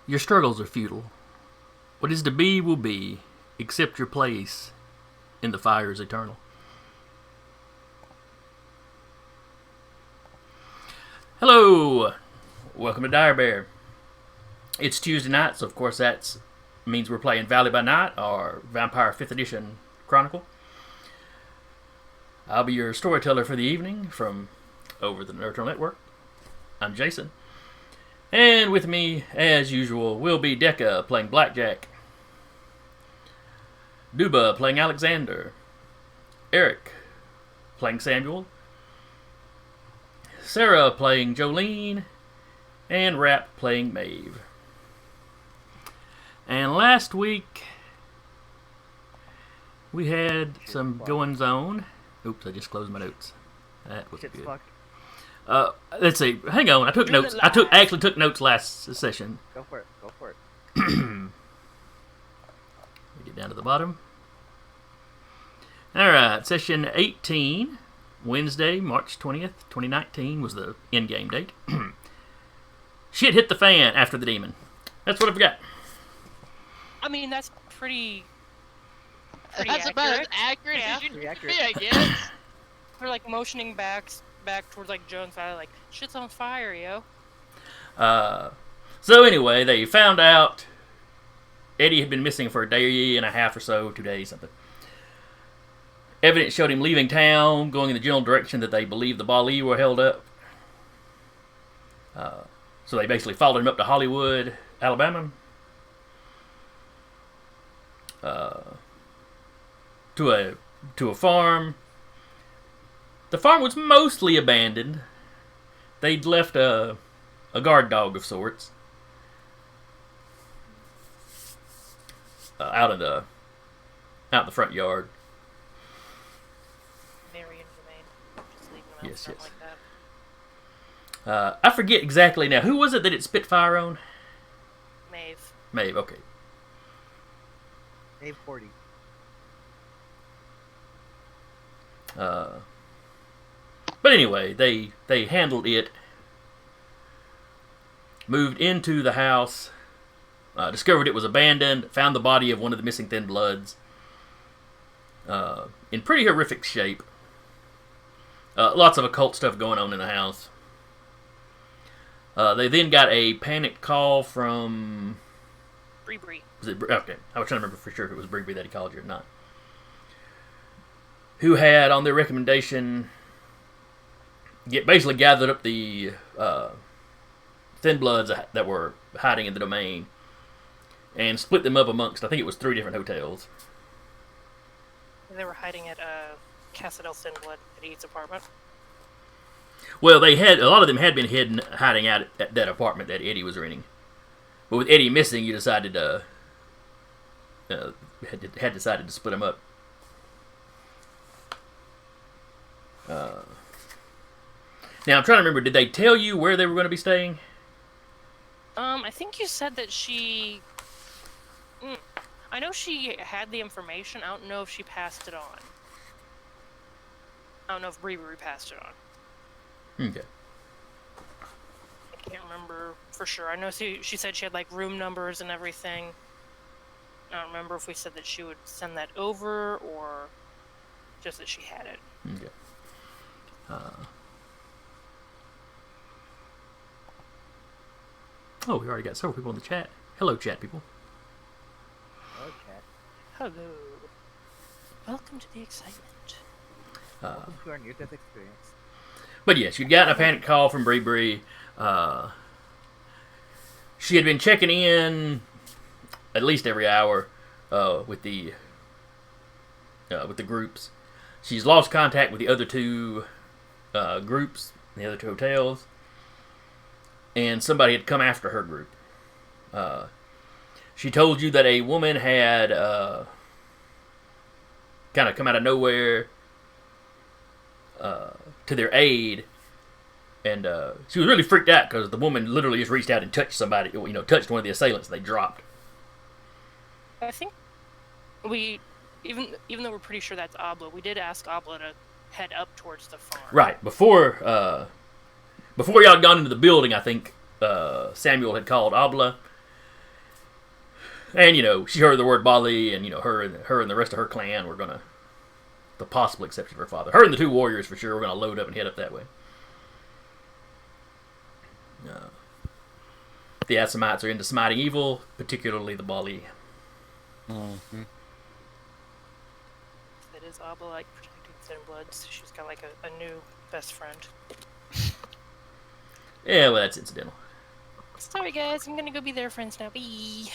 Your struggles are futile. What is to be will be. Accept your place in the fire is eternal. Hello! Welcome to Dire Bear. It's Tuesday night, so of course that means we're playing Valley by Night, or Vampire 5th Edition Chronicle. I'll be your storyteller for the evening from over the Nerdturtle Network. I'm Jason. And with me, as usual, will be Decca playing Blackjack, Duba playing Alexander, Eric playing Samuel, Sarah playing Jolene, and Rap playing Maeve. And last week, we had some goings on. Oops, I just closed my notes. That was good. Let's see. Hang on. I took notes. I actually took notes last session. Go for it. We get down to the bottom. All right, session 18, Wednesday, March 20th, 2019 was the end-game date. Shit hit the fan after the demon. That's what I forgot. I mean, that's pretty That's accurate. about as accurate Yeah. as you Pretty can accurate. be, I guess. We're like motioning back towards like Jones Valley, like shit's on fire, yo. So anyway, they found out Eddie had been missing for a day and a half or so, 2 days, something. Evidence showed him leaving town, going in the general direction that they believed the Bali were held up. So they basically followed him up to Hollywood, Alabama. To a farm. The farm was mostly abandoned. They'd left a guard dog of sorts out in the front yard. Very inhumane. Just leaving them out Yes, front yes. like that. I forget exactly now. Who was it that it spit fire on? Maeve. Maeve. Okay. Dave 40. But anyway, they handled it, moved into the house, discovered it was abandoned, found the body of one of the missing Thin Bloods in pretty horrific shape. Lots of occult stuff going on in the house. They then got a panic call from... Bree. Was it, okay, I was trying to remember for sure if it was Brigby that he called you or not. Who had, on their recommendation, basically gathered up the Thin Bloods that were hiding in the domain and split them up amongst, I think it was 3 different hotels. They were hiding at Casa del Sinblood at Ede's apartment. Well, a lot of them had been hiding out at that apartment that Eddie was renting. But with Eddie missing, you decided had decided to split them up. Now I'm trying to remember. Did they tell you where they were going to be staying? I think you said that she... I know she had the information. I don't know if she passed it on. I don't know if Bree passed it on. Okay. I can't remember for sure. I know she said she had like room numbers and everything. I don't remember if we said that she would send that over or just that she had it. Okay. Oh, we already got several people in the chat. Hello, chat people. Oh, chat. Hello. Welcome to the excitement. Welcome to our near-death experience. But yes, you'd gotten a panic call from Bree. She had been checking in at least every hour with the groups. She's lost contact with the other 2 groups, the other 2 hotels, and somebody had come after her group. She told you that a woman had kind of come out of nowhere to their aid, and she was really freaked out because the woman literally just reached out and touched somebody, touched one of the assailants, and they dropped. I think we, even though we're pretty sure that's Abla, we did ask Abla to head up towards the farm. Right. Before y'all had gone into the building, I think Samuel had called Abla And she heard the word Bali, and her and the rest of her clan were gonna, the possible exception of her father, her and the two warriors for sure, were gonna load up and head up that way. The Assamites are into smiting evil, particularly the Bali. Mm-hmm. That is Abba like protecting Thin Bloods. She's got like a new best friend. Yeah, well, that's incidental. Sorry guys, I'm gonna go be their friends now. Bye.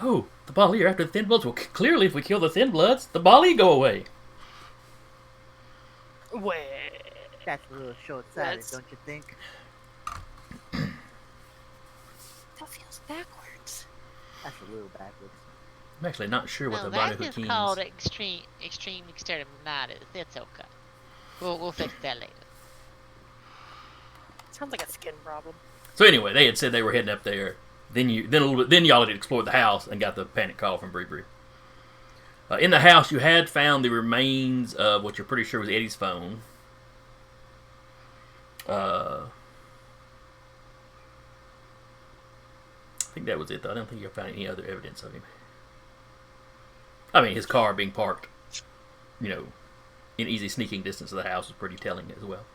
Oh, the Bali are after the Thin Bloods. Well, clearly, if we kill the Thin Bloods, the Bali go away. Well, That's a little short-sighted, That's- don't you think? that feels backwards. That's a little backwards. I'm actually not sure what No, the that Navajo is called extreme exterminatus. It's okay. We'll fix that later. Sounds like a skin problem. So anyway, they had said they were heading up there. Then y'all had explored the house and got the panic call from Bree Bree. In the house, you had found the remains of what you're pretty sure was Eddie's phone. I think that was it, though. I don't think you found any other evidence of him. I mean, his car being parked, in easy sneaking distance of the house was pretty telling as well.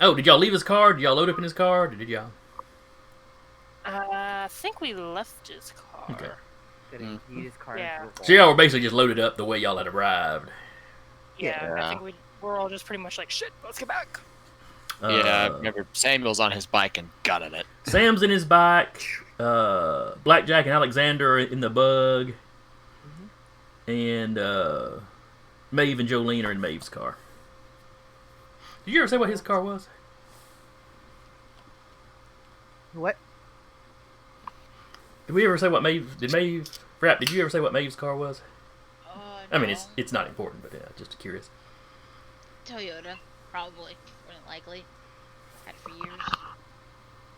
Oh, did y'all leave his car? Did y'all load up in his car? Or did y'all? I think we left his car. Okay. Gonna heat his car Yeah. into a So y'all were basically just loaded up the way y'all had arrived. Yeah, I Yeah. think we're all just pretty much like, shit, let's get back. Yeah, I Uh, remember Samuel's on his bike and gutted it. Sam's in his bike. Blackjack and Alexander are in the bug. And Maeve and Jolene are in Maeve's car. Did you ever say what his car was? What? Did we ever say what Maeve? Did you ever say what Maeve's car was? I mean, it's not important, but just curious. Toyota, probably. More than likely. Had it for years.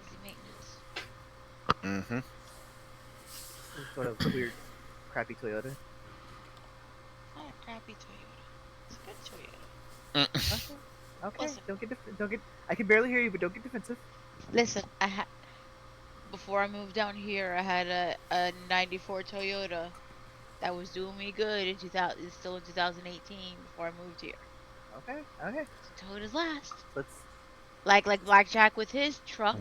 Easy maintenance. Mm-hmm. Some sort of weird, crappy Toyota. Not a crappy Toyota. It's a good Toyota. Okay, Listen. don't get. I can barely hear you, but don't get defensive. Listen, before I moved down here, I had a '94 Toyota that was doing me good in 2000. It's still in 2018 before I moved here. Okay, okay. So Toyotas last. Let's. Like Blackjack with his truck.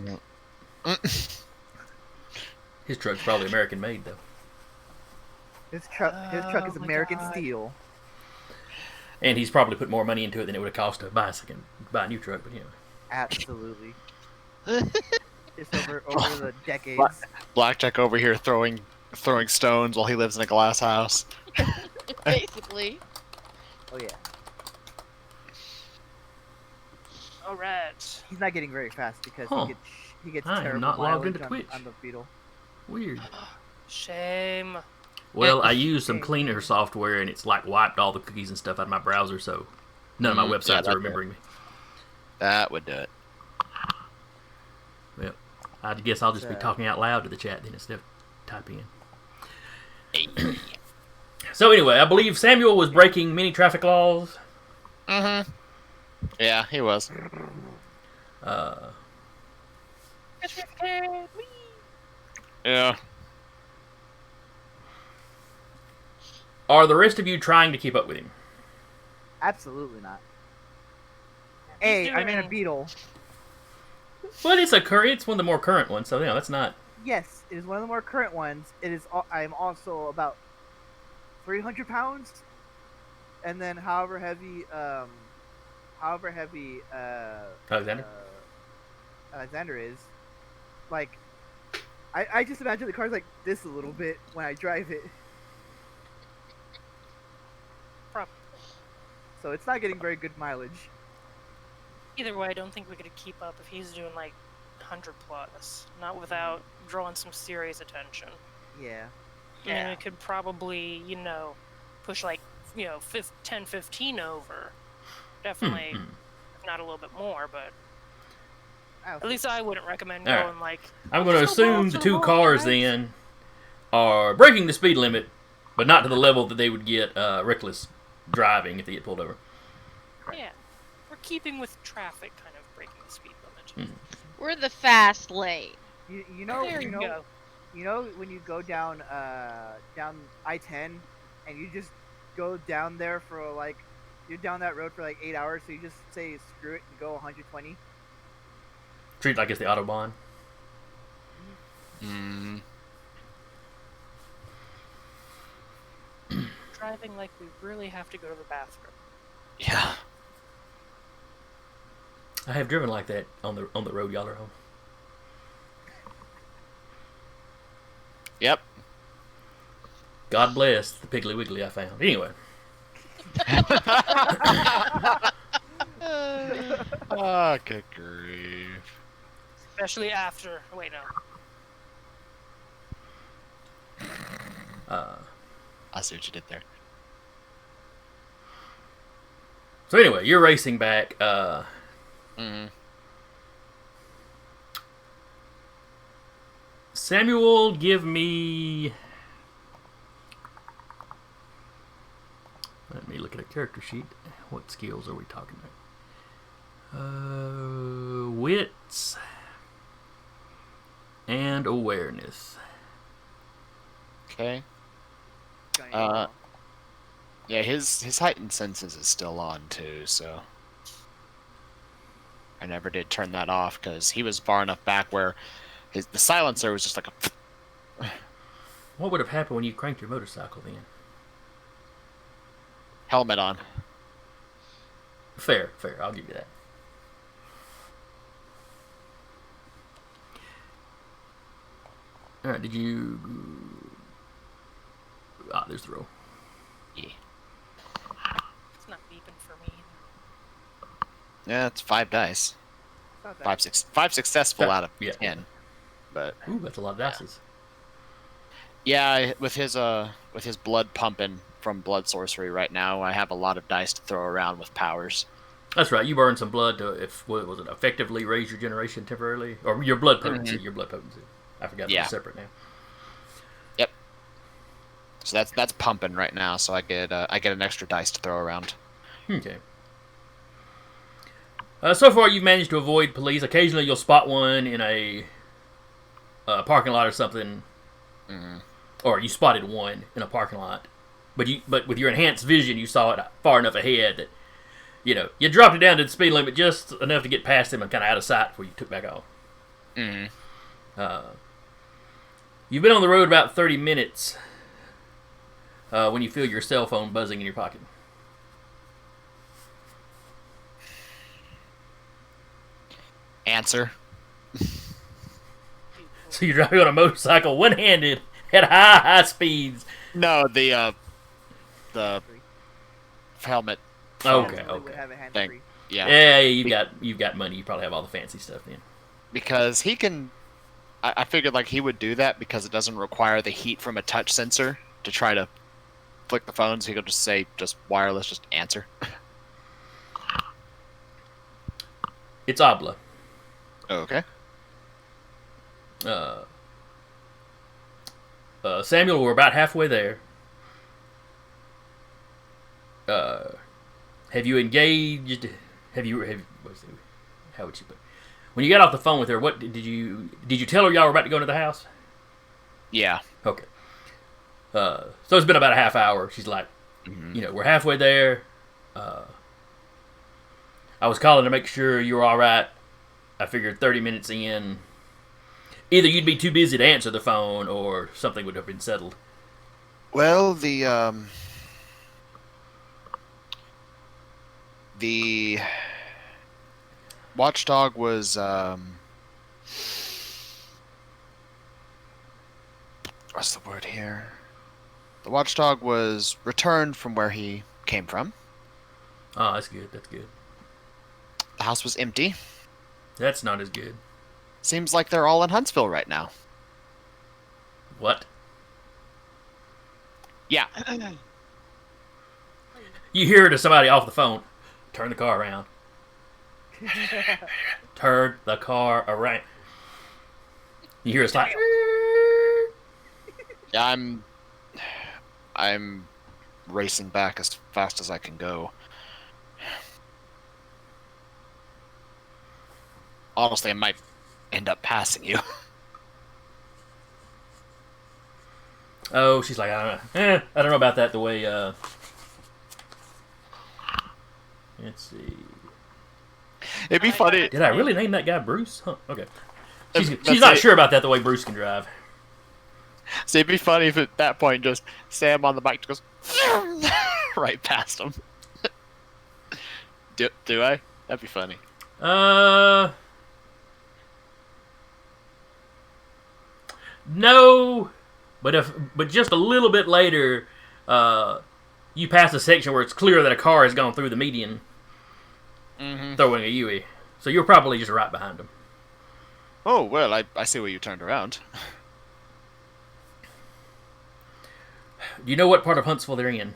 His truck's probably American made, though. His truck is Oh my American God. steel. And he's probably put more money into it than it would have cost to buy a new truck, but Absolutely. Just over the decades. Blackjack over here throwing stones while he lives in a glass house. Basically. Oh yeah. Alright. He's not getting very fast because Huh. he gets I am terrible not logged mileage into Twitch. on the Beetle. Weird. Shame. Well, I used some cleaner software, and it's like wiped all the cookies and stuff out of my browser, so none of my Yeah, websites that's are remembering me. That would do it. Well, I guess I'll just be So- talking out loud to the chat then instead of typing in. So anyway, I believe Samuel was breaking many traffic laws. Mm-hmm. Yeah, he was. Petrified. Whee! Yeah. Are the rest of you trying to keep up with him? Absolutely not. He's Hey, I'm in a doing- Beetle. Well, it's one of the more current ones, so that's not. Yes, it is one of the more current ones. It is. I am also about 300 pounds, and then however heavy Alexander? Alexander is. Like, I just imagine the car's like this a little bit when I drive it. Probably. So it's not getting very good mileage. Either way, I don't think we could keep up if he's doing like 100 plus. Not without drawing some serious attention. Yeah. I mean, we could probably, push like, 10, 15 over. Definitely, if not a little bit more, but at least I wouldn't recommend All right. going like. I'm going to Just go assume balls the to two the wall, cars guys. then are breaking the speed limit, but not to the level that they would get reckless driving if they get pulled over. Yeah. We're keeping with traffic, kind of breaking the speed limit. We're the fast lane. You know There you go. you know when you go down down I-10 and you just go down there for like you're down that road for like 8 hours, so you just say screw it and go 120. Treat like it's the Autobahn. Mm. Driving like we really have to go to the bathroom. Yeah. I have driven like that on the road y'all are on. Yep. God bless the Piggly Wiggly I found. Anyway, Oh, good grief. Especially after. Wait, no. I see what you did there. so anyway, you're racing back. Mm. Samuel, give me. Let me look at a character sheet. What skills are we talking about? Wits and awareness. Okay. Johnny Uh, Bravo. Yeah, his heightened senses is still on too, so I never did turn that off because he was far enough back where the silencer was just like a What would have happened when you cranked your motorcycle then? helmet on. Fair. I'll give you that. All right. Did you? There's the roll. Yeah. It's not beeping for me. Yeah, it's 5 dice. It's not that. Five successful Yeah, out of yeah. 10. But Ooh, that's a lot of dices. yeah, with his blood pumping from blood sorcery right now, I have a lot of dice to throw around with powers. That's right. You burned some blood to, what was it, effectively raise your generation temporarily, or your blood potency. Mhm. Your blood potency. I forgot Yeah. that's separate now. So that's pumping right now. So I get an extra dice to throw around. Okay. So far, you've managed to avoid police. Occasionally, you'll spot one in a parking lot or something, Mhm. or you spotted one in a parking lot. But with your enhanced vision, you saw it far enough ahead that you dropped it down to the speed limit just enough to get past him and kind of out of sight before you took back off. Mhm. You've been on the road about 30 minutes when you feel your cell phone buzzing in your pocket. Answer. So you're driving on a motorcycle one-handed at high speeds. No, the helmet. Okay, Really would okay. have a hand Thank- free. Yeah. Yeah, you've got money. You probably have all the fancy stuff then. Because he can. I figured like he would do that because it doesn't require the heat from a touch sensor to try to flick the phone. So he could just say, just wireless, just answer. It's Obla. Okay. Samuel, we're about halfway there. Have you engaged? How would you put? When you got off the phone with her, what did you tell her y'all were about to go into the house? Yeah. Okay. So it's been about a half hour. She's like, we're halfway there. I was calling to make sure you were all right. I figured 30 minutes in, either you'd be too busy to answer the phone or something would have been settled. Well, the watchdog was what's the word here? The watchdog was returned from where he came from. Oh, that's good. That's good. The house was empty. That's not as good. Seems like they're all in Huntsville right now. What? Yeah. You hear to somebody off the phone, turn the car around. Turn the car around. You hear a slap. Yeah, I'm racing back as fast as I can go. Honestly, I might end up passing you. Oh, she's like, I don't know. I don't know about that. The way. Let's see. It'd be funny. Did I really name that guy Bruce? Huh. Okay. She's That's not it. sure about that. The way Bruce can drive. See, it'd be funny if at that point just Sam on the bike just goes right past him. Do I? That'd be funny. No, but just a little bit later, you pass a section where it's clear that a car has gone through the median, throwing a Yui. So you're probably just right behind him. Oh, well, I see where you turned around. Do you know what part of Huntsville they're in?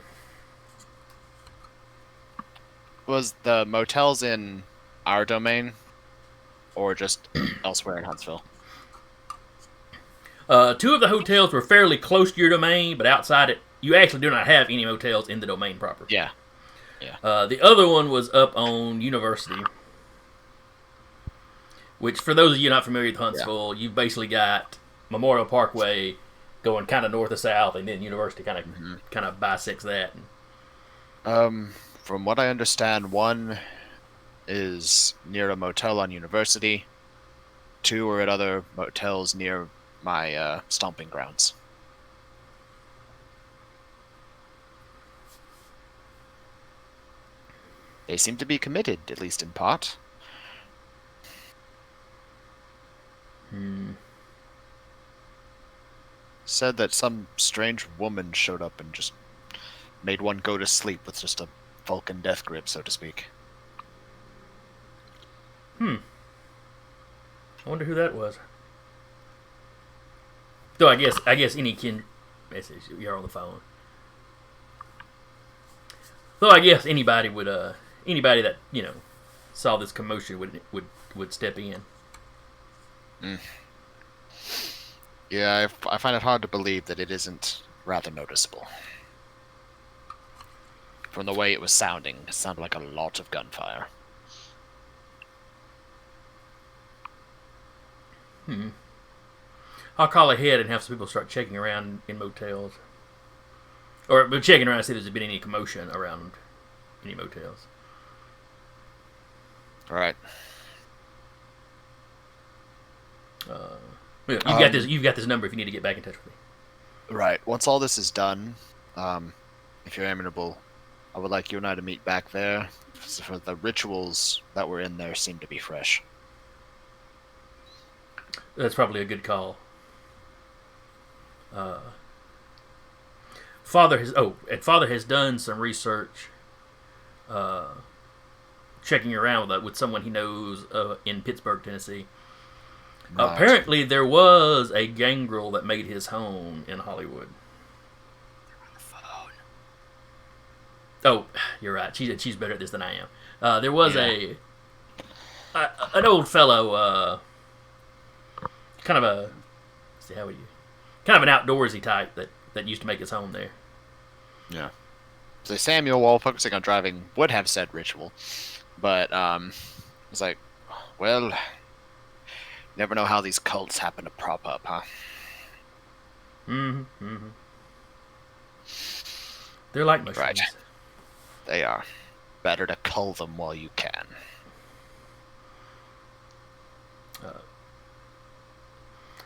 Was the motels in our domain or just elsewhere in Huntsville? Two of the hotels were fairly close to your domain, but outside it, you actually do not have any motels in the domain proper. Yeah. The other one was up on University, which, for those of you not familiar with Huntsville, you've basically got Memorial Parkway going kind of north to south, and then University kind of bisects that. From what I understand, one is near a motel on University. Two are at other motels near my stomping grounds. They seem to be committed, at least in part. Said that some strange woman showed up and just made one go to sleep with just a Vulcan death grip, so to speak. I wonder who that was. Though I guess any kin message you're on the phone. Though I guess anybody that saw this commotion would step in. Yeah, I find it hard to believe that it isn't rather noticeable. From the way it was sounding, it sounded like a lot of gunfire. I'll call ahead and have some people start checking around in motels. Or checking around to see if there's been any commotion around any motels. Alright. You've got this number if you need to get back in touch with me. Right. Once all this is done, if you're amenable, I would like you and I to meet back there. For the rituals that were in there seem to be fresh. That's probably a good call. Father has done some research, checking around with someone he knows in Pittsburgh, Tennessee. Right. Apparently, there was a gangrel that made his home in Hollywood. Oh, you're right. She's better at this than I am. There was an old fellow, kind of an outdoorsy type that used to make his home there. Yeah. So Samuel, while focusing on driving, would have said ritual, but it's like, well, you never know how these cults happen to prop up, huh? They're like mushrooms. Right. They are. Better to cull them while you can.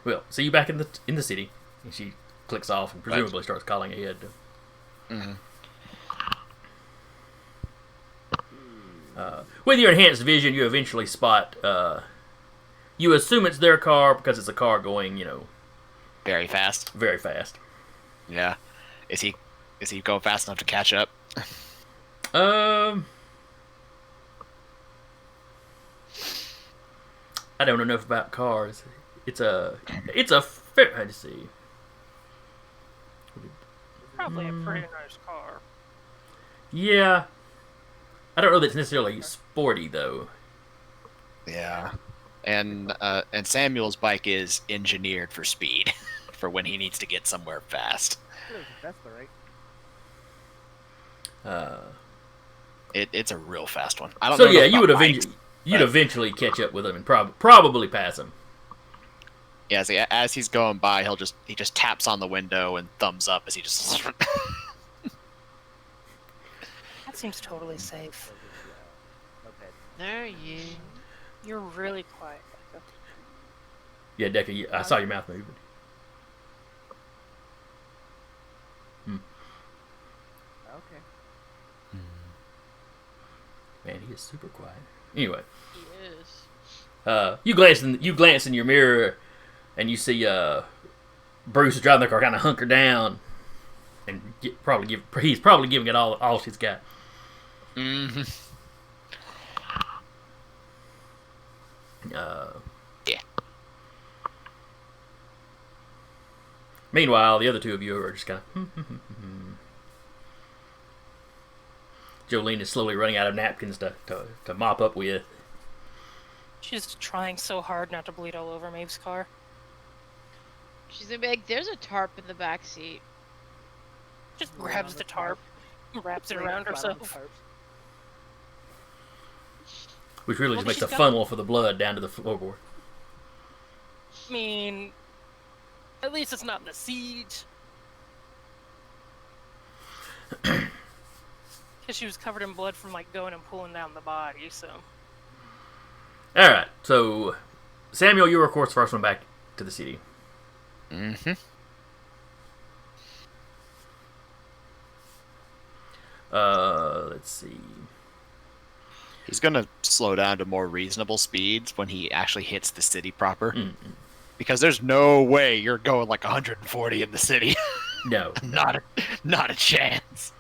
Well, see you back in the city. And she clicks off and presumably starts calling ahead. With your enhanced vision, you eventually spot. You assume it's their car because it's a car going, Very fast. very fast. Yeah. Is he going fast enough to catch up? I don't know enough about cars. It's a fair. Let's see. Probably a pretty nice car. Yeah, I don't know that it's necessarily sporty though. Yeah. And Samuel's bike is engineered for speed, for when he needs to get somewhere fast. That's the right. It's a real fast one. I don't So know yeah, enough you would about bikes. eventually catch up with him and probably pass him. Yeah, so as he's going by, he just taps on the window and thumbs up as he just. That seems totally safe. Moped. There you. You're really quiet. Becca. Yeah, Deca, I saw your mouth moving. Okay. Man, he is super quiet. Anyway, He is. you glance in your mirror, and you see Bruce is driving the car, kind of hunkered down, and he's probably giving it all she's got. Mm-hmm. Yeah. Meanwhile, the other two of you are just kind of. Jolene is slowly running out of napkins to mop up with. She's trying so hard not to bleed all over Maeve's car. She's gonna be like, "There's a tarp in the back seat." Just Lay grabs on the tarp, wraps it Lay around flat on the herself. tarp. Which really Well, just makes a she's got- funnel for the blood down to the floorboard. I mean, at least it's not in the seat. Because she was covered in blood from like going and pulling down the body, so. Alright, so Samuel, you were of course the first one back to the city. Mm-hmm. Let's see. He's gonna slow down to more reasonable speeds when he actually hits the city proper. Mm-mm. Because there's no way you're going like 140 in the city. No. not a chance.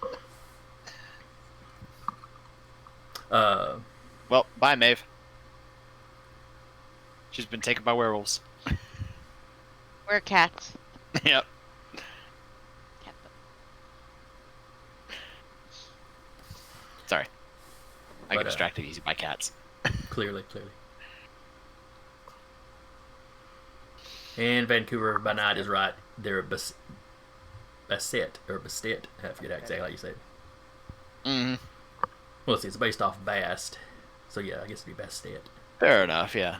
Well, bye, Maeve. She's been taken by werewolves. We're cats. Yep. Cat. Sorry. I But, get distracted easy by cats. Clearly. And Vancouver by night is right. They're Basset, or Bastet. I forget exactly how you say it. Mm-hmm. Well, let's see, it's based off Bast. So yeah, I guess it'd be Bastet. Fair enough, yeah.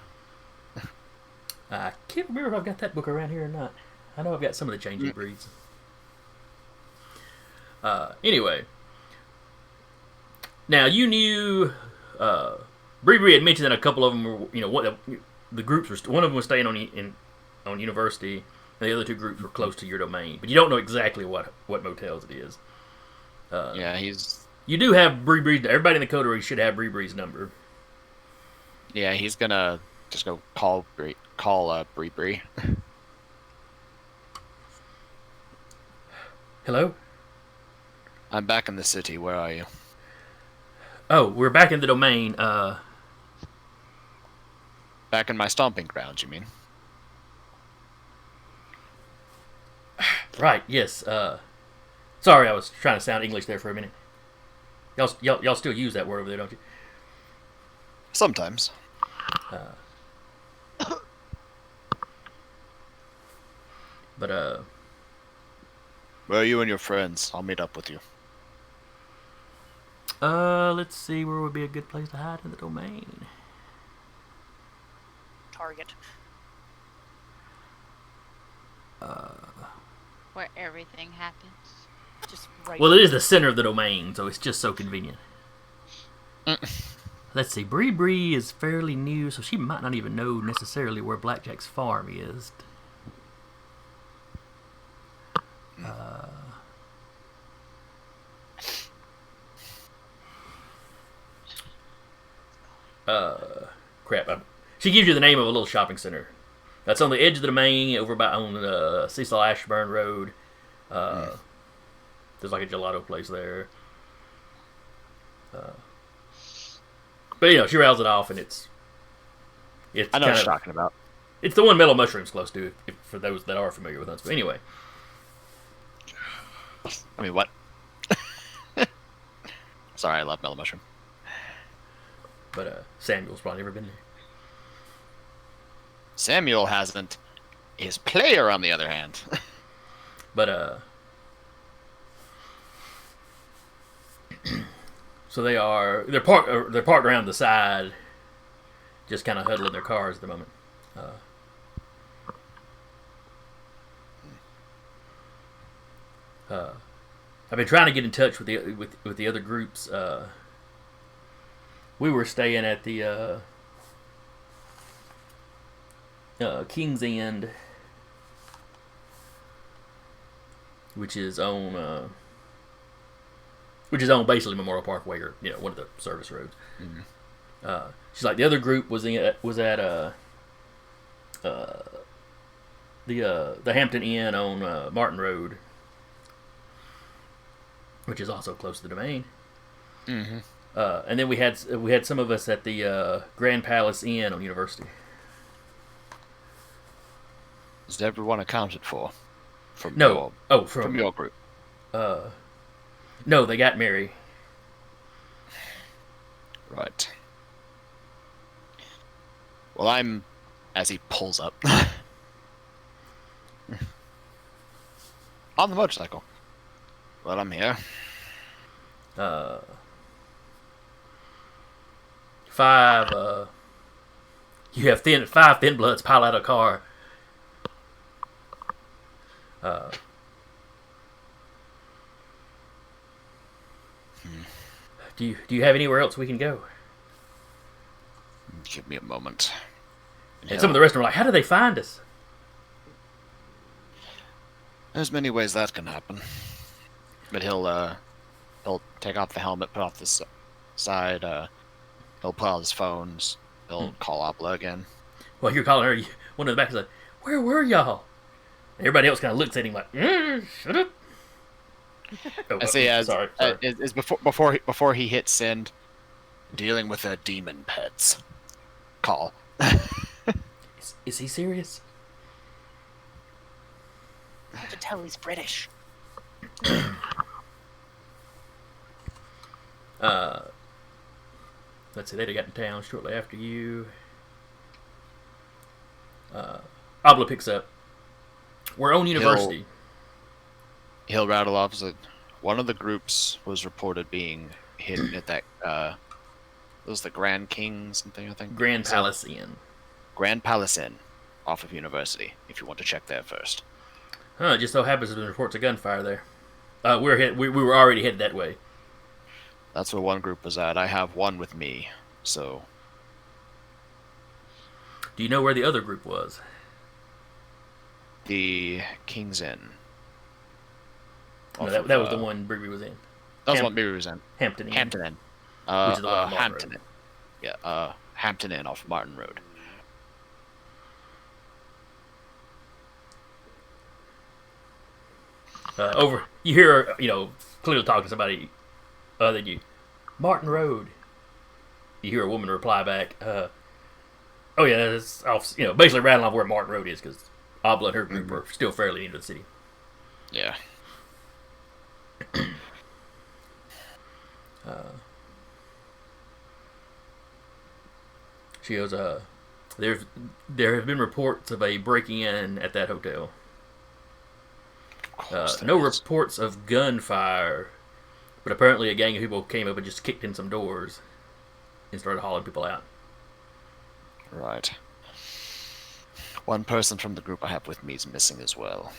I can't remember if I've got that book around here or not. I know I've got some of the changing breeds. Anyway. Now, you knew... Bree had mentioned that a couple of them were... the groups were... One of them was staying on University, and the other two groups were close to your domain. But you don't know exactly what motels it is. Yeah, he's... You do have Bree's... Everybody in the coterie should have Bree's number. Yeah, he's gonna just go call Bree. Hello? I'm back in the city. Where are you? Oh, we're back in the domain. Back in my stomping grounds, you mean? Right, yes. Sorry, I was trying to sound English there for a minute. Y'all still use that word over there, don't you? Sometimes. But, Where are you and your friends? I'll meet up with you. let's see, where would be a good place to hide in the domain? Target. Where everything happens. Just right. Well, it is the center of the domain, so it's just so convenient. Let's see, Bree is fairly new, so she might not even know necessarily where Blackjack's farm is. Crap. She gives you the name of a little shopping center. That's on the edge of the domain, over by on Cecil Ashburn Road. There's like a gelato place there. But she rattles it off, and it's I know what you're talking about. It's the one Mellow Mushroom's close to, for those that are familiar with us. But anyway, I mean, what? Sorry, I love Mellow Mushroom. but Samuel's probably never been there. Samuel hasn't. His player, on the other hand. But so they're parked around the side, just kind of huddling their cars at the moment. I've been trying to get in touch with the other groups. We were staying at the King's End, which is on basically Memorial Parkway, or one of the service roads. Mhm. She's like, the other group was at the Hampton Inn on Martin Road, which is also close to the domain. Mm-hmm. And then we had some of us at the Grand Palace Inn on University. Is everyone accounted for? From No, from your group. No, they got Mary. Right. Well, I'm... As he pulls up. On the motorcycle. Well, I'm here. You have five thin bloods pile out of a car. Do you have anywhere else we can go? Give me a moment. And some of the rest of them are like, how do they find us? There's many ways that can happen. But he'll take off the helmet, put off the side, he'll pull out his phones, he'll call Opla again. Well, you're calling her. One of the back is like, where were y'all? And everybody else kind of looks at him like, shut up. I see. Sorry. Is before he hits send, dealing with a demon pets. Call. Is he serious? I have to tell he's British. Let's see, they'd have gotten to town shortly after you. Obla picks up. We're on University. He'll rattle off that one of the groups was reported being hidden at that. It was the Grand King something, I think. Grand Palace Inn. Grand Palace Inn, off of University. If you want to check there first. It just so happens there's been reports of gunfire there. We were already headed that way. That's where one group was at. I have one with me, so. Do you know where the other group was? The King's Inn. No, that was the one Brigby was in. That was what Brigby was in. Hampton Inn. Hampton Inn. Which is the one on Martin Hampton Road. Inn. Yeah, Hampton Inn off Martin Road. You hear her, clearly talking to somebody other than you. Martin Road. You hear a woman reply back, oh yeah, that's off, basically rattling off where Martin Road is, because Obla and her group are still fairly into the city. Yeah. She goes, there have been reports of a breaking in at that hotel. No reports of gunfire, but apparently a gang of people came up and just kicked in some doors and started hauling people out. Right. One person from the group I have with me is missing as well.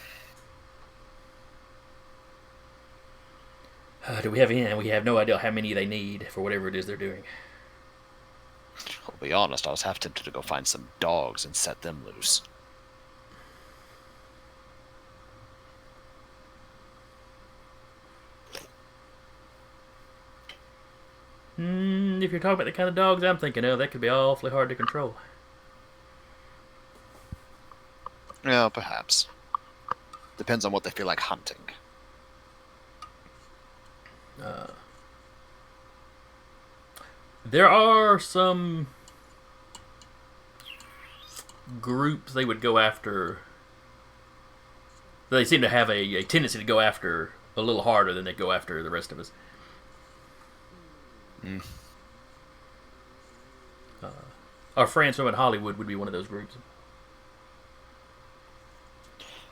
Do we have any? We have no idea how many they need for whatever it is they're doing. I'll be honest, I was half tempted to go find some dogs and set them loose. If you're talking about the kind of dogs I'm thinking of, that could be awfully hard to control. Yeah, perhaps. Depends on what they feel like hunting. There are some groups they would go after. They seem to have a tendency to go after a little harder than they go after the rest of us. Our friends from in Hollywood would be one of those groups.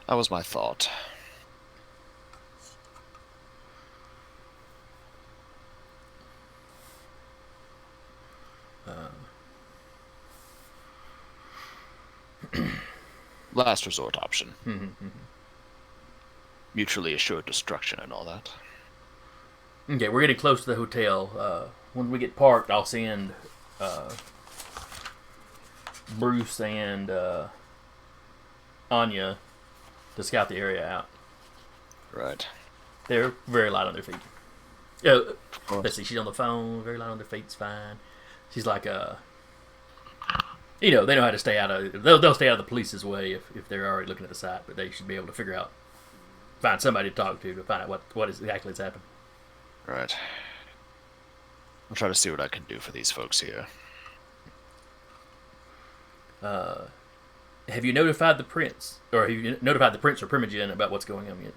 That was my thought. Last resort option. mutually assured destruction and all that. Okay, we're getting close to the hotel. When we get parked, I'll send Bruce and Anya to scout the area out. Right. They're very light on their feet. Let's see, she's on the phone, very light on their feet, it's fine. She's like, they know how to stay out of, they'll stay out of the police's way if they're already looking at the site, but they should be able to find somebody to talk to find out what exactly has happened. Right. I'll try to see what I can do for these folks here. Have you notified the prince, or have you notified the prince or Primogen about what's going on yet?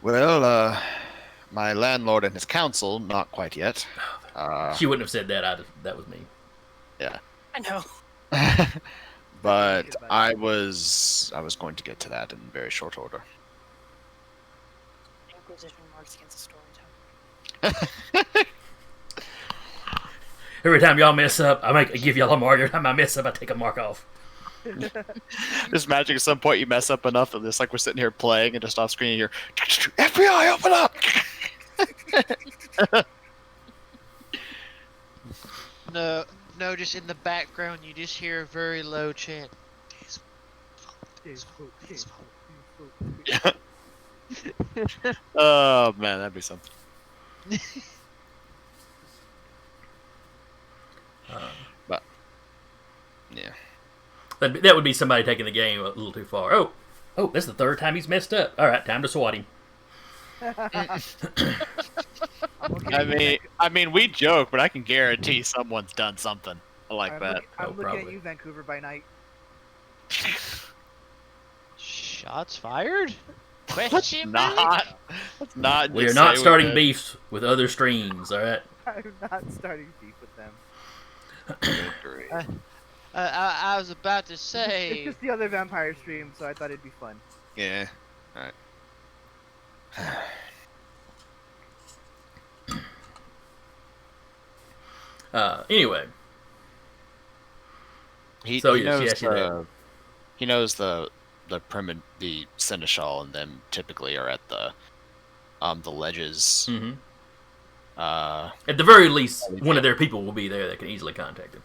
Well, my landlord and his council, not quite yet. She wouldn't have said that. That was me. Yeah. I know. But I was going to get to that in very short order. Inquisition marks against the storytelling. Every time y'all mess up, I give y'all a mark. Every time I mess up, I take a mark off. Just imagine at some point you mess up enough that it's like we're sitting here playing and just off screen you hear, FBI, open up! No, just in the background you just hear a very low chant. Oh man, that'd be something. But yeah. That would be somebody taking the game a little too far. Oh, that's the third time he's messed up. All right, time to swat him. I mean, we joke, but I can guarantee someone's done something like that. I'm looking probably. at you, Vancouver by night. Shots fired? Question mark? Not. We are not starting beefs with other streams. All right. I'm not starting beef with them. I was about to It's say. just the other vampire stream, so I thought it'd be fun. Yeah. All right. Anyway, He So, he yes, knows yes, you the he knows the seneschal and them typically are at the ledges. hmm Uh, at the very least, one of their people will be there that can easily contact him.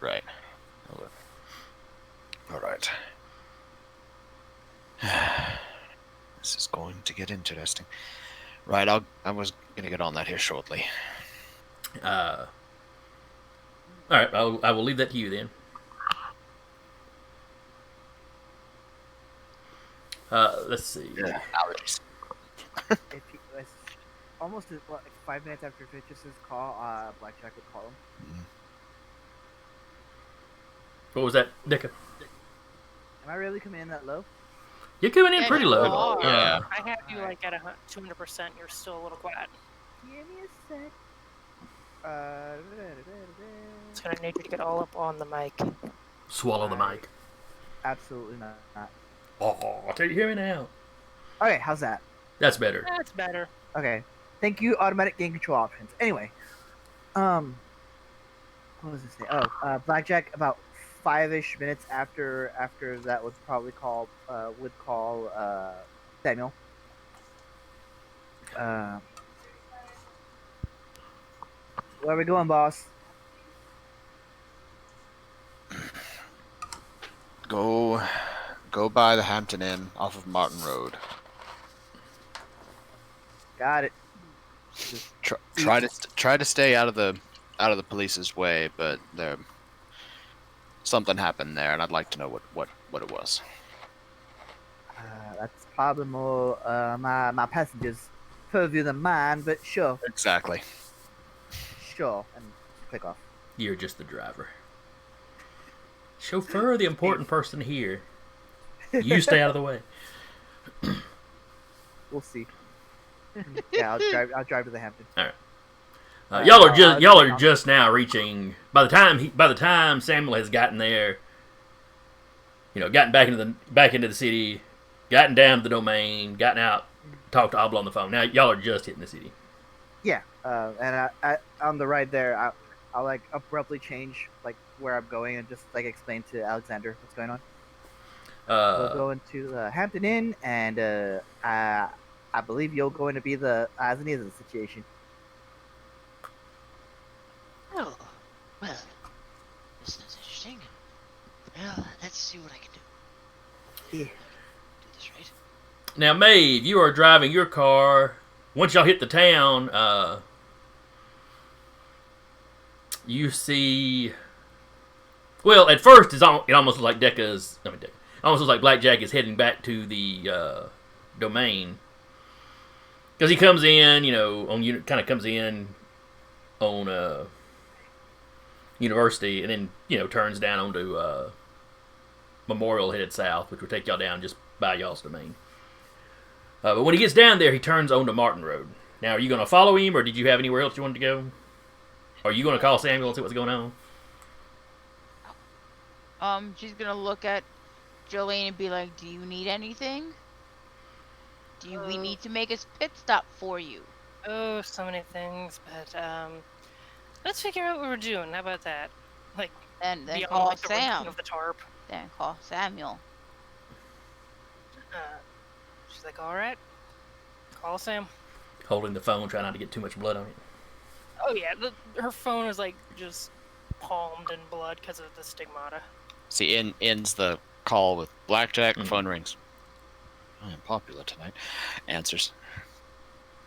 right. All right. This is going to get interesting. Right, I was gonna get on that here shortly. All right, I will leave that to you then. Let's see. Allergies. It's almost like 5 minutes after Fitch's call, Blackjack would call him. What was that, Dicka? Am I really coming in that low? You're coming in Yeah, pretty you low. are. Yeah. I have you like at 200%. You're still a little quiet. Give me a sec. It's gonna need you to get all up on the mic. Swallow the mic. Absolutely not. Oh, can you hear me now? Okay, how's that? That's better. That's better. Okay. Thank you, automatic game control options. Anyway, what was this say? Oh, Blackjack about 5-ish minutes after that would probably call Samuel. Where are we going, boss? Go by the Hampton Inn off of Martin Road. Got it. Try to stay out of the police's way, but something happened there, and I'd like to know what it was. That's probably more my passengers' purview than mine, but sure, Exactly. and click off. You're just the driver. Chauffeur, the important person here. You stay out of the way. We'll see. Yeah, I'll drive to the Hampton. Y'all are I'll- just now reaching. By the time Samuel has gotten there, gotten back into the city, gotten down to the domain, gotten out, talked to Abla on the phone. Now y'all are just hitting the city. Yeah, and I on the ride there, I'll like abruptly change like where I'm going and just like explain to Alexander what's going on. We'll Uh, go into the Hampton Inn, and I believe you're going to be the Azanias of the situation. Oh, well, this sounds interesting. Well, let's see what I can do. Yeah. Do this right. now, Maeve, you are driving your car. Once y'all hit the town, you see. Well, at first, it almost looks like Deca's. I mean, Deca. Almost looks like Blackjack is heading back to the domain. Because he comes in, kind of comes in on University, and then, turns down onto Memorial headed south, which will take y'all down just by y'all's domain. But when he gets down there, he turns onto Martin Road. Now, are you going to follow him, or did you have anywhere else you wanted to go? Or are you going to call Samuel and see what's going on? She's gonna look at Jolene and be like, "Do you need anything? We need to make a pit stop for you?" Oh, so many things, but let's figure out what we're doing. How about that? Like, Then beyond call like the ripping Sam. of the tarp. Then call Samuel. She's like, all right, call Sam. Holding the phone, trying not to get too much blood on it. Oh yeah, her phone is like just palmed in blood because of the stigmata. See, ends the call with Blackjack. Mhm. Phone rings. I am popular tonight. Answers.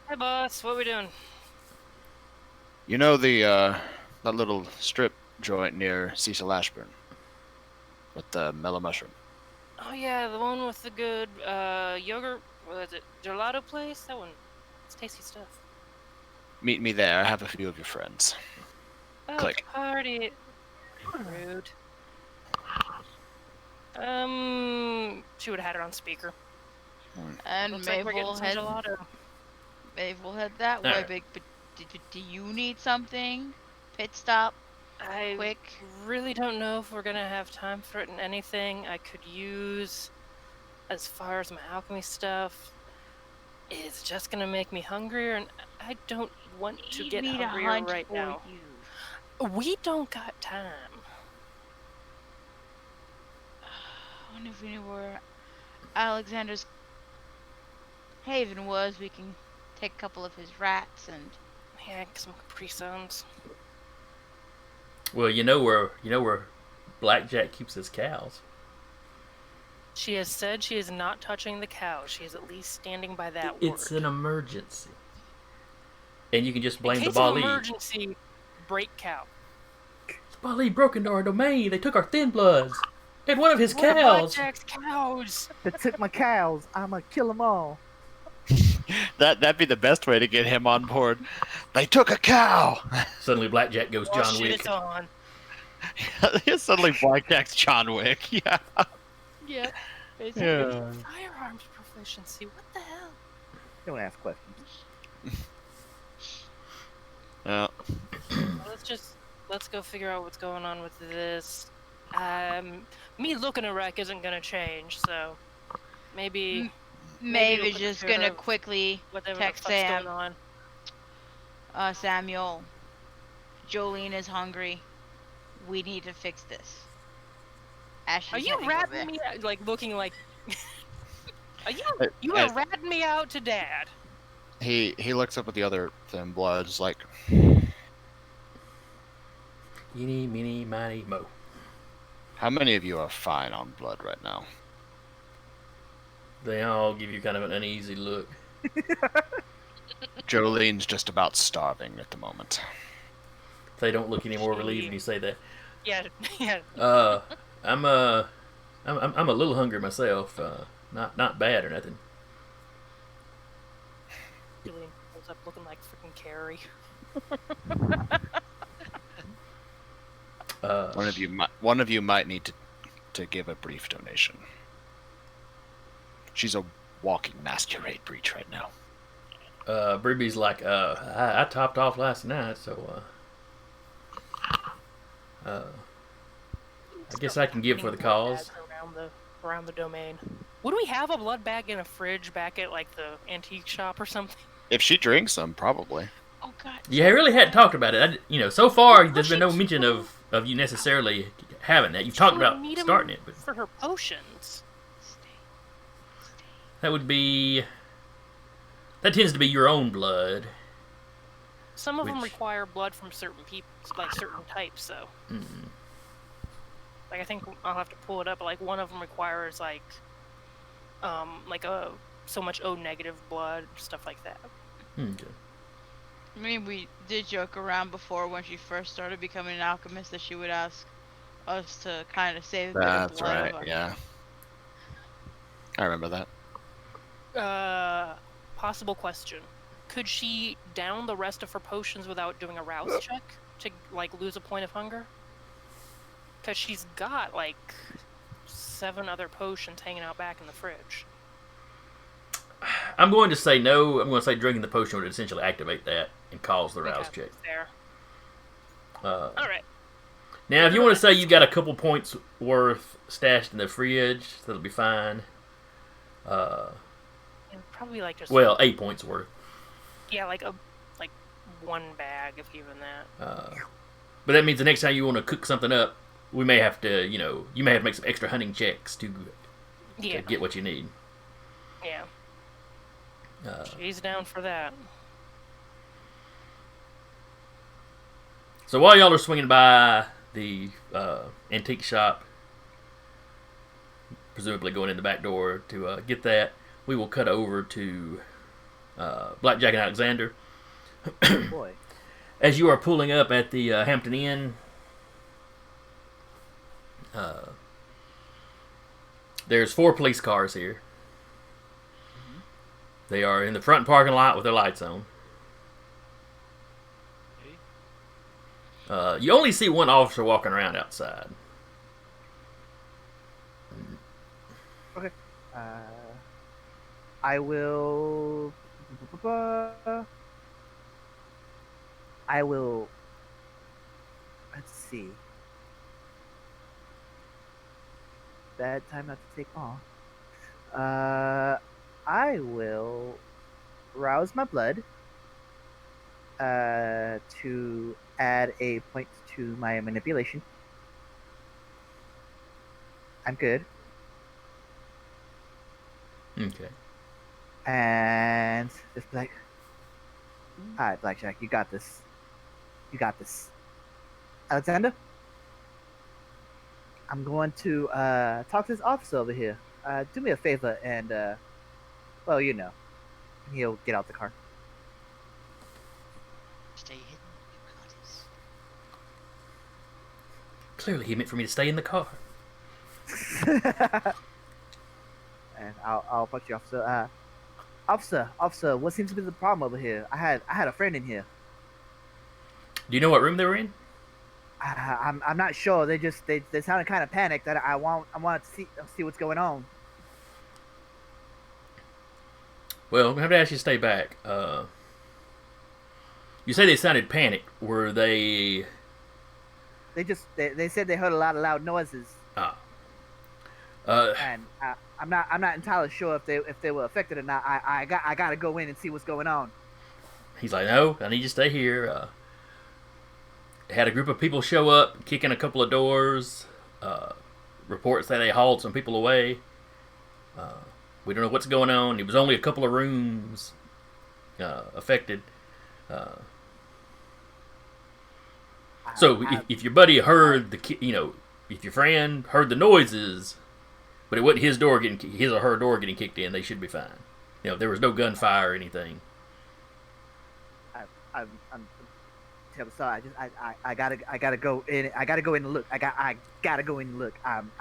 Hey boss, what we doing? You know that little strip joint near Cecil Ashburn with the mellow mushroom. Oh yeah, the one with the good yogurt. What is it? Gelato place? That one. It's tasty stuff. Meet me there. I have a few of your friends. Oh, Click. party. Rude. She would have had it on speaker. And Looks like we're Maeve getting will some head. gelato. Maeve will head that way. Alright. But do you need something? Pit stop. I Quick. really don't know if we're gonna have time for it in anything I could use. As far as my alchemy stuff, it's just gonna make me hungrier, and I don't want to Need get me to hungrier hunt right for now. you. We don't got time. I wonder if we knew where Alexander's haven was. We can take a couple of his rats and. Yeah, get some Capri Suns. Well, you know where Blackjack keeps his cows. She has said she is not touching the cow. She is at least standing by that It's word. an emergency. And you can just blame In the case of Bali. emergency, break cow. The Bali broke into our domain. They took our thin bloods. And one of his What are cows. Blackjack's cows? They took my cows. I'ma kill them all. That'd be the best way to get him on board. They took a cow. Suddenly Blackjack goes Oh John shit, Wick. it's on. Suddenly, Blackjack's John Wick. Yeah. Yep. Yeah. Firearms proficiency. What the hell? Don't ask questions. Yeah. Let's go figure out what's going on with this. Me looking a wreck isn't gonna change, so maybe Maeve we'll is put just together gonna quickly whatever text the fuck's Sam. going on. Samuel. Jolene is hungry. We need to fix this. As she's Are you heading over ratting there. me out, like looking like? Are Uh, you are ratting me out to Dad? He looks up at the other thin bloods like, Eeny, meeny, miny, mo. how many of you are fine on blood right now? They all give you kind of an uneasy look. Jolene's just about starving at the moment. They don't look any more relieved when you say that. Yeah, yeah. I'm a little hungry myself. Not bad or nothing. Julian pulls up looking like freaking Carrie. One of you might need to give a brief donation. She's a walking masquerade breach right now. Bribby's like, I topped off last night, so I guess I can give for the cause. Around the domain. Would we have a blood bag in a fridge back at like the antique shop or something? If she drinks them, probably. Oh god. Yeah, I really hadn't talked about it. So far there's been no mention of of you necessarily having that. You've talked She would about need 'em starting it, but for her potions. that would be. That tends to be your own blood. Some of them Which- require blood from certain people, like certain types. So, Mm. like I think I'll have to pull it up. But like one of them requires like a so much O negative blood, stuff like that. Okay. I mean, we did joke around before when she first started becoming an alchemist that she would ask us to kind of save a bit of That's blood. right. of her. Yeah. I remember that. Possible question: could she down the rest of her potions without doing a rouse check to like lose a point of hunger? Because she's got like 7 other potions hanging out back in the fridge. I'm going to say no. I'm going to say drinking the potion would essentially activate that and cause the rouse Okay, check. Fair. Uh, All right. Now, if you want to say you got a couple points worth stashed in the fridge, that'll be fine. And probably like just 8 points worth. yeah, like 1 bag, if even that. But that means the next time you want to cook something up, we may have to, you may have to make some extra hunting checks to Yeah. get what you need. Yeah. Uh, She's down for that. so while y'all are swinging by the antique shop, presumably going in the back door to get that, we will cut over to Blackjack and Alexander. Boy. As you are pulling up at the Hampton Inn, there's 4 police cars here. They are in the front parking lot with their lights on. You only see one officer walking around outside. I will. I will. Let's see. Bad time not to take off. I will rouse my blood. To add a point to my manipulation. I'm good. Okay. And just be like, all right, Blackjack, you got this. You got this. Alexander, I'm going to talk to this officer over here. Do me a favor and, well, you know, he'll get out the car. Stay hidden. You got this. Clearly, he meant for me to stay in the car. And I'll punch the officer. Officer, what seems to be the problem over here? I had a friend in here. Do you know what room they were in? I'm not sure. They sounded kind of panicked. That I wanted to see what's going on. Well, I'm have to ask you to stay back. You say they sounded panicked. Were they? They said they heard a lot of loud noises, and I'm not entirely sure if they were affected or not. I gotta go in and see what's going on. He's like, no, I need you to stay here. Had a group of people show up, kicking a couple of doors. Reports say they hauled some people away. We don't know what's going on. It was only a couple of rooms affected. So if your buddy heard if your friend heard the noises, but it wasn't his or her door getting kicked in, they should be fine. There was no gunfire or anything. I'm terribly sorry. I gotta go in. I gotta go in and look. I gotta go in and look. I'm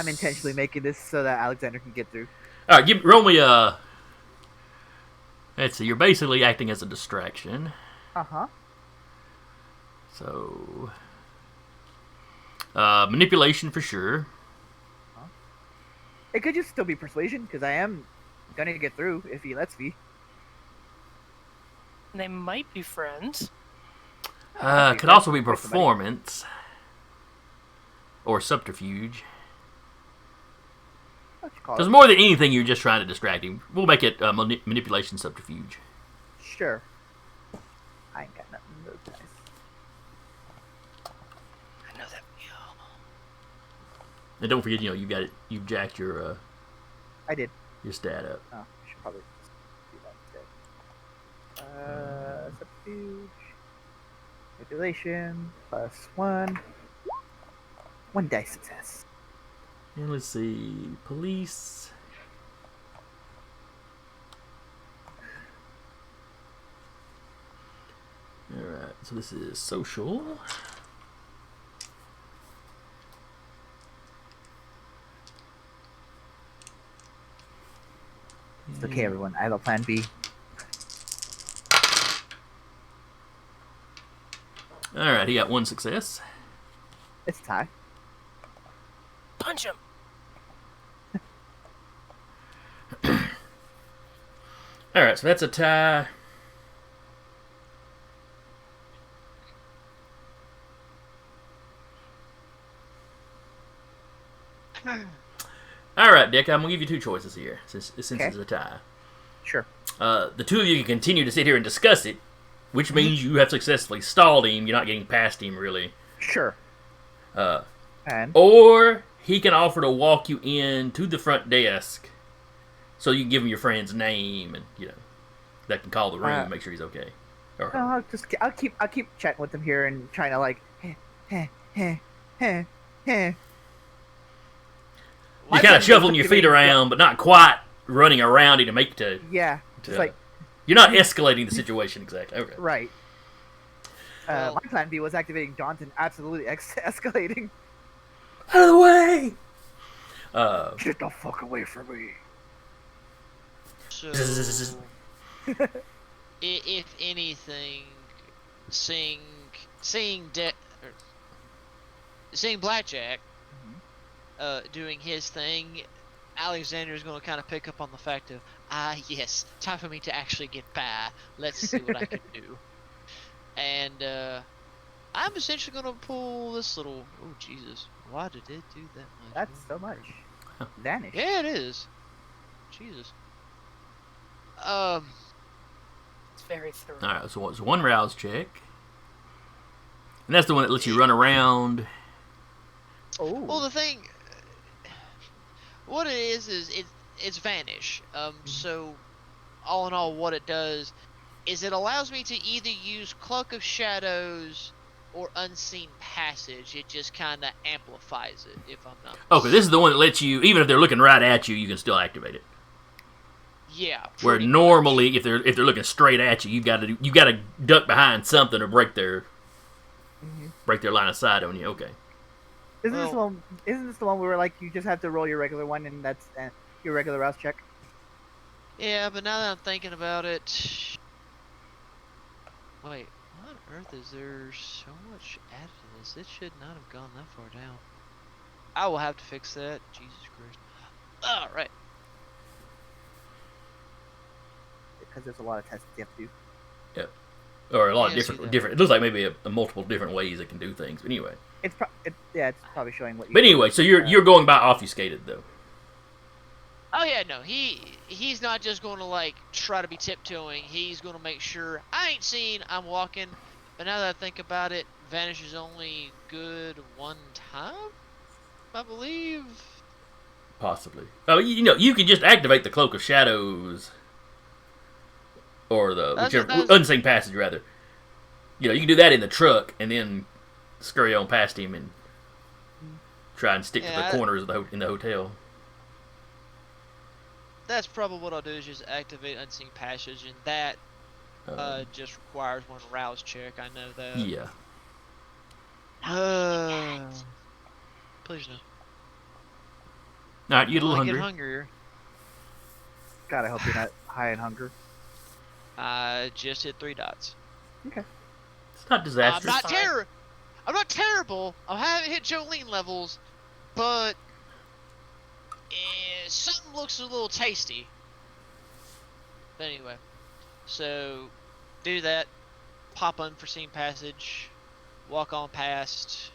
intentionally making this so that Alexander can get through. All right, roll me a. Let's see. You're basically acting as a distraction. Uh-huh. So, manipulation for sure. It could just still be persuasion because I am gonna get through if he lets me. They might be friends. Could also be performance or subterfuge. What you call Because it? more than anything, you're just trying to distract him. We'll make it manipulation subterfuge. Sure. I ain't got nothing to those And don't forget, you got it. You've jacked your I did. stat up. Oh, I should probably just do that instead. Subterfuge. Manipulation. +1. 1 dice success. And let's see, police. All right, so this is social. It's okay, everyone. I have a plan B. All right, he got 1 success. It's a tie. Punch him. All right, so that's a tie. All right, Dick, I'm gonna give you 2 choices here, since Okay. it's a tie. Sure. The 2 of you can continue to sit here and discuss it, which means you have successfully stalled him. You're not getting past him, really. Sure. And Or he can offer to walk you in to the front desk, so you can give him your friend's name, and that can call the room and make sure he's okay. Or her. I'll keep chatting with them here and trying to like, You're kind of shuffling your feet around, but not quite running around him to make to. Yeah, just like You're not escalating the situation exactly. Okay. right. Well- My plan B was activating Daunt and absolutely escalating. Out of the way. Get the fuck away from me. So, if anything, seeing Blackjack doing his thing, Alexander is going to kind of pick up on the fact of, yes, time for me to actually get by. Let's see what I can do. And I'm essentially going to pull this little. Oh Jesus! Why did it do that much? That's so much. Vanish. Yeah, it is. Jesus. It's very thorough. All right, so it's 1 rouse check, and that's the one that lets you run around. Oh. Well, the thing, what it is it's vanish. So, all in all, what it does is it allows me to either use Cloak of Shadows or Unseen Passage. It just kind of amplifies it, if I'm not. Okay, this is the one that lets you, even if they're looking right at you, you can still activate it. Yeah. Where pretty normally, if they're looking straight at you, you got to duck behind something or break their line of sight on you. Okay. Isn't this the one where like you just have to roll your regular one and that's your regular rouse check? Yeah, but now that I'm thinking about it, wait, what on earth is there so much added to this? It should not have gone that far down. I will have to fix that. Jesus Christ. All right. Because there's a lot of tests you have to do. Or a lot of Yeah, I see different. It looks like maybe a multiple different ways it can do things. But anyway. It's probably showing what you. But anyway, so you're going by obfuscated though. Oh yeah, no, he's not just going to like try to be tiptoeing. He's going to make sure I ain't seen. I'm walking. But now that I think about it, vanish is only good 1 time, I believe. Possibly. Oh, you can just activate the Cloak of Shadows, or the Unseen Passage rather. You can do that in the truck and then scurry on past him and try and stick to the corners of in the hotel. That's probably what I'll do is just activate Unseen Passage, and that just requires 1 rouse check. I know that. Yeah. Please no. All right, you get a little I get hungry. hungrier. God, I hope you're not high in hunger. I just hit 3 dots. Okay. It's not disastrous. I'm not terrible. I haven't hit Jolene levels, but something looks a little tasty. But anyway, so do that. Pop unforeseen passage. Walk on past.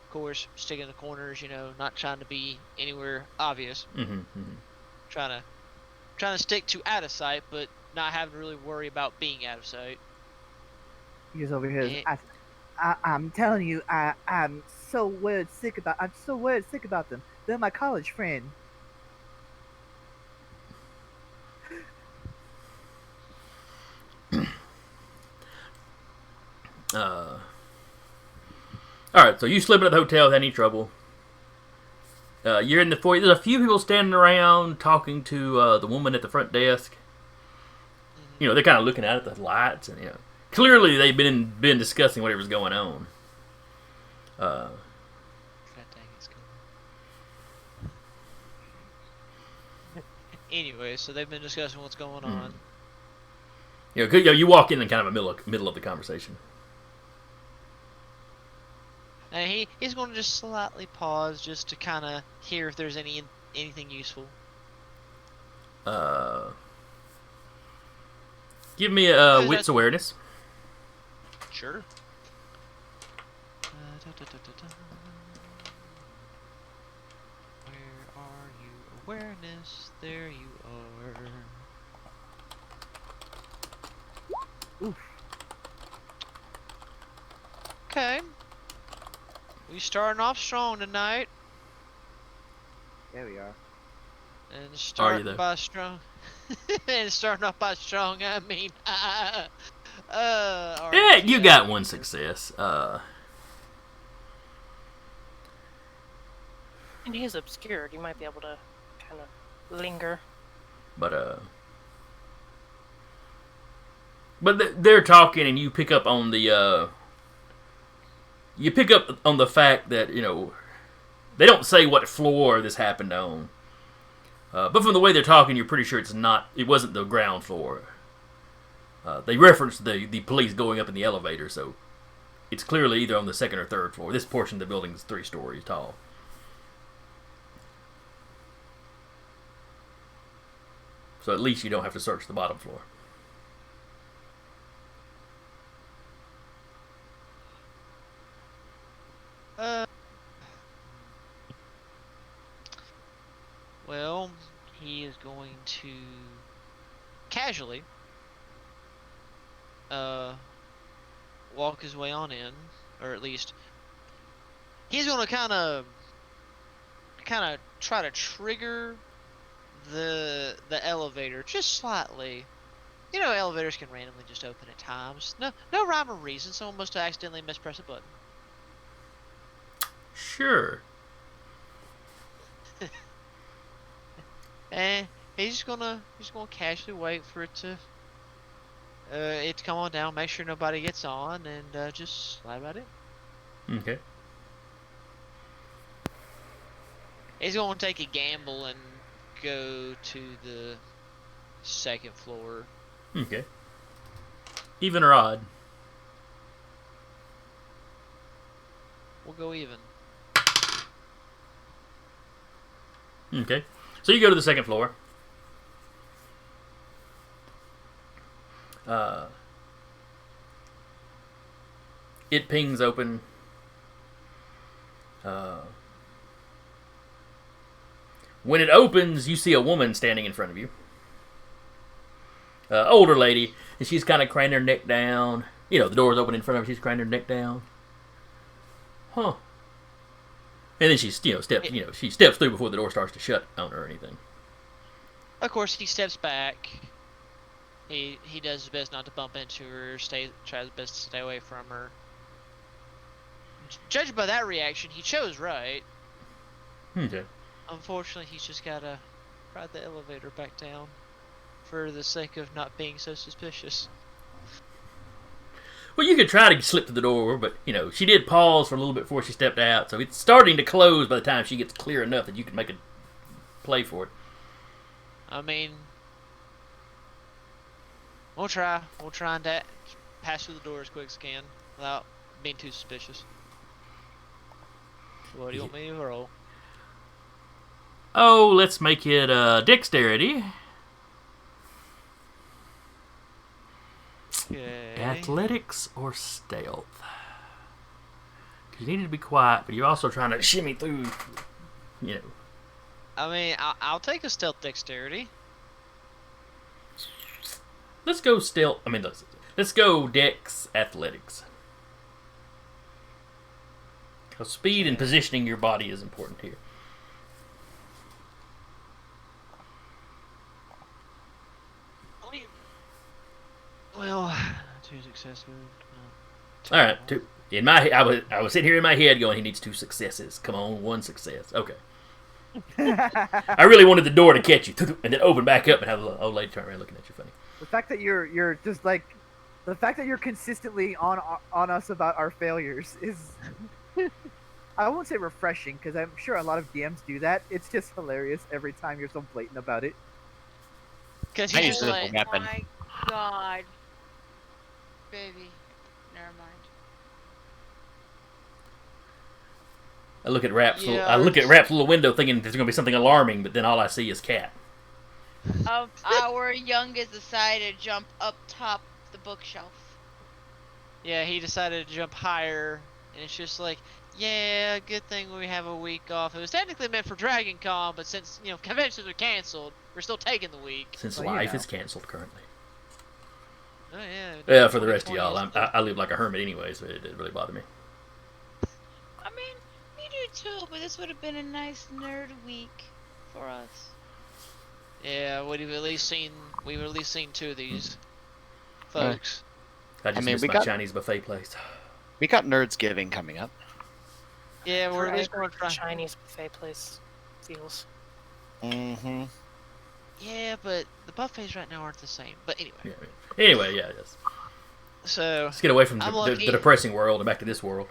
Of course, stick in the corners. Not trying to be anywhere obvious. Trying to stick to out of sight, but not having to really worry about being out of sight. He's over here. Eh. I'm telling you, I'm so worried sick about. I'm so worried sick about them. They're my college friend. All right, so you slipping at the hotel without any trouble. You're in the foyer. There's a few people standing around talking to the woman at the front desk. You know, they're kind of looking out at the lights, and clearly they've been discussing whatever's going on. God dang, it's good. Anyway, so they've been discussing what's going on. You walk in kind of the middle of the conversation. And he's going to just slightly pause just to kind of hear if there's anything useful. Give me a wits awareness. Sure. Where are you? Awareness. There you are. Oof. Okay. We starting off strong tonight. There we are. And Are starting you though? by strong. And starting off by strong, I mean, Yeah, you got one success. And he is obscured. You might be able to kind of linger. But they're talking, and you pick up on the fact that they don't say what floor this happened on. But from the way they're talking, you're pretty sure it wasn't the ground floor. They referenced the police going up in the elevator, so it's clearly either on the second or third floor. This portion of the building is 3 stories tall. So at least you don't have to search the bottom floor. Well, he is going to casually walk his way on in, or at least he's going to kind of try to trigger the elevator just slightly. You know, elevators can randomly just open at times. No rhyme or reason. Someone must have accidentally mispressed a button. Sure. And he's gonna casually wait for it to come on down, make sure nobody gets on, and just slide right in. Okay. He's gonna take a gamble and go to the second floor. Okay. Even or odd? We'll go even. Okay. So you go to the second floor. It pings open. When it opens, you see a woman standing in front of you. Older lady, and she's kind of craning her neck down. You know, the door's open in front of her. She's craning her neck down. Huh. And then she steps through before the door starts to shut on her or anything. Of course, he steps back. He does his best not to bump into her. Tries his best to stay away from her. Judging by that reaction, he chose right. Okay. Unfortunately, he's just gotta ride the elevator back down for the sake of not being so suspicious. Well, you could try to slip to the door, but, she did pause for a little bit before she stepped out, so it's starting to close by the time she gets clear enough that you can make a play for it. I mean, we'll try. We'll try and pass through the door as quick as can without being too suspicious. What do you want me to roll? Oh, let's make it dexterity. Okay. Athletics or stealth? Because you need to be quiet, but you're also trying to shimmy through, I mean, I'll take a stealth dexterity. Let's go stealth. Let's go dex athletics. So speed and positioning your body is important here. Well, 2 successes. All right, two. In my, I was sitting here in my head going, he needs 2 successes. Come on, 1 success. Okay. I really wanted the door to catch you, and then open back up and have the old lady turn around looking at you funny. The fact that you're just like, the fact that you're consistently on us about our failures is, I won't say refreshing, because I'm sure a lot of DMs do that. It's just hilarious every time you're so blatant about it. Because I he used just it as a weapon. Oh my god. Baby. Never mind. I look at Rap's. Yeah. I look at Rap's little window, thinking there's going to be something alarming, but then all I see is Cat. Our youngest decided to jump up top the bookshelf. Yeah, he decided to jump higher, and it's just like, yeah, good thing we have a week off. It was technically meant for Dragon Con, but since, conventions are canceled, we're still taking the week. Since Well, life you know. is canceled currently. Oh, yeah. Yeah, for the rest of 2020 y'all, is I live like a hermit anyway, so it didn't really bother me. I mean, me do too, but this would have been a nice nerd week for us. Yeah, we've at least seen 2 of these folks. I just mean, miss we my got- Chinese buffet place. We got Nerdsgiving coming up. Yeah, we're at least Forever going to try. Chinese buffet place feels. Mm-hmm. Yeah, but the buffets right now aren't the same. But anyway, Yeah. Anyway, yeah, yes. so Let's get away from I'm the lucky. depressing world and back to this world.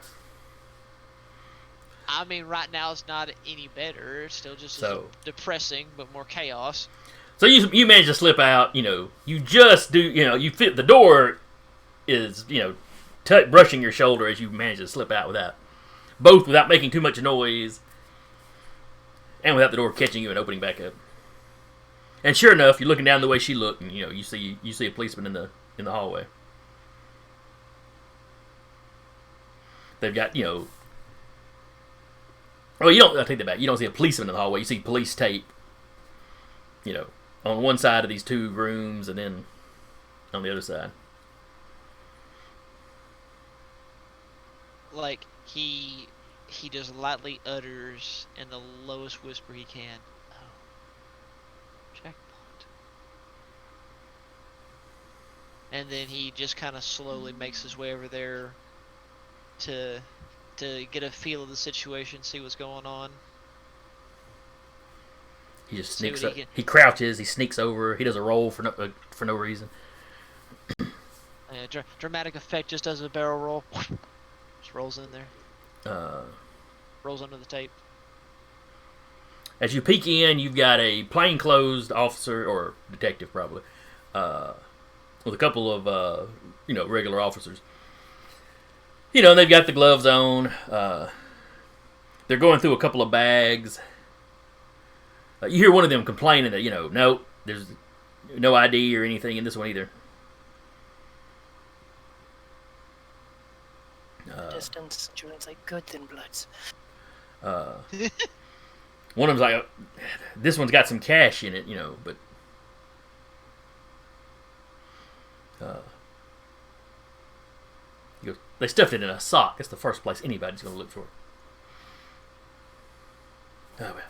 I mean, right now it's not any better. It's still just as So- depressing, but more chaos. So you manage to slip out. You just do. You fit the door is brushing your shoulder as you manage to slip out without making too much noise, and without the door catching you and opening back up. And sure enough, you're looking down the way she looked, and you see a policeman in the hallway. They've got Well, you don't. I take that back. You don't see a policeman in the hallway. You see police tape. On one side of these 2 rooms, and then on the other side. Like he just lightly utters in the lowest whisper he can. Oh, jackpot. And then he just kind of slowly makes his way over there to get a feel of the situation, see what's going on. He just See sneaks what up. he He crouches. He sneaks over. He does a roll for no reason. Dramatic effect, just does a barrel roll. Just rolls in there. Rolls under the tape. As you peek in, you've got a plainclothes officer or detective, probably, with a couple of regular officers. They've got the gloves on. They're going through a couple of bags. You hear one of them complaining that no, there's no ID or anything in this one either. Distance. Julian's like, good thin bloods. One of them's like, this one's got some cash in it, but he goes, they stuffed it in a sock. That's the first place anybody's going to look for it. Oh, well.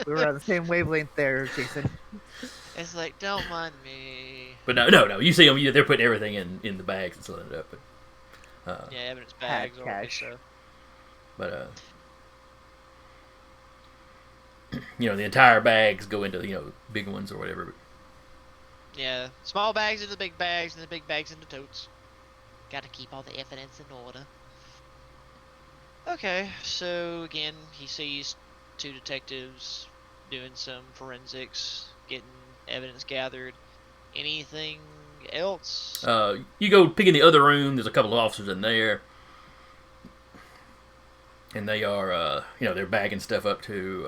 We were on the same wavelength there, Jason. It's like, don't mind me. But no. You see them, they're putting everything in the bags and selling it up. But, Yeah, evidence bags or cash. so. But the entire bags go into big ones or whatever. But Yeah, small bags into the big bags, and the big bags into totes. Gotta keep all the evidence in order. Okay, so again, he sees 2 detectives doing some forensics, getting evidence gathered. Anything else? You go peek in the other room. There's a couple of officers in there, and they are they're bagging stuff up too.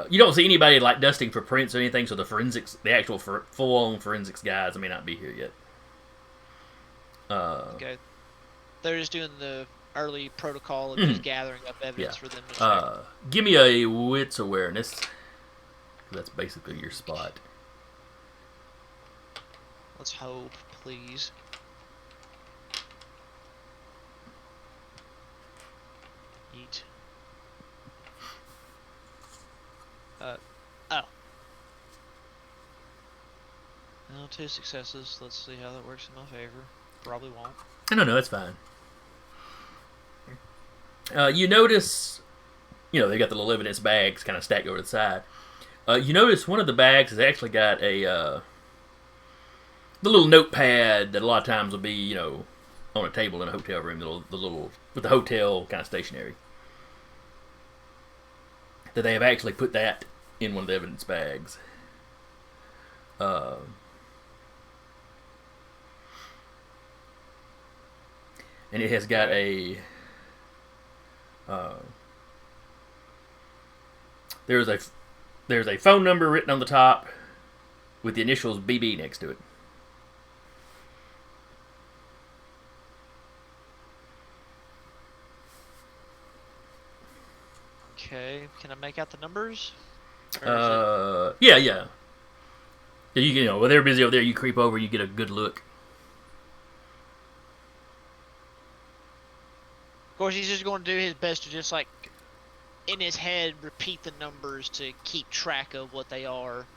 You don't see anybody like dusting for prints or anything, so the actual full-on forensics guys may not be here yet. Okay. They're just doing the early protocol of just gathering up evidence for them to check. Give me a wits awareness. That's basically your spot. Let's hope, please. Oh. Well, 2 successes. Let's see how that works in my favor. Probably won't. No, that's fine. You notice, they got the little evidence bags kind of stacked over the side. You notice one of the bags has actually got the little notepad that a lot of times will be, on a table in a hotel room, the little with the hotel kind of stationery. That they have actually put that in one of the evidence bags. And it has got there's a phone number written on the top with the initials BB next to it. Okay, can I make out the numbers? Yeah. While they're busy over there, you creep over, you get a good look. Of course, he's just going to do his best to just, like, in his head, repeat the numbers to keep track of what they are.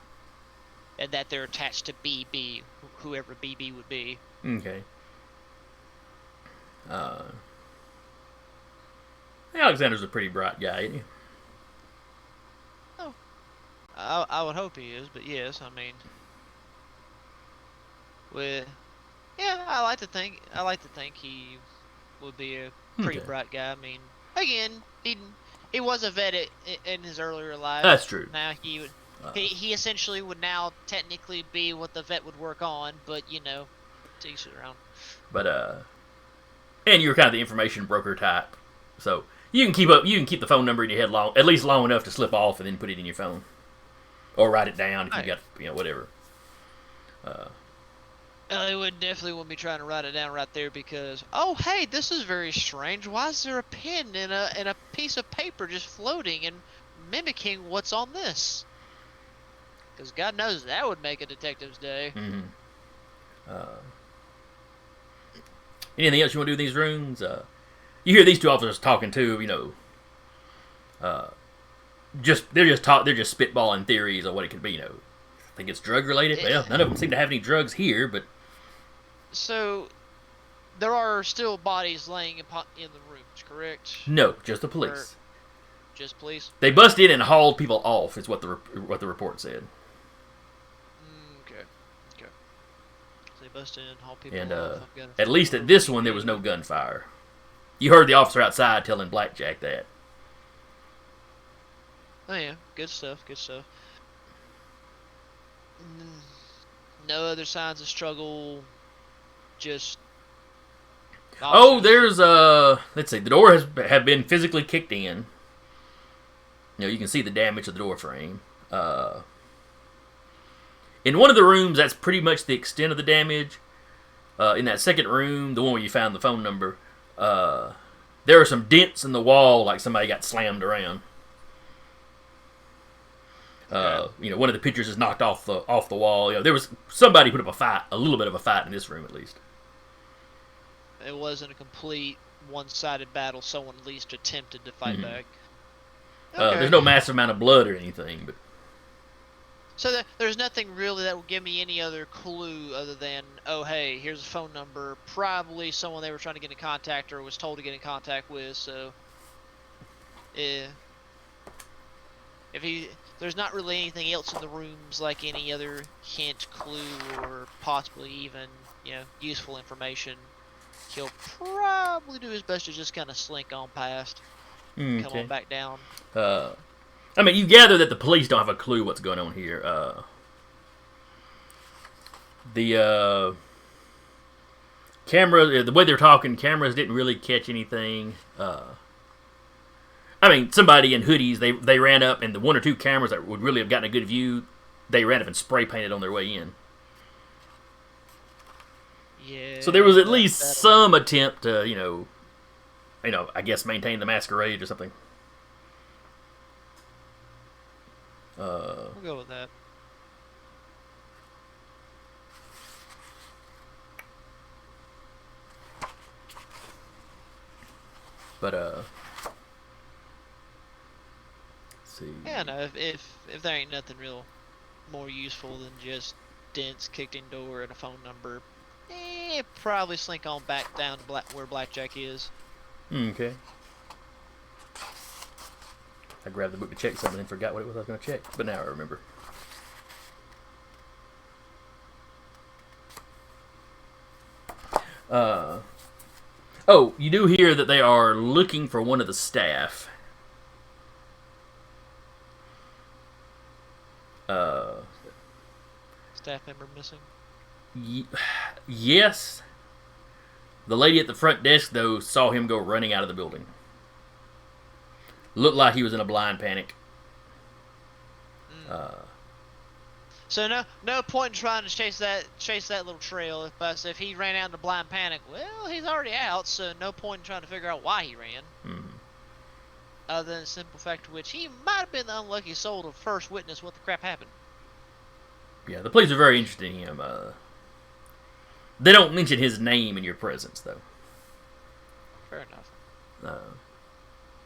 And that they're attached to BB, whoever BB would be. Okay. Alexander's a pretty bright guy, isn't he? Oh. I would hope he is, but yes, I mean... Yeah, I like to think he would be a pretty Okay. bright guy. I mean, again, he was a vet in his earlier life. That's true. Now he would he essentially would now technically be what the vet would work on, but to each their own. But and you're kind of the information broker type, so you can keep the phone number in your head at least long enough to slip off and then put it in your phone, or write it down if you got whatever. They would definitely wouldn't be trying to write it down right there because, oh hey, this is very strange. Why is there a pen in a piece of paper just floating and mimicking what's on this? Because God knows that would make a detective's day. Mm-hmm. Anything else you want to do in these rooms? You hear these two officers talking too. They're just spitballing theories on what it could be. I think it's drug related. Well, none of them seem to have any drugs here, but. So, there are still bodies laying in the rooms, correct? No, just the police. Just police? They bust in and hauled people off, is what the report said. Okay. So they bust in and hauled people And off. at least at this one, there was no gunfire. You heard the officer outside telling Blackjack that. Oh yeah, good stuff. No other signs of struggle. Just. Oh, there's let's see. The door have been physically kicked in. You can see the damage to the door frame. In one of the rooms, that's pretty much the extent of the damage. In that second room, the one where you found the phone number, there are some dents in the wall, like somebody got slammed around. One of the pictures is knocked off the wall. There was somebody put up a little bit of a fight in this room at least. It wasn't a complete one-sided battle. Someone at least attempted to fight back. Okay. There's no massive amount of blood or anything, but so there's nothing really that will give me any other clue other than, oh hey, here's a phone number, probably someone they were trying to get in contact or was told to get in contact with. So, there's not really anything else in the rooms like any other hint, clue, or possibly even useful information. He'll probably do his best to just kind of slink on past, come on back down. You gather that the police don't have a clue what's going on here. The camera, the way they're talking, cameras didn't really catch anything. Somebody in hoodies, they ran up, and the one or two cameras that would really have gotten a good view, they ran up and spray painted on their way in. Yeah. So there was at least some attempt to, I guess maintain the masquerade or something. We'll go with that. But let's see. Yeah, no, if there ain't nothing real more useful than just dents, kicked in door, and a phone number, probably slink on back down to where Blackjack is. Okay. I grabbed the book to check something and forgot what it was I was going to check, but now I remember. Oh, you do hear that they are looking for one of the staff. Staff member missing. Yes. The lady at the front desk, though, saw him go running out of the building. Looked like he was in a blind panic. So no point in trying to chase that little trail. If he ran out in a blind panic, well, he's already out. So no point in trying to figure out why he ran. Other than the simple fact of which he might have been the unlucky soul to first witness what the crap happened. Yeah, the police are very interested in him. They don't mention his name in your presence, though. Fair enough.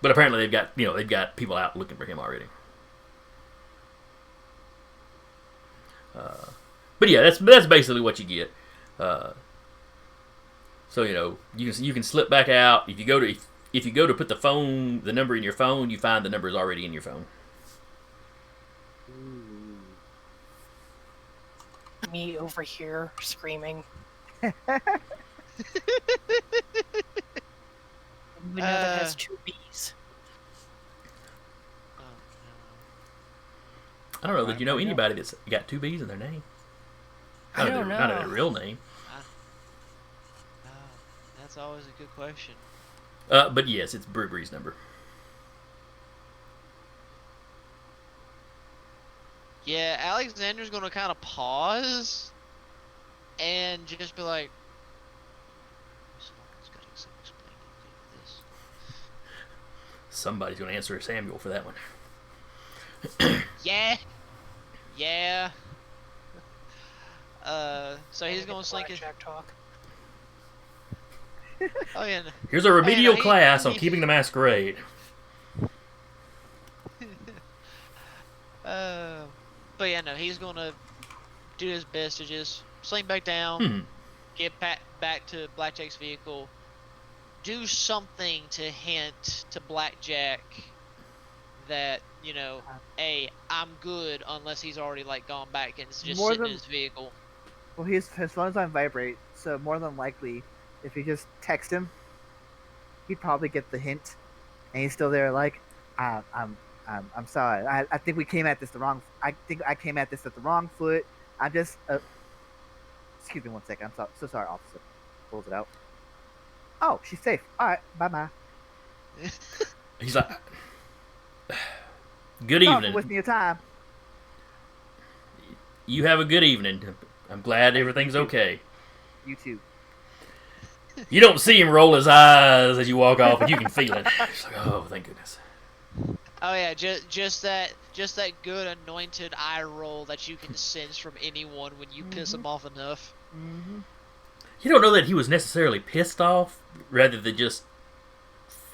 But apparently they've got people out looking for him already. But yeah, that's basically what you get. So you can slip back out if you go to put the number in your phone, you find the number is already in your phone. Me over here screaming. We know that has 2 B's. Oh, I don't know. Did you know anybody that's got 2 B's in their name? I don't know. Not in their real name. no. That's always a good question. But yes, it's Bruggery's number. Yeah, Alexander's gonna kind of pause and just be like, "Someone's got to explain this." Somebody's going to answer Samuel for that one. Yeah. So he's gonna slink his. Blackjack talk. Oh yeah. Here's a remedial he- class on he- keeping the masquerade. But yeah, no, he's gonna do his best to just slink back down, get back to Blackjack's vehicle, do something to hint to Blackjack that, hey, I'm good, unless he's already gone back and is just sitting in his vehicle. Well, his phone's on vibrate, so more than likely, if you just text him, he'd probably get the hint, and he's still there I'm sorry. I think we came at this the wrong. I think I came at this at the wrong foot. I'm just. Excuse me one second. I'm so sorry, officer. Pulls it out. Oh, she's safe. All right. Bye. He's like, good evening. Wasting your time. You have a good evening. I'm glad everything's okay. You too. You don't see him roll his eyes as you walk off, but you can feel it. It's like, oh, thank goodness. Oh yeah, just that good anointed eye roll that you can sense from anyone when you piss them off enough. Mm-hmm. You don't know that he was necessarily pissed off, rather than just,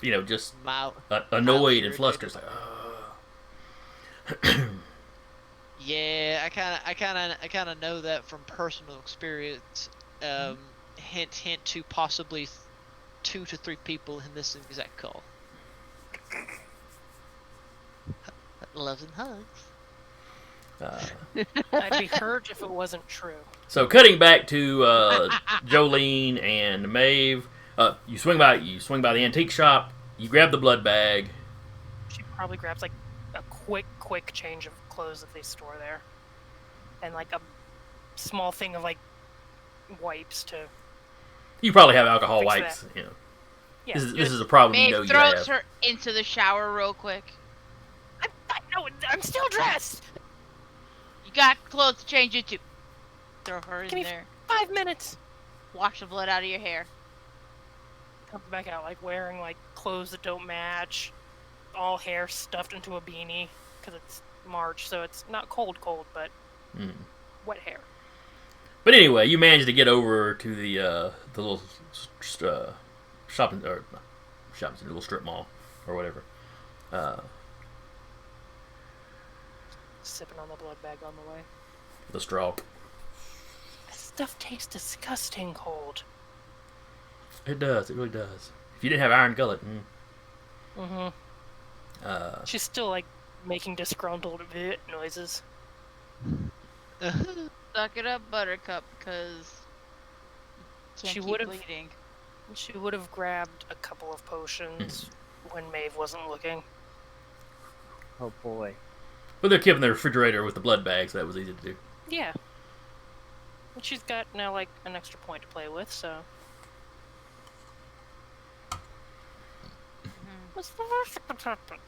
annoyed and flustered. It's like, oh. Yeah, I kind of know that from personal experience. Hint to possibly 2 to 3 people in this exact call. Loves and hugs. I'd be hurt if it wasn't true. So cutting back to Jolene and Maeve, you swing by the antique shop. You grab the blood bag. She probably grabs a quick change of clothes that they store there, and a small thing of wipes to. You probably have alcohol Fix wipes. that. Yeah. Yeah, This is a problem Maeve you throws have. her into the shower real quick. I'm still dressed. You got clothes to change into. Throw her in Give me there. 5 minutes. Wash the blood out of your hair. Come back out wearing clothes that don't match, all hair stuffed into a beanie because it's March, so it's not cold, but wet hair. But anyway, you managed to get over to the little little strip mall or whatever. sipping on the blood bag on the way. The straw. This stuff tastes disgusting cold. It does. It really does. If you didn't have Iron Gullet, Mm-hmm. She's still like making disgruntled noises. Suck it up, Buttercup, because can't She keep would've- bleeding. She would have grabbed a couple of potions when Maeve wasn't looking. Oh boy. but they're keeping the refrigerator with the blood bags. So that was easy to do. Yeah. And she's got now like an extra point to play with, so. What's the worst that could happen?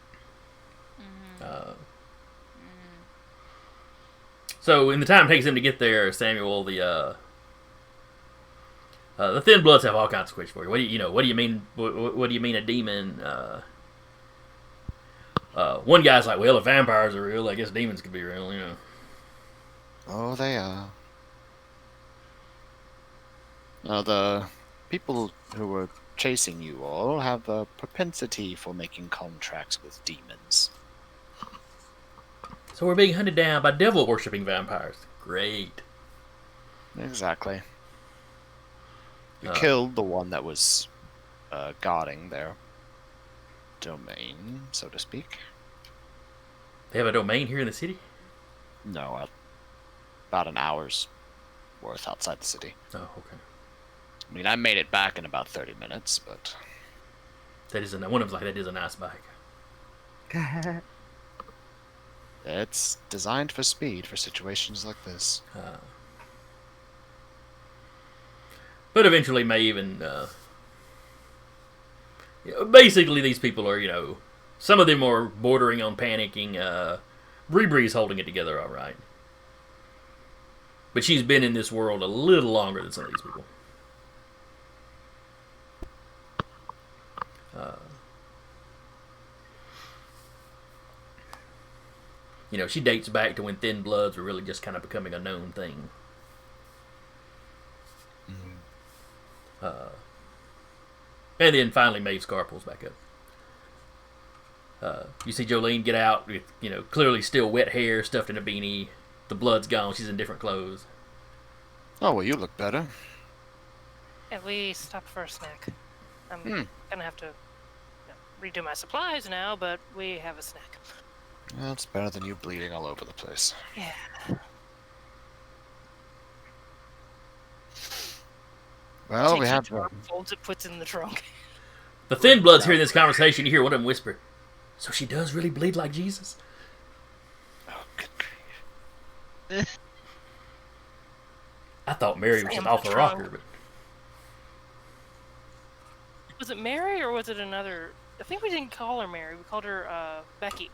So in the time it takes him to get there, Samuel, the Thin Bloods have all kinds of questions for you. What do you mean? What do you mean a demon? One guy's like, well, if vampires are real, I guess demons could be real. Oh, they are. Now, the people who were chasing you all have a propensity for making contracts with demons. So we're being hunted down by devil-worshipping vampires. Great. Exactly. We Uh. killed the one that was guarding their domain, so to speak. They have a domain here in the city? No, about an hour's worth outside the city. Oh, okay. I mean, I made it back in about 30 minutes, but That is one of them. That is a nice bike. it's designed for speed for situations like this. But eventually, Maeve and basically these people are, some of them are bordering on panicking. Bree's holding it together all right, but she's been in this world a little longer than some of these people. She dates back to when Thin Bloods were really just kind of becoming a known thing. And then finally Maeve's car pulls back up. You see Jolene get out with, clearly still wet hair, stuffed in a beanie. The blood's gone. She's in different clothes. Oh, well, you look better. Yeah, we stopped for a snack. I'm gonna have to redo my supplies now, but we have a snack. Well, it's better than you bleeding all over the place. Yeah. Well, we Takes have it, folds it, puts it in the trunk. The Thin Bloods hearing this conversation. You hear one of them whisper, "So she does really bleed like Jesus?" Oh, good grief. I thought Mary was Slam an the awful trunk. rocker, but Was it Mary or was it another? I think we didn't call her Mary. We called her Becky.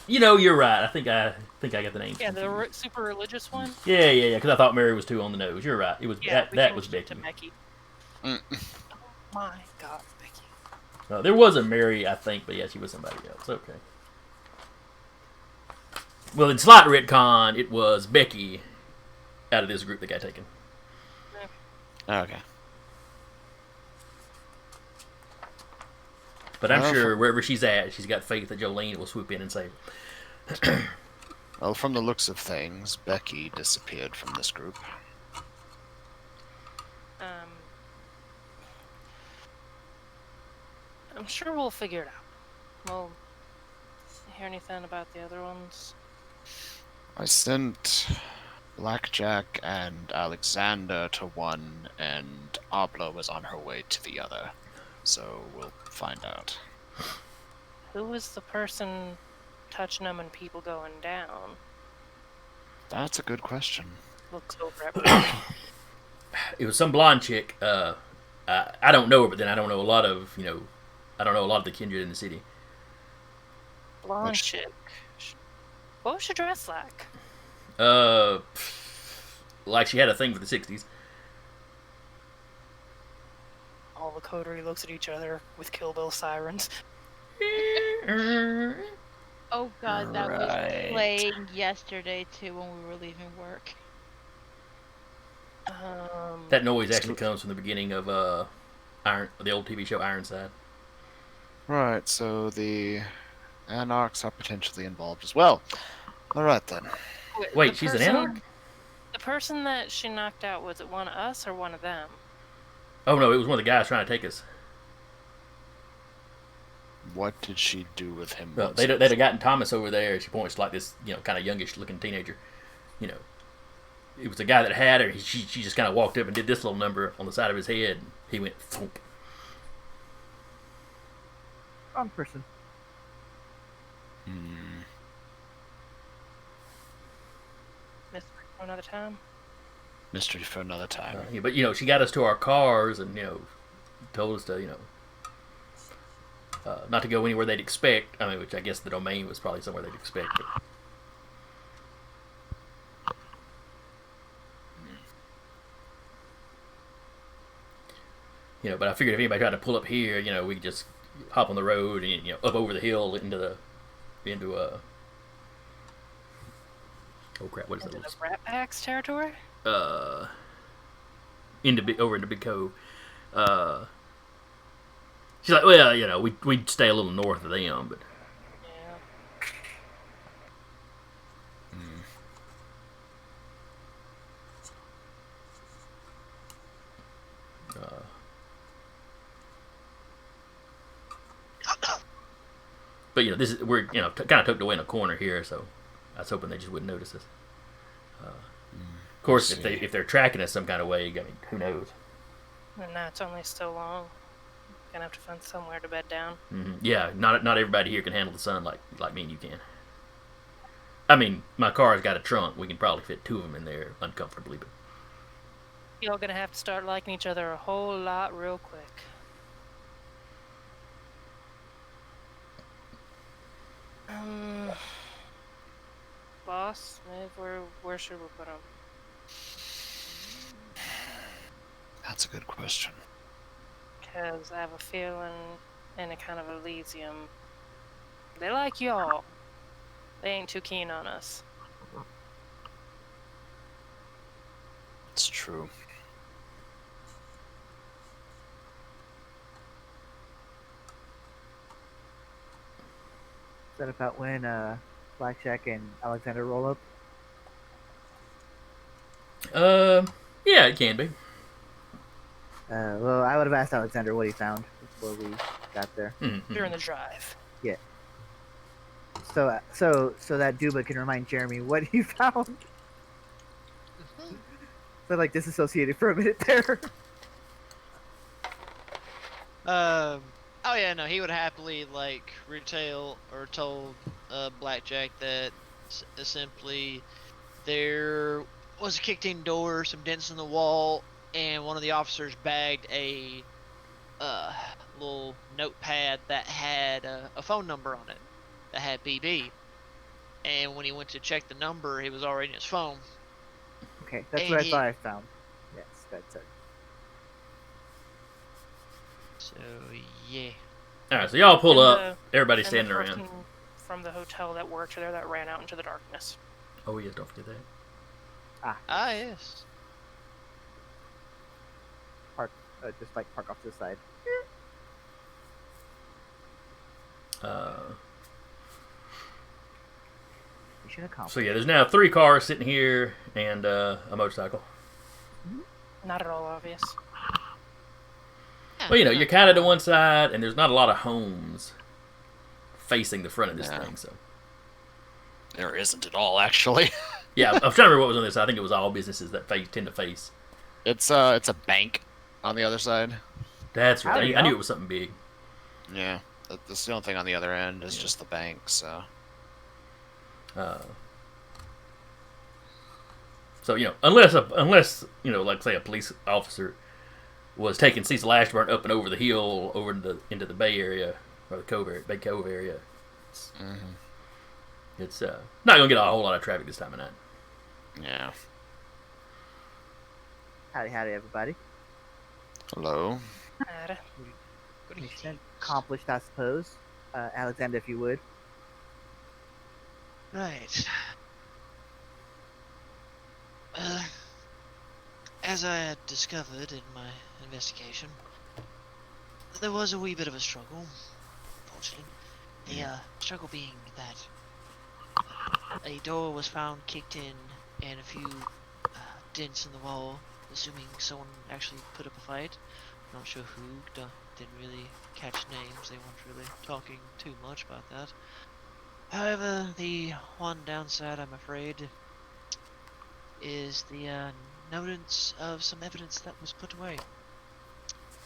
you're right. I think I got the name. Yeah, the super religious one. Yeah. Because I thought Mary was too on the nose. You're right. It was Yeah, we that was changed it Becky. to Becky. Oh my God, Becky. There was a Mary, I think, but yeah, she was somebody else. Okay. Well, in slight retcon, it was Becky out of this group that got taken. Okay. But I'm Well, sure wherever she's at, she's got faith that Jolene will swoop in and save her. Well, from the looks of things, Becky disappeared from this group. I'm sure we'll figure it out. Well, hear anything about the other ones? I sent Blackjack and Alexander to one, and Abla was on her way to the other. So we'll find out. Who was the person touching them and people going down? That's a good question. Looks over at me. It was some blonde chick. I don't know her, but then I don't know a lot of I don't know a lot of the kindred in the city. Blonde Which- chick. What was she dressed like? Like she had a thing for the '60s. All the coterie looks at each other with Kill Bill sirens. Oh God, that Right. was playing yesterday too when we were leaving work. That noise actually comes from the beginning of the old TV show Ironside. Right, so the Anarchs are potentially involved as well. All right then. Wait, the she's an person- anarch? The person that she knocked out, was it one of us or one of them? Oh no, it was one of the guys trying to take us. What did she do with him? Well, once they'd it have gotten Thomas over there. She points to, like, this, kind of youngish looking teenager. It was the guy that had her. She just kind of walked up and did this little number on the side of his head. And he went thump. Wrong person. Hmm. Mystery for another time. Mystery for another time. But she got us to our cars and told us to not to go anywhere they'd expect. I mean, which I guess the domain was probably somewhere they'd expect. But I figured if anybody tried to pull up here, we could just hop on the road and up over the hill into oh crap, what is Into that? the Rat Packs territory? Over into Big Cove. She's like, well, we'd stay a little north of them, but Yeah. but we're kind of tucked away in a corner here, so I was hoping they just wouldn't notice us. Of course, if they're tracking us some kind of way, I mean, who knows? And now it's only so long. Gonna have to find somewhere to bed down. Yeah, not everybody here can handle the sun like me and you can. I mean, my car's got a trunk. We can probably fit two of them in there uncomfortably, but Y'all gonna have to start liking each other a whole lot real quick. Boss, where should we put him? That's a good question. Because I have a feeling in a kind of Elysium, they like y'all. They ain't too keen on us. It's true. Is that about when Blackjack and Alexander roll up? yeah, it can be. Well, I would have asked Alexander what he found before we got there. During the drive. So that Duba can remind Jeremy what he found. So like disassociated for a minute there. Oh yeah, no, he would happily like retail or told Blackjack that simply there was a kicked-in door, some dents in the wall, and one of the officers bagged a little notepad that had a phone number on it that had BB. And when he went to check the number, it was already in his phone. Okay, that's what I thought I found. Yes, that's it. So yeah. All right, so y'all pull And up. Everybody's And the standing around. person from the hotel that worked there that ran out into the darkness. Oh yes, don't forget that. Ah yes. Just like park off to the side. Mission accomplished. So yeah, there's now 3 cars sitting here and a motorcycle. Not at all obvious. Well, you're kind of to one side, and there's not a lot of homes facing the front of this Yeah. thing. So There isn't at all, actually. yeah, I'm trying to remember what was on this. I think it was all businesses that tend to face. It's a bank on the other side. That's right. Howdy, I knew y'all. it was something big. Yeah, that's the only thing on the other end is Yeah. just the bank. So So unless like say a police officer was taking Cecil Ashburn up and over the hill over into the Bay Area or the Bay Cove area, it's not gonna get a whole lot of traffic this time of night. yeah. Howdy, everybody. Hello. Nada. Mission accomplished, I suppose. Alexander, if you would. Right. As I had discovered in my investigation, there was a wee bit of a struggle, unfortunately. The struggle being that a door was found kicked in and a few dents in the wall, assuming someone actually put up a fight. Not sure who, didn't really catch names, they weren't really talking too much about that. However, the one downside, I'm afraid, is the notice of some evidence that was put away.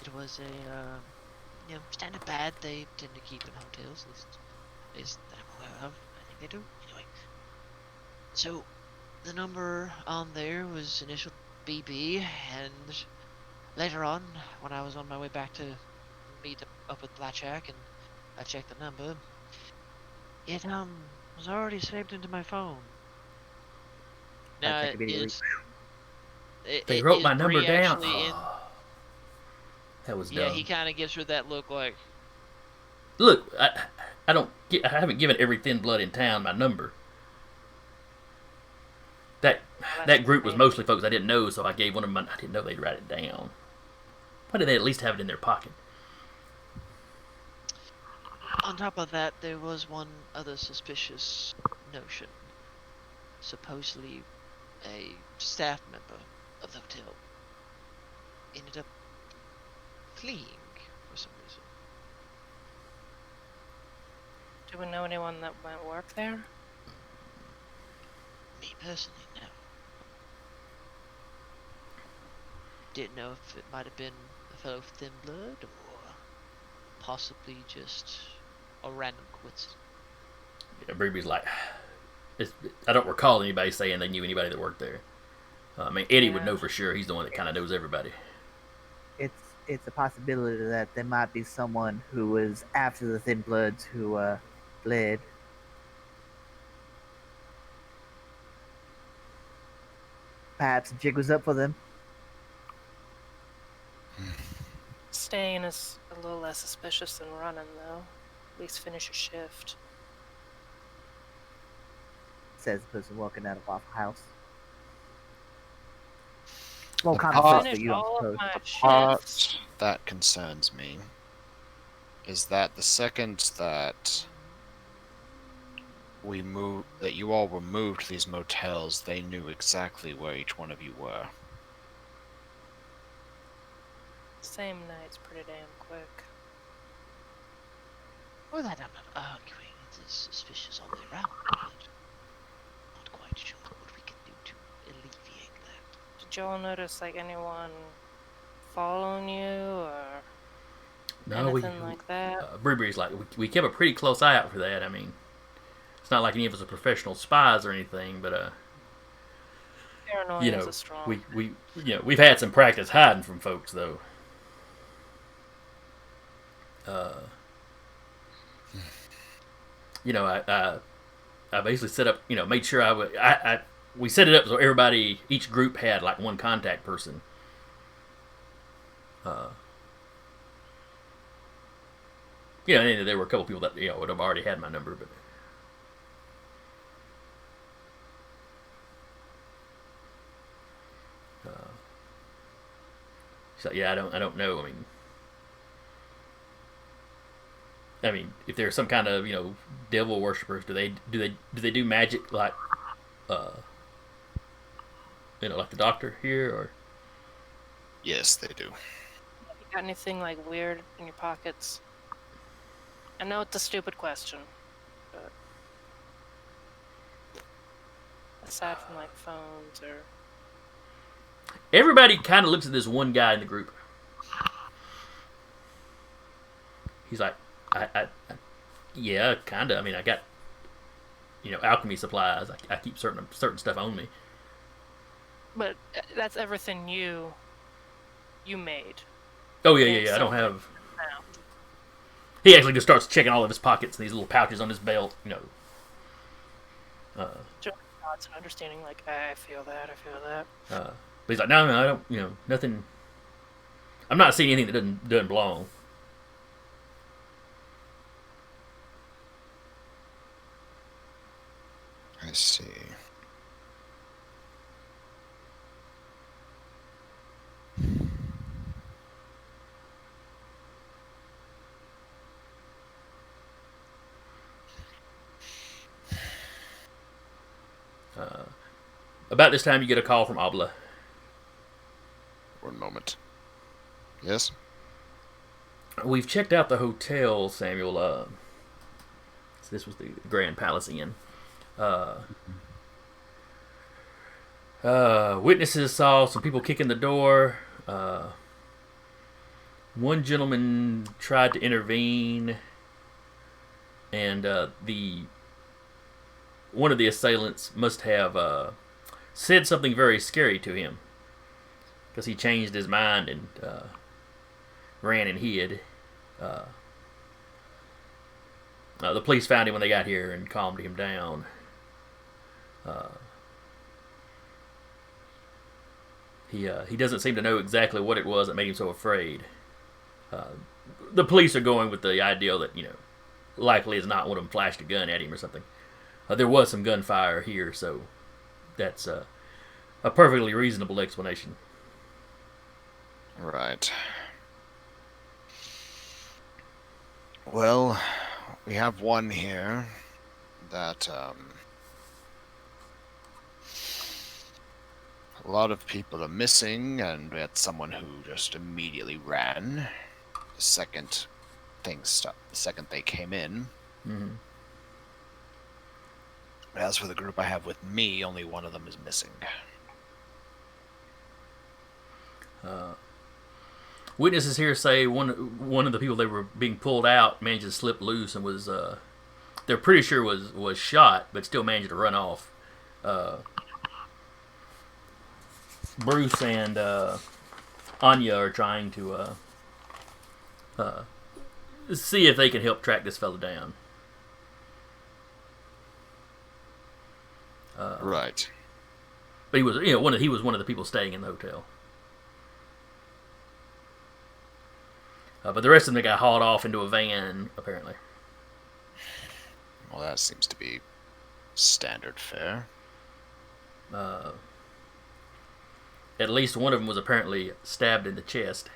It was a standard pad they tend to keep in hotels, at least that I'm aware of. I think they do. Anyway, so the number on there was initial BB, and later on, when I was on my way back to meet up with Blackjack, and I checked the number, it was already saved into my phone. Now Blackjack immediately. They wrote my is number Bree down. actually in? That was Yeah, dumb. he kind of gives her that look like, Look, I haven't given every thin blood in town my number. That group was mostly folks I didn't know, so I gave one of them. I didn't know they'd write it down. Why did they at least have it in their pocket? on top of that, there was one other suspicious notion. Supposedly, a staff member of the hotel ended up fleeing for some reason. Do we know anyone that might work there? Me personally, no. Didn't know if it might have been a fellow thin blood or possibly just a random coincidence. Yeah, Breeby's like, I don't recall anybody saying they knew anybody that worked there. I mean, Eddie would know for sure. He's the one that kind of knows everybody. It's a possibility that there might be someone who was after the Thin Bloods who fled. Perhaps a jig was up for them. Staying is a little less suspicious than running, though. At least finish your shift. Says the person walking out of Waffle House. Well, The kind of part- for Finish you, I all of suppose. my Part shifts. that concerns me is that the second that that you all were moved to these motels, they knew exactly where each one of you were. Same night's pretty damn quick. Well, that I'm not arguing. It is suspicious all the way around, but not quite sure what we can do to alleviate that. Did y'all notice like anyone following you or No, anything like that? Breeby's like, we kept a pretty close eye out for that. I mean, it's not like any of us are professional spies or anything, but Paranoia you is know, a strong. we've had some practice hiding from folks though. I basically set up, made sure we set it up so each group had like one contact person. And there were a couple people that would have already had my number, but so yeah, I don't know. I mean, if there's some kind of devil worshippers, do they do magic like like the doctor here, or Yes, they do. You got anything like weird in your pockets? I know it's a stupid question, but aside from like phones or everybody kind of looks at this one guy in the group. He's like, yeah, kind of. I mean, I got alchemy supplies. I keep certain stuff on me. but that's everything you made. Oh yeah. I don't have. He actually just starts checking all of his pockets and these little pouches on his belt. Thoughts and understanding, like I feel that. But he's like, no, I don't. Nothing. I'm not seeing anything that doesn't belong. I see. About this time, you get a call from Abla. One moment. Yes? We've checked out the hotel, Samuel. So this was the Grand Palace Inn. Witnesses saw some people kicking the door. One gentleman tried to intervene, and one of the assailants must have said something very scary to him, because he changed his mind and ran and hid. The police found him when they got here and calmed him down. He doesn't seem to know exactly what it was that made him so afraid. The police are going with the idea that, likely is not one of them flashed a gun at him or something. There was some gunfire here, so that's a perfectly reasonable explanation. Right. Well, we have one here that a lot of people are missing, and we had someone who just immediately ran the second things stopped. The second they came in. Mm-hmm. As for the group I have with me, only one of them is missing. Witnesses here say one of the people they were being pulled out managed to slip loose and was they're pretty sure was shot, but still managed to run off. Bruce and Anya are trying to see if they can help track this fellow down. Right. But he was one of the people staying in the hotel. But the rest of them got hauled off into a van, apparently. Well, that seems to be standard fare. At least one of them was apparently stabbed in the chest.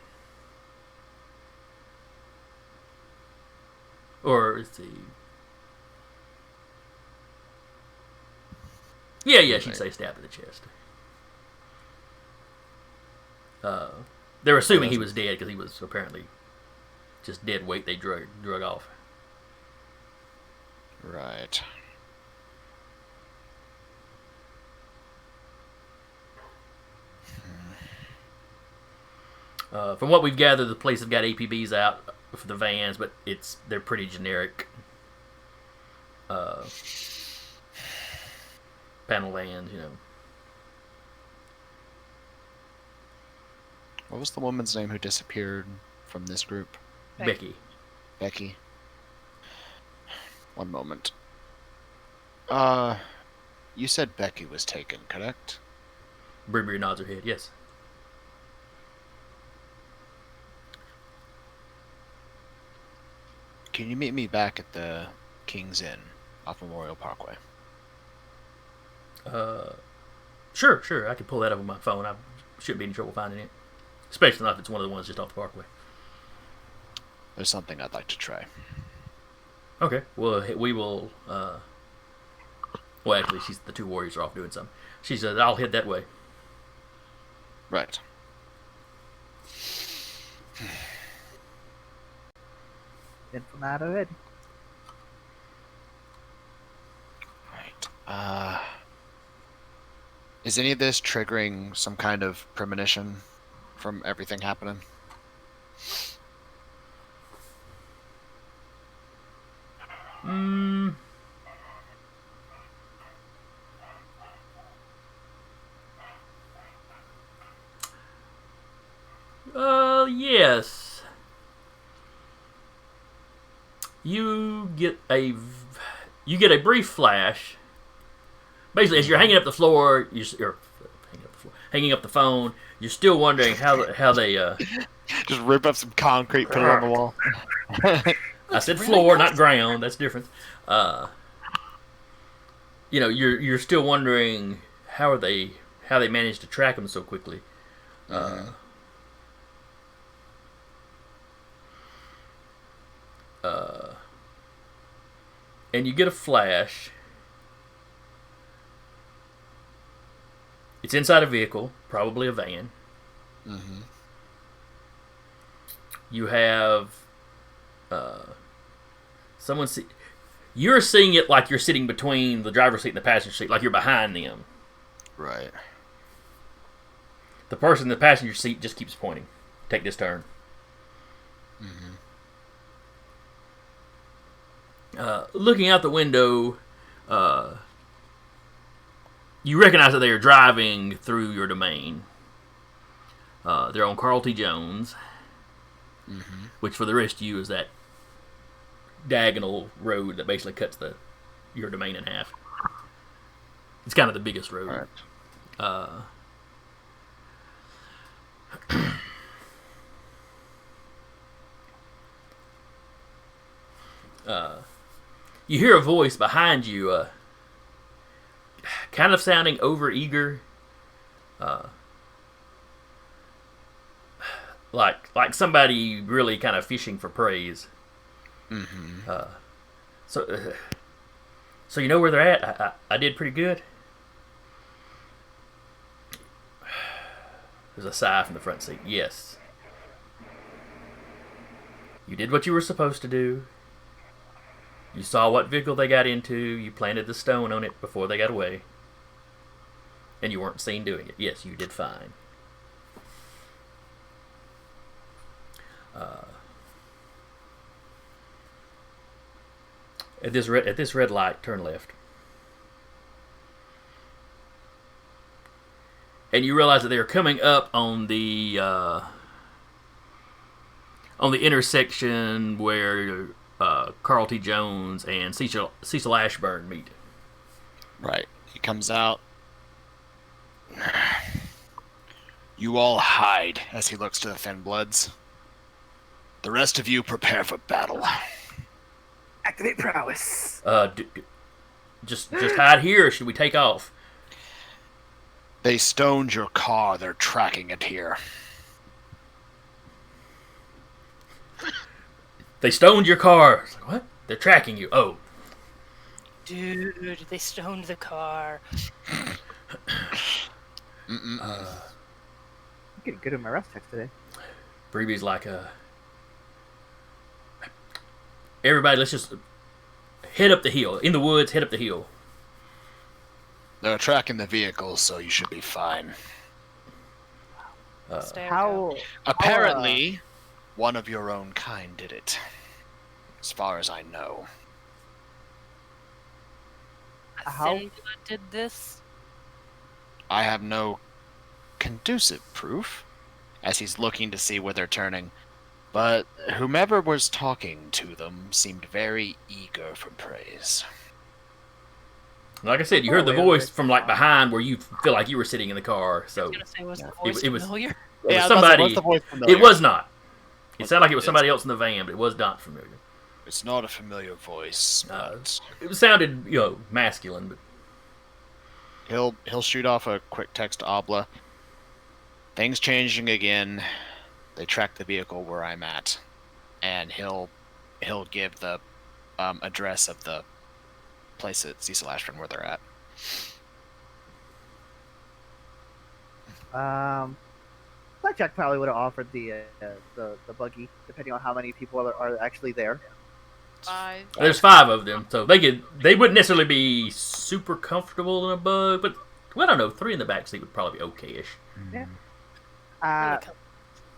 Or, let's see. Yeah, she'd say stabbed in the chest. They're assuming he was dead because he was apparently just dead weight they drug off. Right. From what we've gathered, the police have got APBs out for the vans, but they're pretty generic panel vans, What was the woman's name who disappeared from this group? Becky. Becky. One moment. You said Becky was taken, correct? Brimbury nods her head. Yes. Can you meet me back at the King's Inn off Memorial Parkway? Sure. I can pull that up on my phone. I shouldn't be in trouble finding it. Especially not if it's one of the ones just off the parkway. There's something I'd like to try. Okay. Well, we will. Well, actually, the two warriors are off doing something. She said, "I'll head that way." Right. Informato ready. Right. Is any of this triggering some kind of premonition from everything happening? Yes. You get a brief flash. Basically, as you're hanging up the floor, hanging up the phone, you're still wondering how they. Just rip up some concrete, put it on the wall. I said floor, not ground. That's different. You're still wondering how they managed to track him so quickly. And you get a flash It's inside a vehicle, probably a van. Mm-hmm. You have someone see. You're seeing it like you're sitting between the driver's seat and the passenger seat, like you're behind them. Right. The person in the passenger seat just keeps pointing. Take this turn. Mm-hmm. Looking out the window, you recognize that they are driving through your domain. They're on Carl T. Jones, Mm-hmm. which for the rest of you is that diagonal road that basically cuts your domain in half. It's kind of the biggest road. Right. You hear a voice behind you, kind of sounding over-eager, like somebody really kind of fishing for praise. Mm-hmm. So you know where they're at? I did pretty good. There's a sigh from the front seat. Yes. You did what you were supposed to do. You saw what vehicle they got into. You planted the stone on it before they got away. And you weren't seen doing it. Yes, you did fine. At this red light, turn left. And you realize that they are coming up on the intersection where Carl T. Jones and Cecil Ashburn meet. Right. He comes out. You all hide as he looks to the Thin Bloods. The rest of you prepare for battle. Activate prowess. Just hide here, or should we take off? They stoned your car. They're tracking it here. They stoned your car. It's like, what? They're tracking you. Oh. Dude, they stoned the car. Mm-mm. I'm getting good at my rust text today. Breeby's like, everybody, let's just head up the hill. In the woods, head up the hill. They're tracking the vehicles, so you should be fine. Stay How? Apparently, one of your own kind did it. As far as I know. How? Thin Blood did this? I have no conducive proof, as he's looking to see where they're turning. But whomever was talking to them seemed very eager for praise. Like I said, you heard the voice from like behind where you feel like you were sitting in the car. So I was gonna say, was the it voice was- familiar? it was I was about to say, somebody. what's the voice familiar? It was not. It sounded like it was somebody else in the van, but it was not familiar. It's not a familiar voice, but It sounded, masculine, but he'll shoot off a quick text to Obla. Things changing again. They track the vehicle where I'm at, and he'll give the address of the place at Cecil Ashburn where they're at. Blackjack probably would have offered the buggy, depending on how many people are actually there. 5. there's 5 of them, so they wouldn't necessarily be super comfortable in a bug, but well, I don't know, 3 in the back seat would probably be okay-ish. Yeah. Really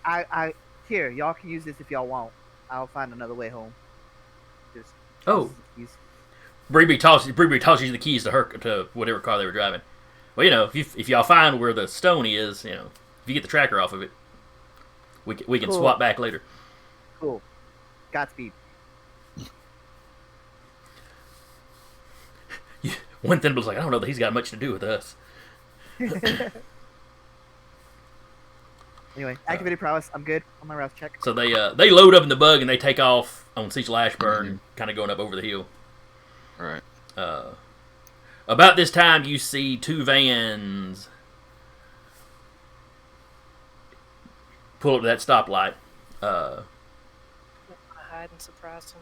I here, y'all can use this if y'all want. I'll find another way home. Just Oh, use- Breeby tosses you the keys to whatever car they were driving. Well, if y'all find where the stone is, if you get the tracker off of it, we can Cool. swap back later. Cool. Godspeed. One thing was like, I don't know that he's got much to do with us. Anyway, activated prowess. I'm good on my rust check. So they load up in the bug and they take off on Cecil Ashburn, kind of going up over the hill. Right. About this time, you see 2 vans pull up to that stoplight. hide and surprise him.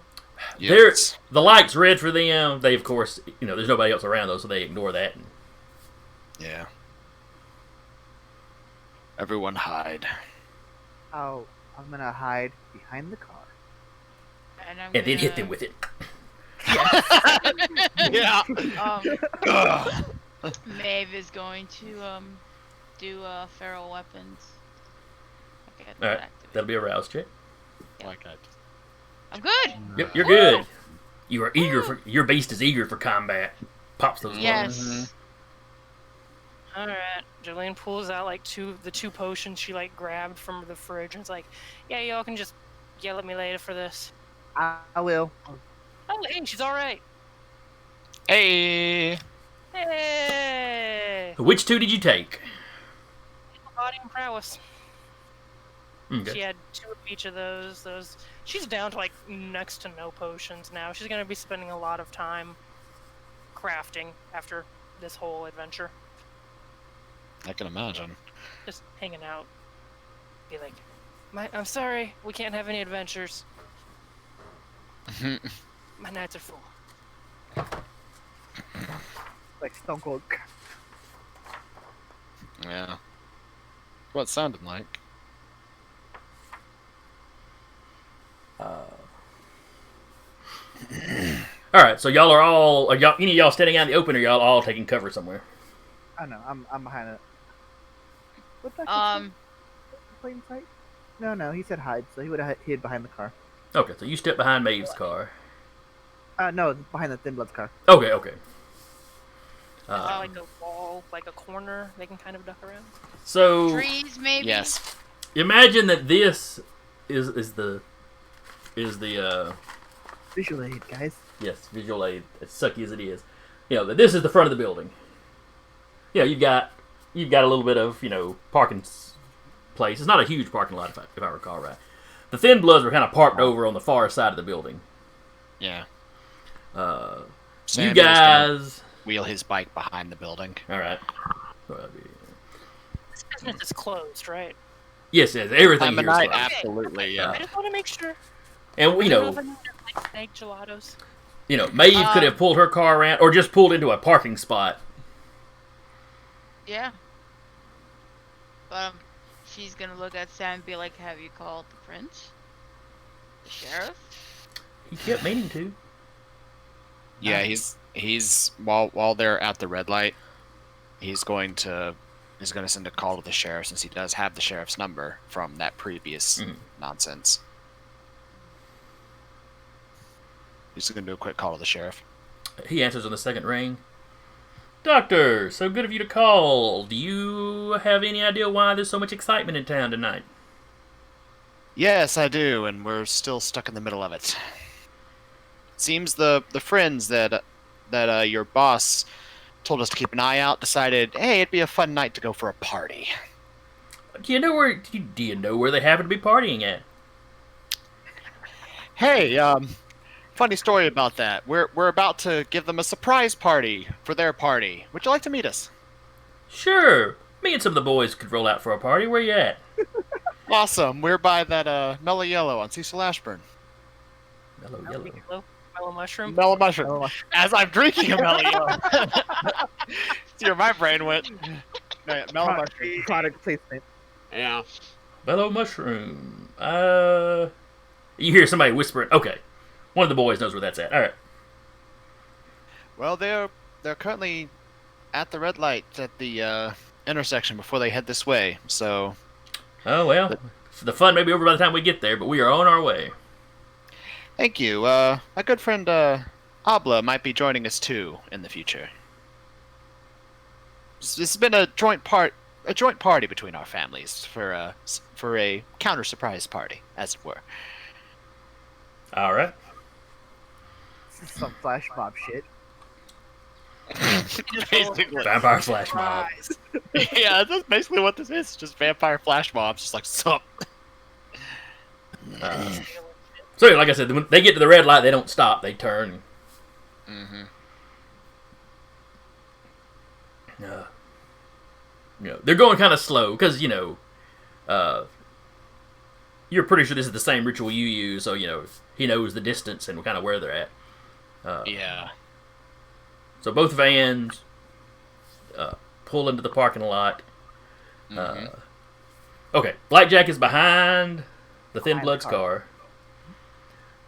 Yes. The light's red for them. They, of course, there's nobody else around though, so they ignore that. Yeah. Everyone hide. Oh, I'm gonna hide behind the car. And I'm And then hit gonna- them with it. Yeah. Maeve is going to do feral weapons. Okay, All right, activate. that'll be a rouse check. Like that. I'm good. Yep, you're good. You are eager for your beast is eager for combat. Pops those Yes. lungs. All right. Jolene pulls out like the two potions she like grabbed from the fridge and it's like, yeah, y'all can just yell at me later for this. I will. Oh, hey, she's all right. Hey. Hey. Which two did you take? Body and prowess. She Okay. had 2 of each of those. She's down to like next to no potions now. She's gonna be spending a lot of time crafting after this whole adventure. I can imagine. Just hanging out. Be like, I'm sorry, we can't have any adventures. My nights are full. Like Stone Cold. Yeah. What it sounded like. All right, so y'all are y'all any of y'all standing out in the open, or y'all all taking cover somewhere? I don't know. I'm behind it. What the heck? Plain sight? No. He said hide, so he would have hid behind the car. Okay, so you step behind Maeve's car. No, behind the Thin Blood's car. Okay. Like a wall, like a corner, they can kind of duck around. So Trees, maybe. Yes. imagine that this is the Visual aid, guys. yes, visual aid, as sucky as it is. You know, that this is the front of the building. You know, you've got a little bit of, parking place. It's not a huge parking lot, if I recall right. The Thin Bloods were kind of parked over on the far side of the building. Yeah. You Samuel's gonna guys... wheel his bike behind the building. All right. This business is closed, right? Yes, everything Time of here is night, closed. absolutely, yeah. I just want to make sure. And, I don't know if I need to, like, snake gelatos. Maeve could have pulled her car around, or just pulled into a parking spot. Yeah. But she's gonna look at Sam and be like, "Have you called the prince? The sheriff?" He kept meaning to. Yeah, he's while they're at the red light, he's going to send a call to the sheriff since he does have the sheriff's number from that previous nonsense. He's going to do a quick call to the sheriff. He answers on the second ring. Doctor, so good of you to call. Do you have any idea why there's so much excitement in town tonight? Yes, I do, and we're still stuck in the middle of it. Seems the friends that your boss told us to keep an eye out decided, hey, it'd be a fun night to go for a party. Do you know where they happen to be partying at? Hey, funny story about that. We're about to give them a surprise party for their party. Would you like to meet us? Sure. Me and some of the boys could roll out for a party. Where you at? Awesome. We're by that Mellow Yellow on Cecil Ashburn. Mellow Yellow. Mellow mushroom. Mellow Mushroom. As I'm drinking a Mellow Yellow. See where my brain went. Mellow Mushroom. Product placement. Yeah. Mellow Mushroom. You hear somebody whispering. Okay. One of the boys knows where that's at. All right. Well, they're currently at the red light at the intersection before they head this way. So Oh, well. The fun may be over by the time we get there, but we are on our way. thank you. My good friend Abla might be joining us too in the future. This has been a joint party between our families for a counter surprise party, as it were. All right. This is some flash mob shit. Basically. Vampire flash mob. Yeah, that's basically what this is. Just vampire flash mobs, just like sup. So, like I said, when they get to the red light, they don't stop. They turn. Mm-hmm. They're going kind of slow because you're pretty sure this is the same ritual you use, so he knows the distance and kind of where they're at. Yeah. So both vans pull into the parking lot. Okay, Blackjack is behind the Thin Behind the Blood's car.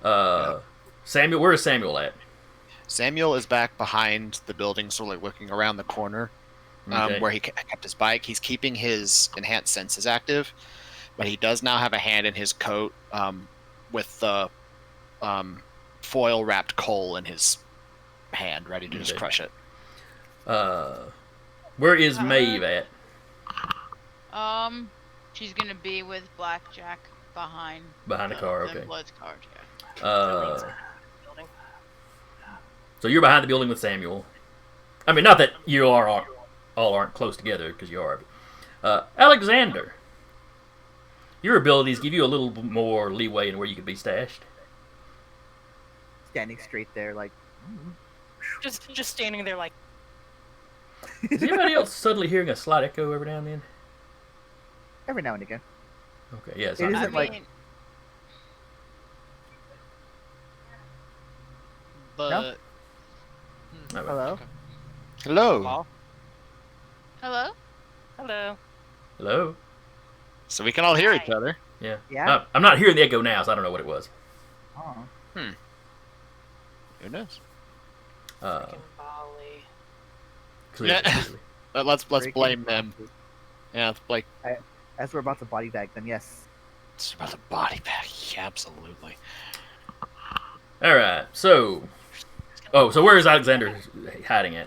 car. Samuel, where is Samuel at? Samuel is back behind the building, sort of like looking around the corner Okay. where he kept his bike. He's keeping his enhanced senses active, but he does now have a hand in his coat with the foil wrapped coal in his hand, ready to just Okay. crush it. Where is Maeve at? She's gonna be with Blackjack behind. Behind the car, Thin okay. Blood's car, yeah. Building. So you're behind the building with Samuel. I mean, not that you all aren't close together, because you are. Alexander, your abilities give you a little more leeway in where you could be stashed. Standing straight there, like. Just standing there like, Is anybody else suddenly hearing a slight echo every now and then? Every now and again. Okay, yeah. It's It not- isn't like- But no, Hello? okay. Hello. Hello? hello. Hello? So we can all hear each Hi. other. Yeah. Yeah? I'm not hearing the echo now, so I don't know what it was. Oh. Who knows? Freaking Bali. Clearly, Yeah. clearly. Let's Breaking blame them. Yeah, like As we're about to body bag them, yes. it's about the body bag. Yeah, absolutely. All right. So where is Alexander hiding at?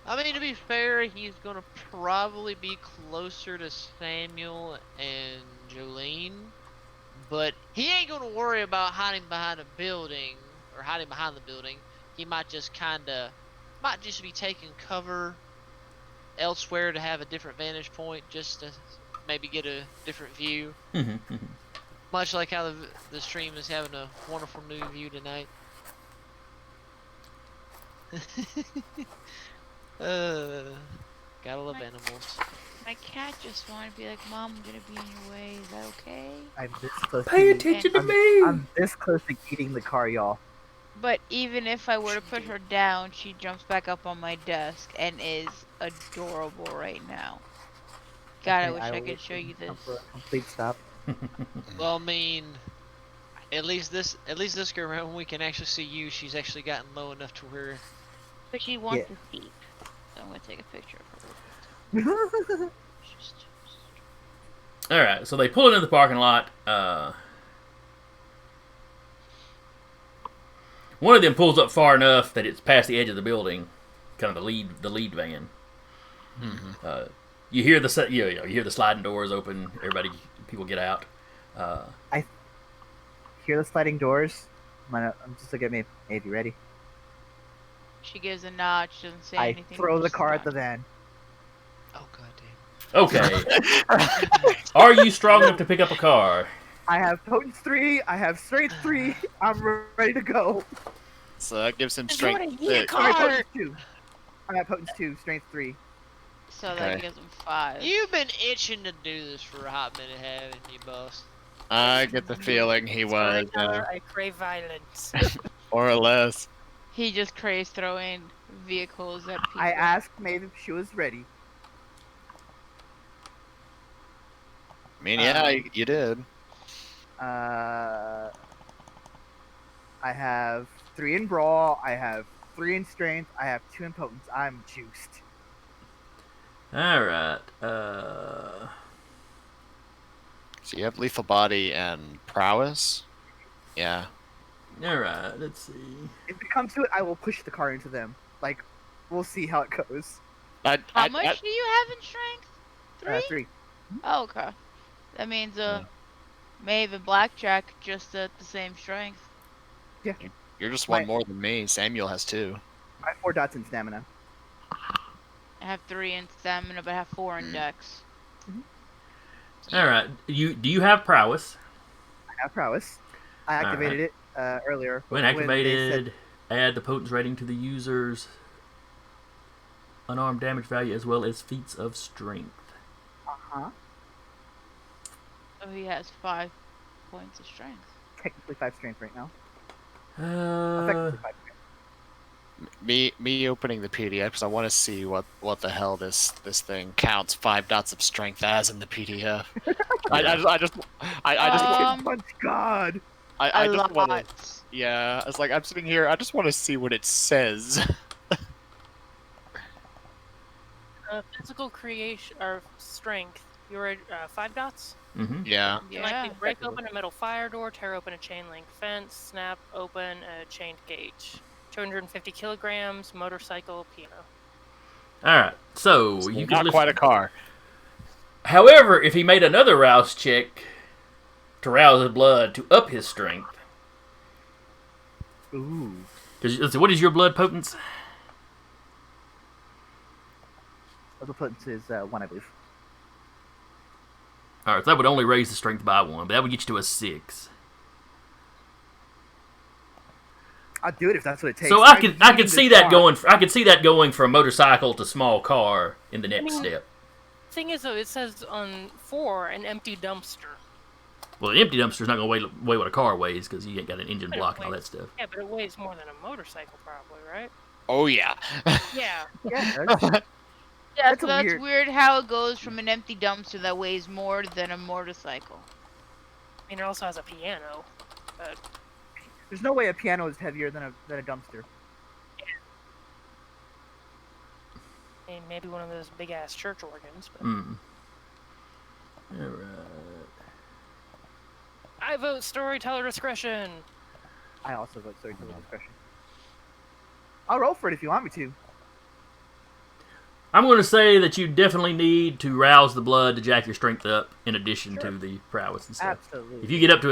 I mean, to be fair, he's gonna probably be closer to Samuel and Jolene, but he ain't gonna worry about hiding behind a building or hiding behind the building. He might just be taking cover elsewhere to have a different vantage point, just to maybe get a different view. Much like how the stream is having a wonderful new view tonight. Gotta love animals. My cat just wanted to be like, Mom, I'm gonna be in your way. Is that okay? I'm this close Pay to attention to I'm, me. I'm this close to eating the car, y'all. But even if I were to put her down, she jumps back up on my desk and is adorable right now. God, I Okay, wish I will could show you this. come for a complete stop. Well, I mean, at least this go around, when we can actually see you, she's actually gotten low enough to where. But she wants Yeah. to sleep. So I'm gonna take a picture of her. Just- All right. So they pull into the parking lot. One of them pulls up far enough that it's past the edge of the building, kind of the lead van. You hear you hear the sliding doors open. People get out. Hear the sliding doors? I'm just looking at me. Hey, you ready? She gives a nod. She doesn't say I anything. throw the just car at the nods. van. Oh goddamn. Okay. Are you strong enough to pick up a car? I have potence 3. I have strength 3. I'm ready to go. So that gives him Just wanna strength eat a 6. car. Sorry, potence 2. I have potence 2, strength 3. So Okay. that gives him 5. You've been itching to do this for a hot minute, haven't you, boss? I get the feeling he was, Storyteller, I crave violence. more or less. He just craves throwing vehicles at people. I asked Maeve if she was ready. I mean, yeah, Um, you did. I have 3 in brawl. I have 3 in strength. I have 2 in potence. I'm juiced. All right. So you have lethal body and prowess. Yeah. All right. Let's see. If it comes to it, I will push the car into them. Like, we'll see how it goes. How much do you have in strength? 3? 3. Oh, okay. That means Maeve and Blackjack just at the same strength. You're just one My- more than me. Samuel has 2. I have 4 dots in stamina. I have 3 in stamina, but I have 4 in dex. All right. Do you have prowess? I have prowess. I activated it earlier. When they activated, said- add the potence rating to the user's unarmed damage value as well as feats of strength. Uh-huh. So he has 5 points of strength. Technically 5 strength right now. Uh, Effectively 5 strength. Me opening the PDF because I want to see what the hell this thing counts 5 dots of strength as in the PDF. I just Punch God. I A just want to. lot. Yeah, it's like I'm sitting here. I just want to see what it says. Physical creation or strength. You're at 5 dots. Mm-hmm. Yeah. You can likely break Effectively. open a metal fire door, tear open a chain link fence, snap open a chained gate. 250 kilograms, motorcycle, piano. All right. So you can Not quite a car. However, if he made another rouse check to rouse his blood to up his strength, Ooh. because let's see, what is your blood potence? Other potence is 1, I believe. All right, so that would only raise the strength by 1, but that would get you to a 6. I'll do it if that's what it takes. So I could need see this that car. going. I could see that going from motorcycle to small car in the next mean- step. Thing is, though, it says on 4 an empty dumpster. Well, an empty dumpster's not going to weigh what a car weighs because you ain't got an engine But it block and all that weighs- stuff. Yeah, but it weighs more than a motorcycle, probably, right? Oh yeah. Yeah. Yeah, that's- Yeah, That's so a that's weird- weird how it goes from an empty dumpster that weighs more than a motorcycle. I mean, it also has a piano. But there's no way a piano is heavier than a dumpster. I mean, maybe one of those big ass church organs. But Mm. All right. I vote storyteller discretion. I also vote storyteller discretion. I'll roll for it if you want me to. I'm going to say that you definitely need to rouse the blood to jack your strength up, in addition Sure. to the prowess and stuff. Absolutely. If you get up to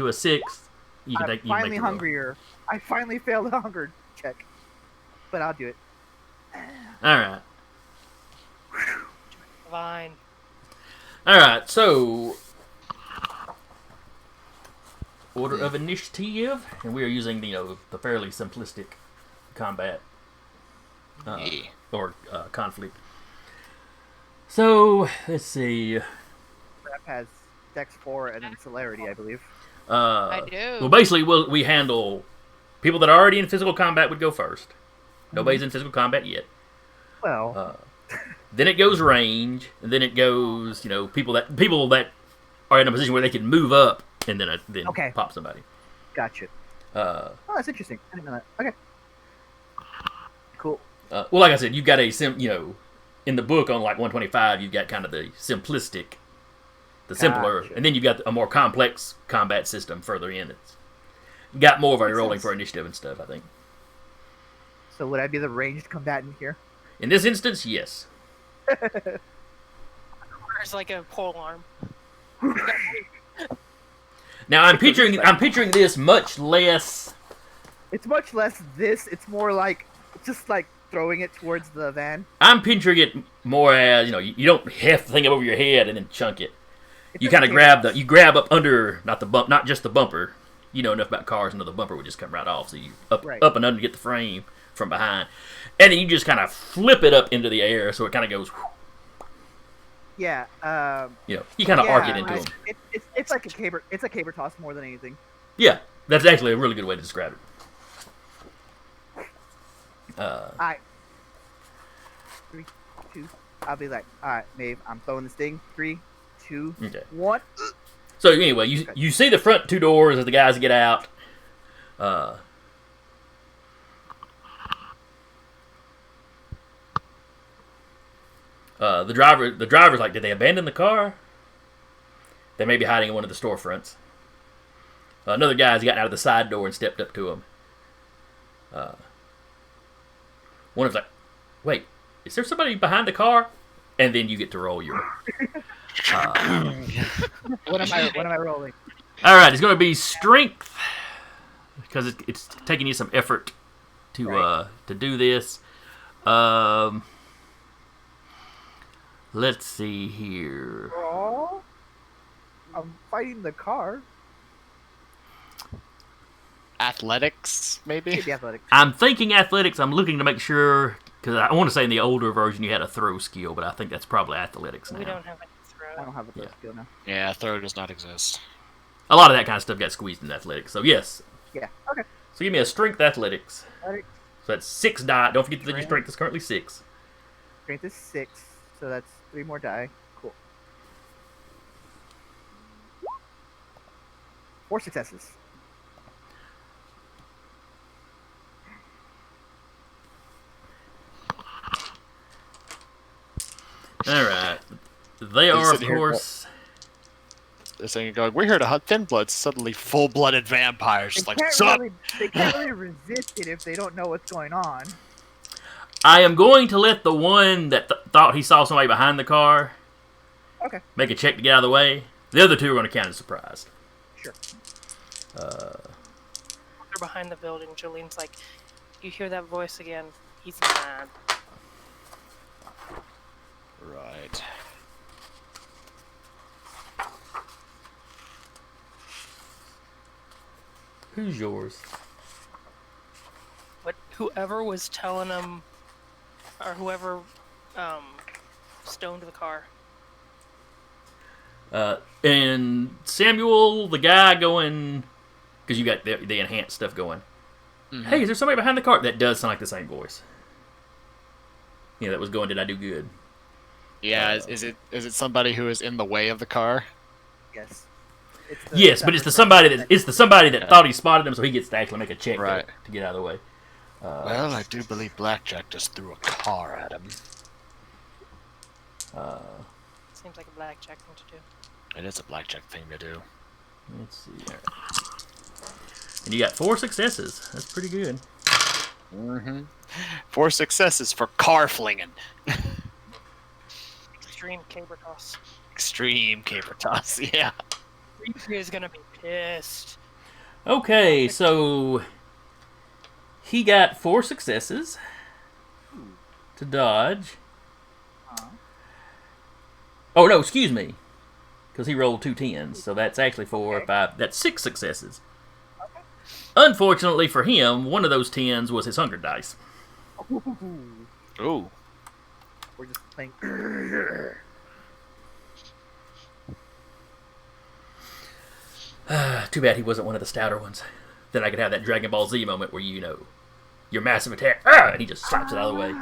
a 6, you can I'm take. You can finally make the roll. hungrier. I finally failed the hunger check, but I'll do it. All right. Fine. All right. So, order of initiative, and we are using the fairly simplistic combat Yeah. or conflict. So let's see. Rap has Dex 4 and then Celerity, I believe. I do. Well, basically, we handle people that are already in physical combat would go first. Nobody's in physical combat yet. Well, Then it goes range, and then it goes people that are in a position where they can move up, and then Okay. pop somebody. gotcha. Uh, Oh, that's interesting. I didn't know that. Okay. Cool. well, like I said, you've got in the book on like 125, you've got kind of the simplistic, the simpler, Gotcha. and then you've got a more complex combat system further in. It's got more of a Makes rolling sense. for initiative and stuff, I think. So would I be the ranged combatant here? In this instance, yes. There's like a pole arm. Now I'm picturing this much less. It's much less this. It's more like just like throwing it towards the van. I'm picturing it more as you don't have to think it over your head and then chunk it. It's You just kind of chaos. you grab up under not just the bumper. You know enough about cars and know the bumper would just come right off. So you Right. up and under to get the frame from behind, and then you just kind of flip it up into the air so it kind of goes. Yeah. You kind of yeah, arc it into them. It's like a caber. It's a caber toss more than anything. Yeah, that's actually a really good way to describe it. I. 3, 2. I'll be like, all right, Maeve. I'm throwing this thing. 3, 2, Okay. 1. So anyway, you see the front two doors as the guys get out. The driver's like, did they abandon the car? They may be hiding in one of the storefronts. Another guy's gotten out of the side door and stepped up to him. One of them's like, wait, is there somebody behind the car? And then you get to roll your. What am I rolling? All right, it's going to be strength because it's taking you some effort to Right. to do this. Let's see here. Oh, I'm fighting the car. Athletics, maybe. Maybe athletics. I'm thinking athletics. I'm looking to make sure because I want to say in the older version you had a throw skill, but I think that's probably athletics now. We don't have any I throw. don't have a throw Yeah. skill now. Yeah, throw does not exist. A lot of that kind of stuff got squeezed in athletics. So yes. Yeah. Okay. So give me a strength athletics. Athletics. So that's 6 die. Don't forget that your strength is currently 6. Strength is 6, so that's 3 more die. Cool. 4 successes. Alright. They are, of sitting here course. They're saying, going, we're here to hunt thin bloods, suddenly full-blooded vampires. Just like, sup? They can't really resist it if they don't know what's going on. I am going to let the one that thought he saw somebody behind the car Okay. make a check to get out of the way. The other 2 are going to count as surprised. Sure. They're behind the building. Jolene's like, you hear that voice again? He's mad. Right. Who's yours? But whoever was telling him, or whoever stoned the car. And Samuel, the guy going, because you got the enhanced stuff going. Mm-hmm. Hey, is there somebody behind the car? That does sound like the same voice. Yeah, that was going, did I do good? Yeah, is it somebody who is in the way of the car? Yes. Yes, but it's the somebody that thought he spotted him, so he gets to actually make a check Right. to get out of the way. Well, I do believe Blackjack just threw a car at him. Seems like a blackjack thing to do. It is a Blackjack thing to do. Let's see. And you got 4 successes. That's pretty good. Mm-hmm. 4 successes for car flinging. Extreme caber toss. Extreme caper toss, yeah. Reaper is gonna be pissed. Okay, so he got 4 successes to dodge. Oh no, excuse me, because he rolled 2 10s, so that's actually 4 or 5. That's 6 successes. Unfortunately for him, one of those 10s was his hunger dice. Ooh. We're just playing. Too bad he wasn't one of the stouter ones. Then I could have that Dragon Ball Z moment where your massive attack, and he just slaps it out of the way.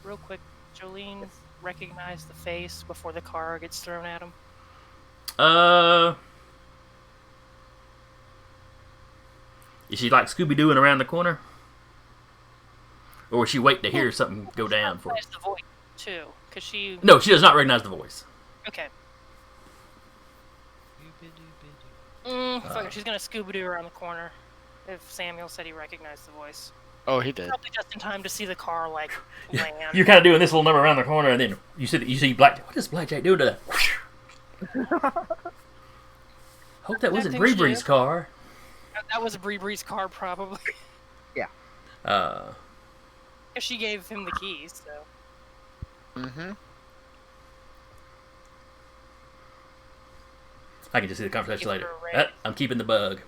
Real quick, Jolene recognized the face before the car gets thrown at him. Is she like Scooby-Dooing around the corner? Or was she waiting to hear something go down for her? Recognize the voice too, cause she. No, she does not recognize the voice. Okay. Fuck it, she's gonna Scooby-Doo around the corner. If Samuel said he recognized the voice. Oh, he did. Probably just in time to see the car like land. You're kind of doing this little number around the corner, and then you see Blackjack. What is Blackjack doing to that? Hope that wasn't thing Bree she Bree's did. car. That was Bree Bree's car, probably. Uh, If she gave him the keys, so. Mm-hmm. I can just see the conversation Give later. her a raise. I'm keeping the bug.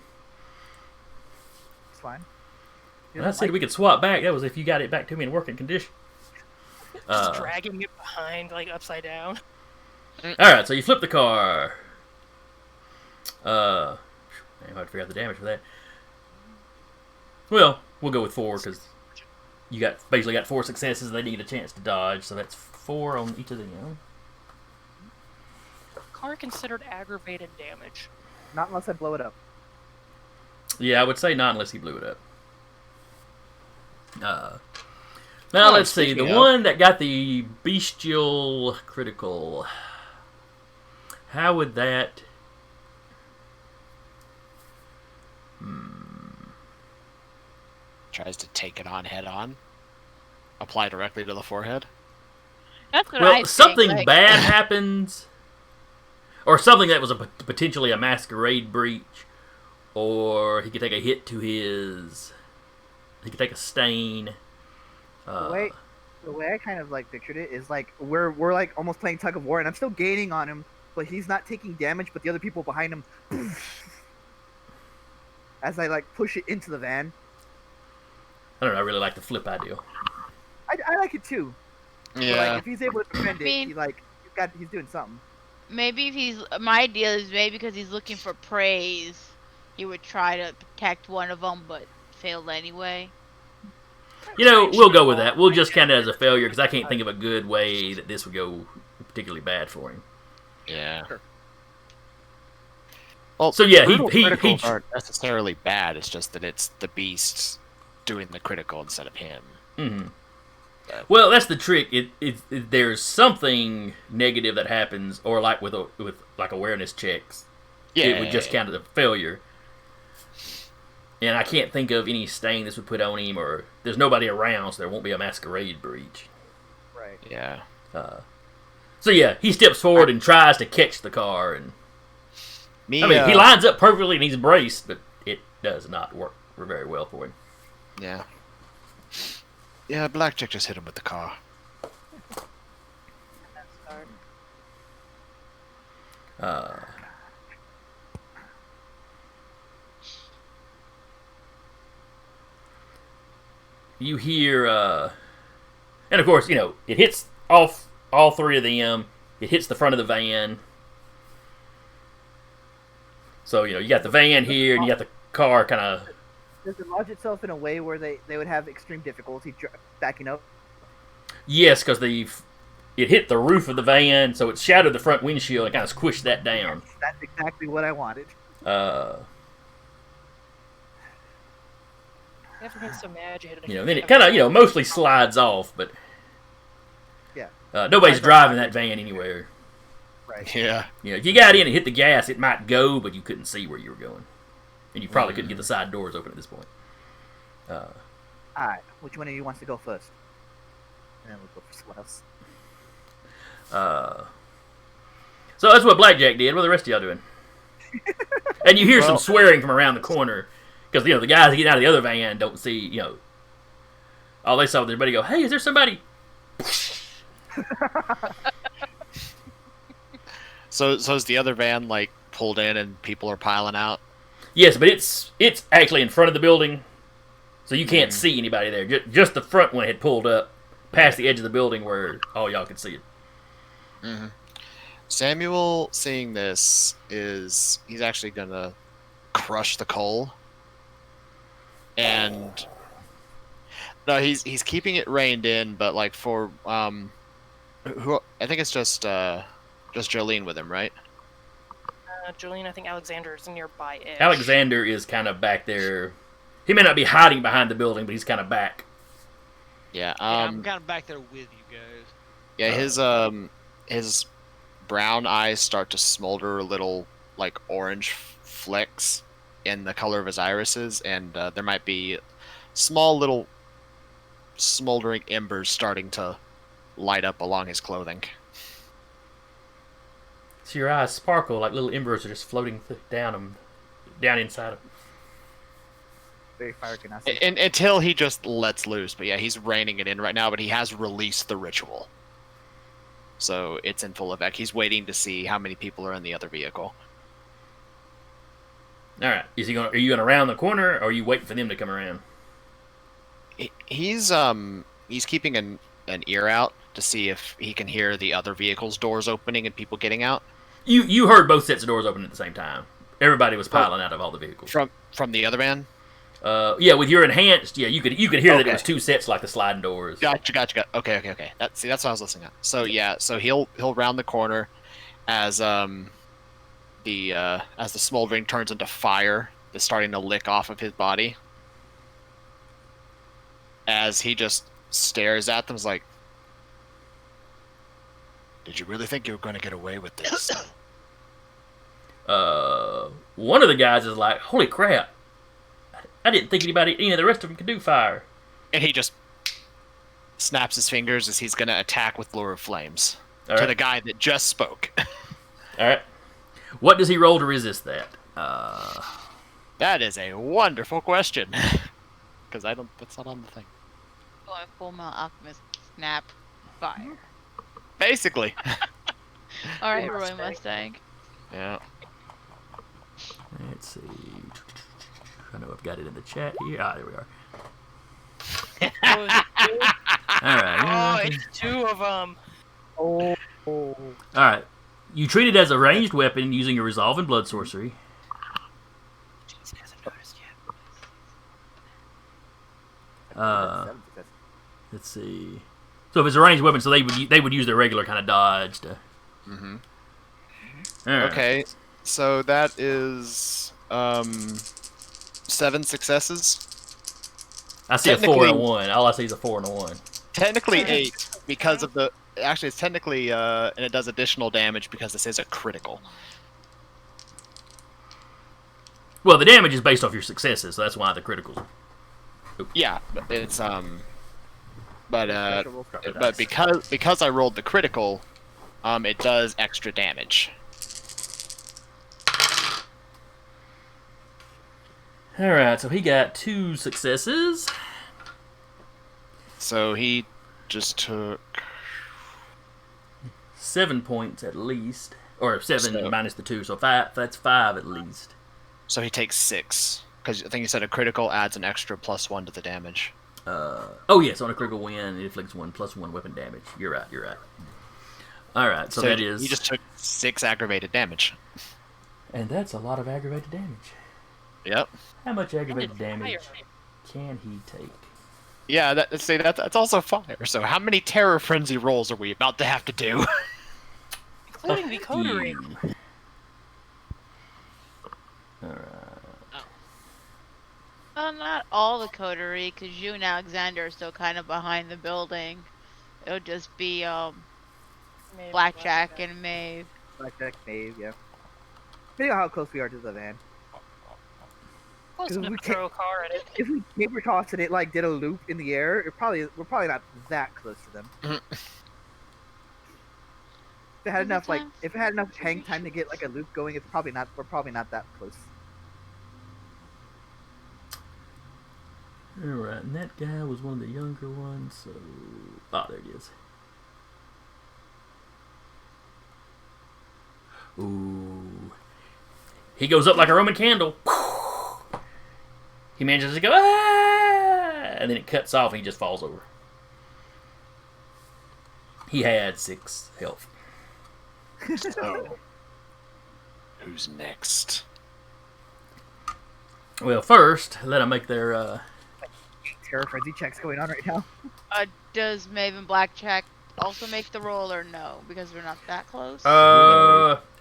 It's fine. When I said we could swap back, that was if you got it back to me in working condition. Just dragging it behind, like upside down. Alright, so you flip the car. I have to figure out the damage for that. Well, we'll go with 4 because you basically got 4 successes and they need a chance to dodge, so that's 4 on each of them. Car considered aggravated damage. Not unless I blow it up. Yeah, I would say not unless he blew it up. Now Oh, let's see. The speaking of- one that got the bestial critical. How would that? Tries to take it on head on. Apply directly to the forehead. That's what I Well, think, something like, bad happens, or something that was potentially a masquerade breach, or he could take a hit to his. He could take a stain. The way I kind of like pictured it is like we're like almost playing tug of war, and I'm still gaining on him, but he's not taking damage. But the other people behind him, as I like push it into the van. I don't know. I really like the flip idea. I like it too. But, Yeah. like if he's able to defend it, mean- he's doing something. maybe if he's my idea is maybe because he's looking for praise, he would try to protect one of them, but failed anyway. You know, we'll go with that. We'll just count it as a failure because I can't think of a good way that this would go particularly bad for him. Yeah. Sure. Well, So, yeah, brutal he criticals aren't necessarily bad. It's just that it's the beast doing the critical instead of him. Mm-hmm. Well, that's the trick. There's something negative that happens, or like with like awareness checks, it would just count as a failure. And I can't think of any stain this would put on him, or there's nobody around, so there won't be a masquerade breach. Right. Yeah. So yeah, he steps forward and tries to catch the car, and Me, I mean he lines up perfectly and he's braced, but it does not work very well for him. Yeah. Yeah, Blackjack just hit him with the car. You hear, and of course, you know, it hits all three of them. It hits the front of the van. So, you know, you got the van here, and you got the car kind of... Does it lodge itself in a way where they would have extreme difficulty backing up? Yes, because it hit the roof of the van, so it shattered the front windshield and kind of squished that down. That's exactly what I wanted. Never been so mad you hit You know, then it kind of, you know, mostly slides off, but Yeah. nobody's driving that van anywhere. Right. Yeah. You know, if you got in and hit the gas, it might go, but you couldn't see where you were going, and you probably couldn't get the side doors open at this point. Alright, which one of you wants to go first? And then we'll go for someone else. So that's what Blackjack did. What are the rest of y'all doing? And you hear some swearing from around the corner. Because, you know, the guys that get out of the other van don't see, you know. All they saw was everybody go, hey, is there somebody? So is the other van, like, pulled in and people are piling out? Yes, but it's actually in front of the building. So you can't see anybody there. Just the front one had pulled up past the edge of the building where all y'all could see it. Mm-hmm. Samuel, seeing this, he's actually going to crush the coal. And no, he's keeping it reined in, but like for who I think it's just Jolene with him, right? Jolene, I think Alexander's nearby. Alexander is kind of back there. He may not be hiding behind the building, but he's kind of back. Yeah. I'm kind of back there with you guys. Yeah, his brown eyes start to smolder little like orange flecks in the color of his irises, and there might be small little smoldering embers starting to light up along his clothing. So your eyes sparkle like little embers are just floating down inside him. Very fire ganassi. And until he just lets loose. But yeah, he's reining it in right now, but he has released the ritual. So it's in full effect. He's waiting to see how many people are in the other vehicle. All right. Are you going to round the corner, or are you waiting for them to come around? He's keeping an ear out to see if he can hear the other vehicle's doors opening and people getting out. You heard both sets of doors open at the same time. Everybody was piling out of all the vehicles. From the other van? Yeah, with your enhanced, yeah, you could hear that it was two sets like the sliding doors. Gotcha. Okay. That's what I was listening at. So yeah, so he'll round the corner as the smoldering turns into fire that's starting to lick off of his body. As he just stares at them, is like, "Did you really think you were going to get away with this?" One of the guys is like, "Holy crap! I didn't think any of the rest of them could do fire." And he just snaps his fingers as he's going to attack with Lure of Flames All to right. the guy that just spoke. All right. What does he roll to resist that? That is a wonderful question. Because that's not on the thing. Going full Mount Alchemist snap fire. Basically. All right, Roy Roy Mustang. Mustang. Yeah. Let's see. I know I've got it in the chat here. There we are. Oh, is it two? All right. Oh, it's two of them. Oh. All right. You treat it as a ranged weapon using a resolve in blood sorcery. Jeez, hasn't noticed yet. Uh, 7 successes. let's see. So if it's a ranged weapon, so they would use their regular kind of dodge to. Mm-hmm. All right. Okay, so that is 7 successes. I see a 4 and a Technically- 1. All I see is a 4 and a 1. Technically 8 because of the. Actually, it's technically and it does additional damage because this is a critical. Well, the damage is based off your successes, so that's why the criticals. Yeah, but it's but Special roll. but because I rolled the critical, it does extra damage. All right, so he got 2 successes. So he just took 7 points at least, or 7 So- minus the 2, so 5. That's 5 at least. So he takes 6 because I think you said a critical adds an extra +1 to the damage. Oh yes, on a critical win, it inflicts 1 + 1 weapon damage. You're right. You're right. All right, so that is, he just took 6 aggravated damage. and that's a lot of aggravated damage. Yep. How much aggravated And damage it's fire. can he take? Yeah, that's also fire. So how many terror frenzy rolls are we about to have to do? Including the coterie. All right. Well, not all the coterie, because you and Alexander are still kind of behind the building. It'll just be Maybe Blackjack and Maeve. Blackjack, Maeve, yeah. Depending on how close we are to the van. Close enough we to throw a car at it. If we paper tossed and it like did a loop in the air, we're probably not that close to them. If it had enough like, if it had enough hang time to get like a loop going, it's probably not. We're probably not that close. All right, and that guy was one of the younger ones. So, there it is. Ooh, he goes up like a Roman candle. He manages to go, and then it cuts off, and he just falls over. He had 6 health. So who's next? Well, first, let them make their. Terror frenzy checks going on right now. Does Maeve and Blackjack also make the roll or no? Because we're not that close.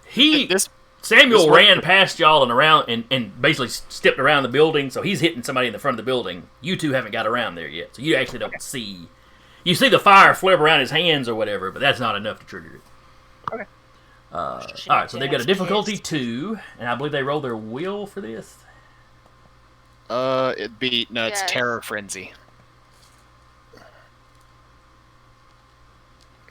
He This Samuel This one- ran past y'all and around and basically stepped around the building, so he's hitting somebody in the front of the building. You two haven't got around there yet, so you actually don't see. You see the fire flip around his hands or whatever, but that's not enough to trigger it. Okay. All right, so they've got a difficulty 2, and I believe they roll their will for this. it's Yes. terror frenzy.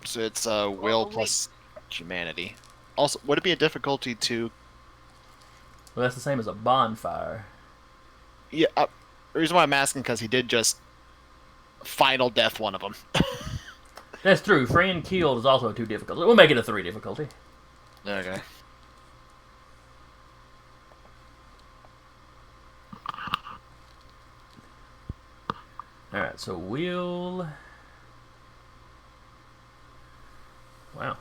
So it's will wait. plus humanity. Also, would it be a difficulty 2? Well, that's the same as a bonfire. Yeah. The reason why I'm asking because he did just final death one of them. That's true. Friend killed is also a 2 difficulty. We'll make it a 3 difficulty. Okay. All right, so we'll. Wow.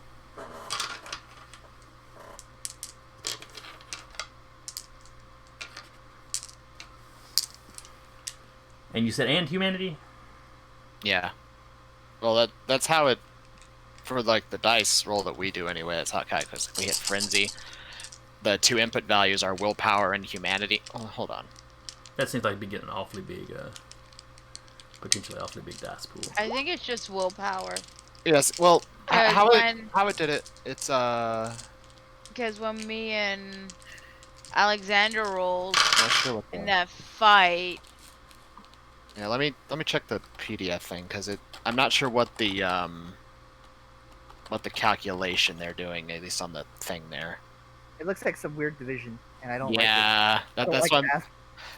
And you said and humanity? Yeah. Well, that's how it for like the dice roll that we do anyway. That's how it calculates. If we hit frenzy, the 2 input values are willpower and humanity. Oh, hold on. That seems like it'd be getting an awfully big, potentially awfully big dice pool. I think it's just willpower. Yes. Well, how when- it did it? It's Because when me and Alexander rolled not sure what in the- that fight, Yeah, let me check the PDF thing because I'm not sure what the calculation they're doing, at least on the thing there. It looks like some weird division, and I don't like Yeah, it. I don't that's like what math.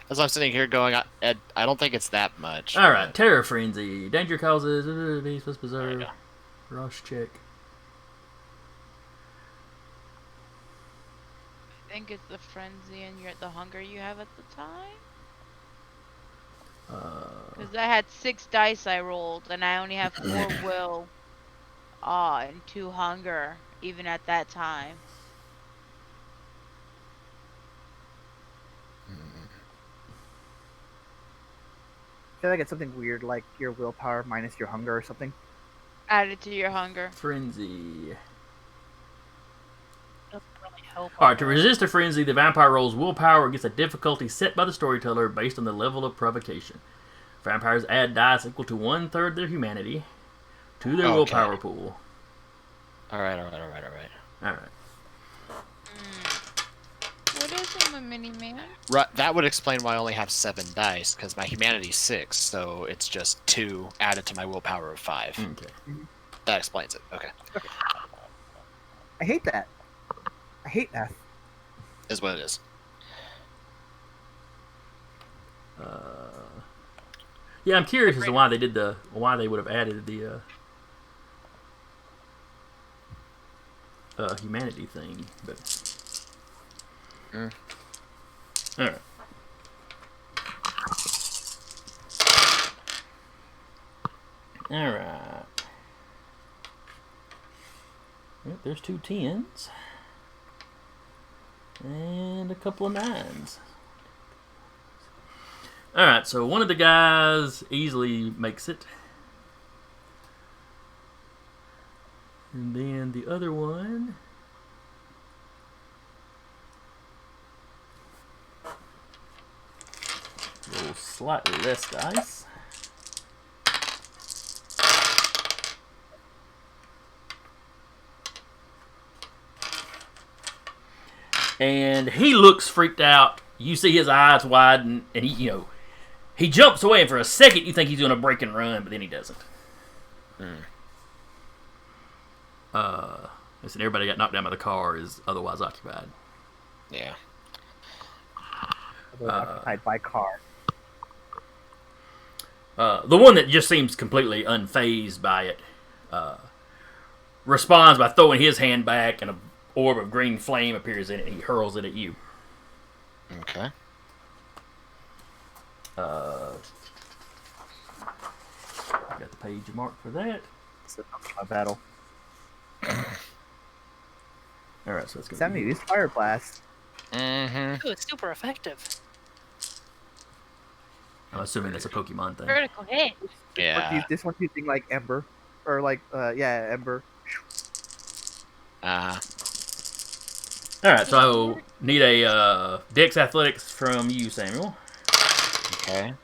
that's why I'm sitting here going. I don't think it's that much. All right, terror frenzy, danger causes, beast plus There you preserve, go. rush check. I think it's the frenzy and the hunger you have at the time. Because I had 6 dice I rolled, and I only have 4 will, and 2 hunger, even at that time. feel like it's something weird, like your willpower minus your hunger or something. Add it to your hunger. Frenzy. Doesn't really help. Alright, to resist a frenzy, the vampire rolls willpower against a difficulty set by the storyteller based on the level of provocation. Vampires add dice equal to 1/3 their humanity to their Okay. willpower pool. Alright. Alright. What is a mini man? That would explain why I only have 7 dice, because my humanity's 6, so it's just 2 added to my willpower of 5. Okay. That explains it. Okay. I hate that. I hate math. Is what it is. Yeah, I'm curious as to why they would have added the humanity thing, but all right. All right. Yep, there's 2 10s and a couple of 9s. Alright, so one of the guys easily makes it. And then the other one rolls slightly less dice. And he looks freaked out. You see his eyes widen, and he jumps away, and for a second you think he's going to break and run, but then he doesn't. Listen, everybody got knocked down by the car is otherwise occupied. Yeah. Occupied by car. The one that just seems completely unfazed by it responds by throwing his hand back, and an orb of green flame appears in it, and he hurls it at you. Okay. Got the page marked for that. It's a battle. Alright, so let's go. Sammy, use Fire Blast. Mm-hmm. Ooh, it's super effective. I'm assuming that's a Pokemon thing. Critical hit. Yeah. This one's using like Ember. Or like, Ember. Uh-huh. Alright, so need a Dex Athletics from you, Samuel. Okay.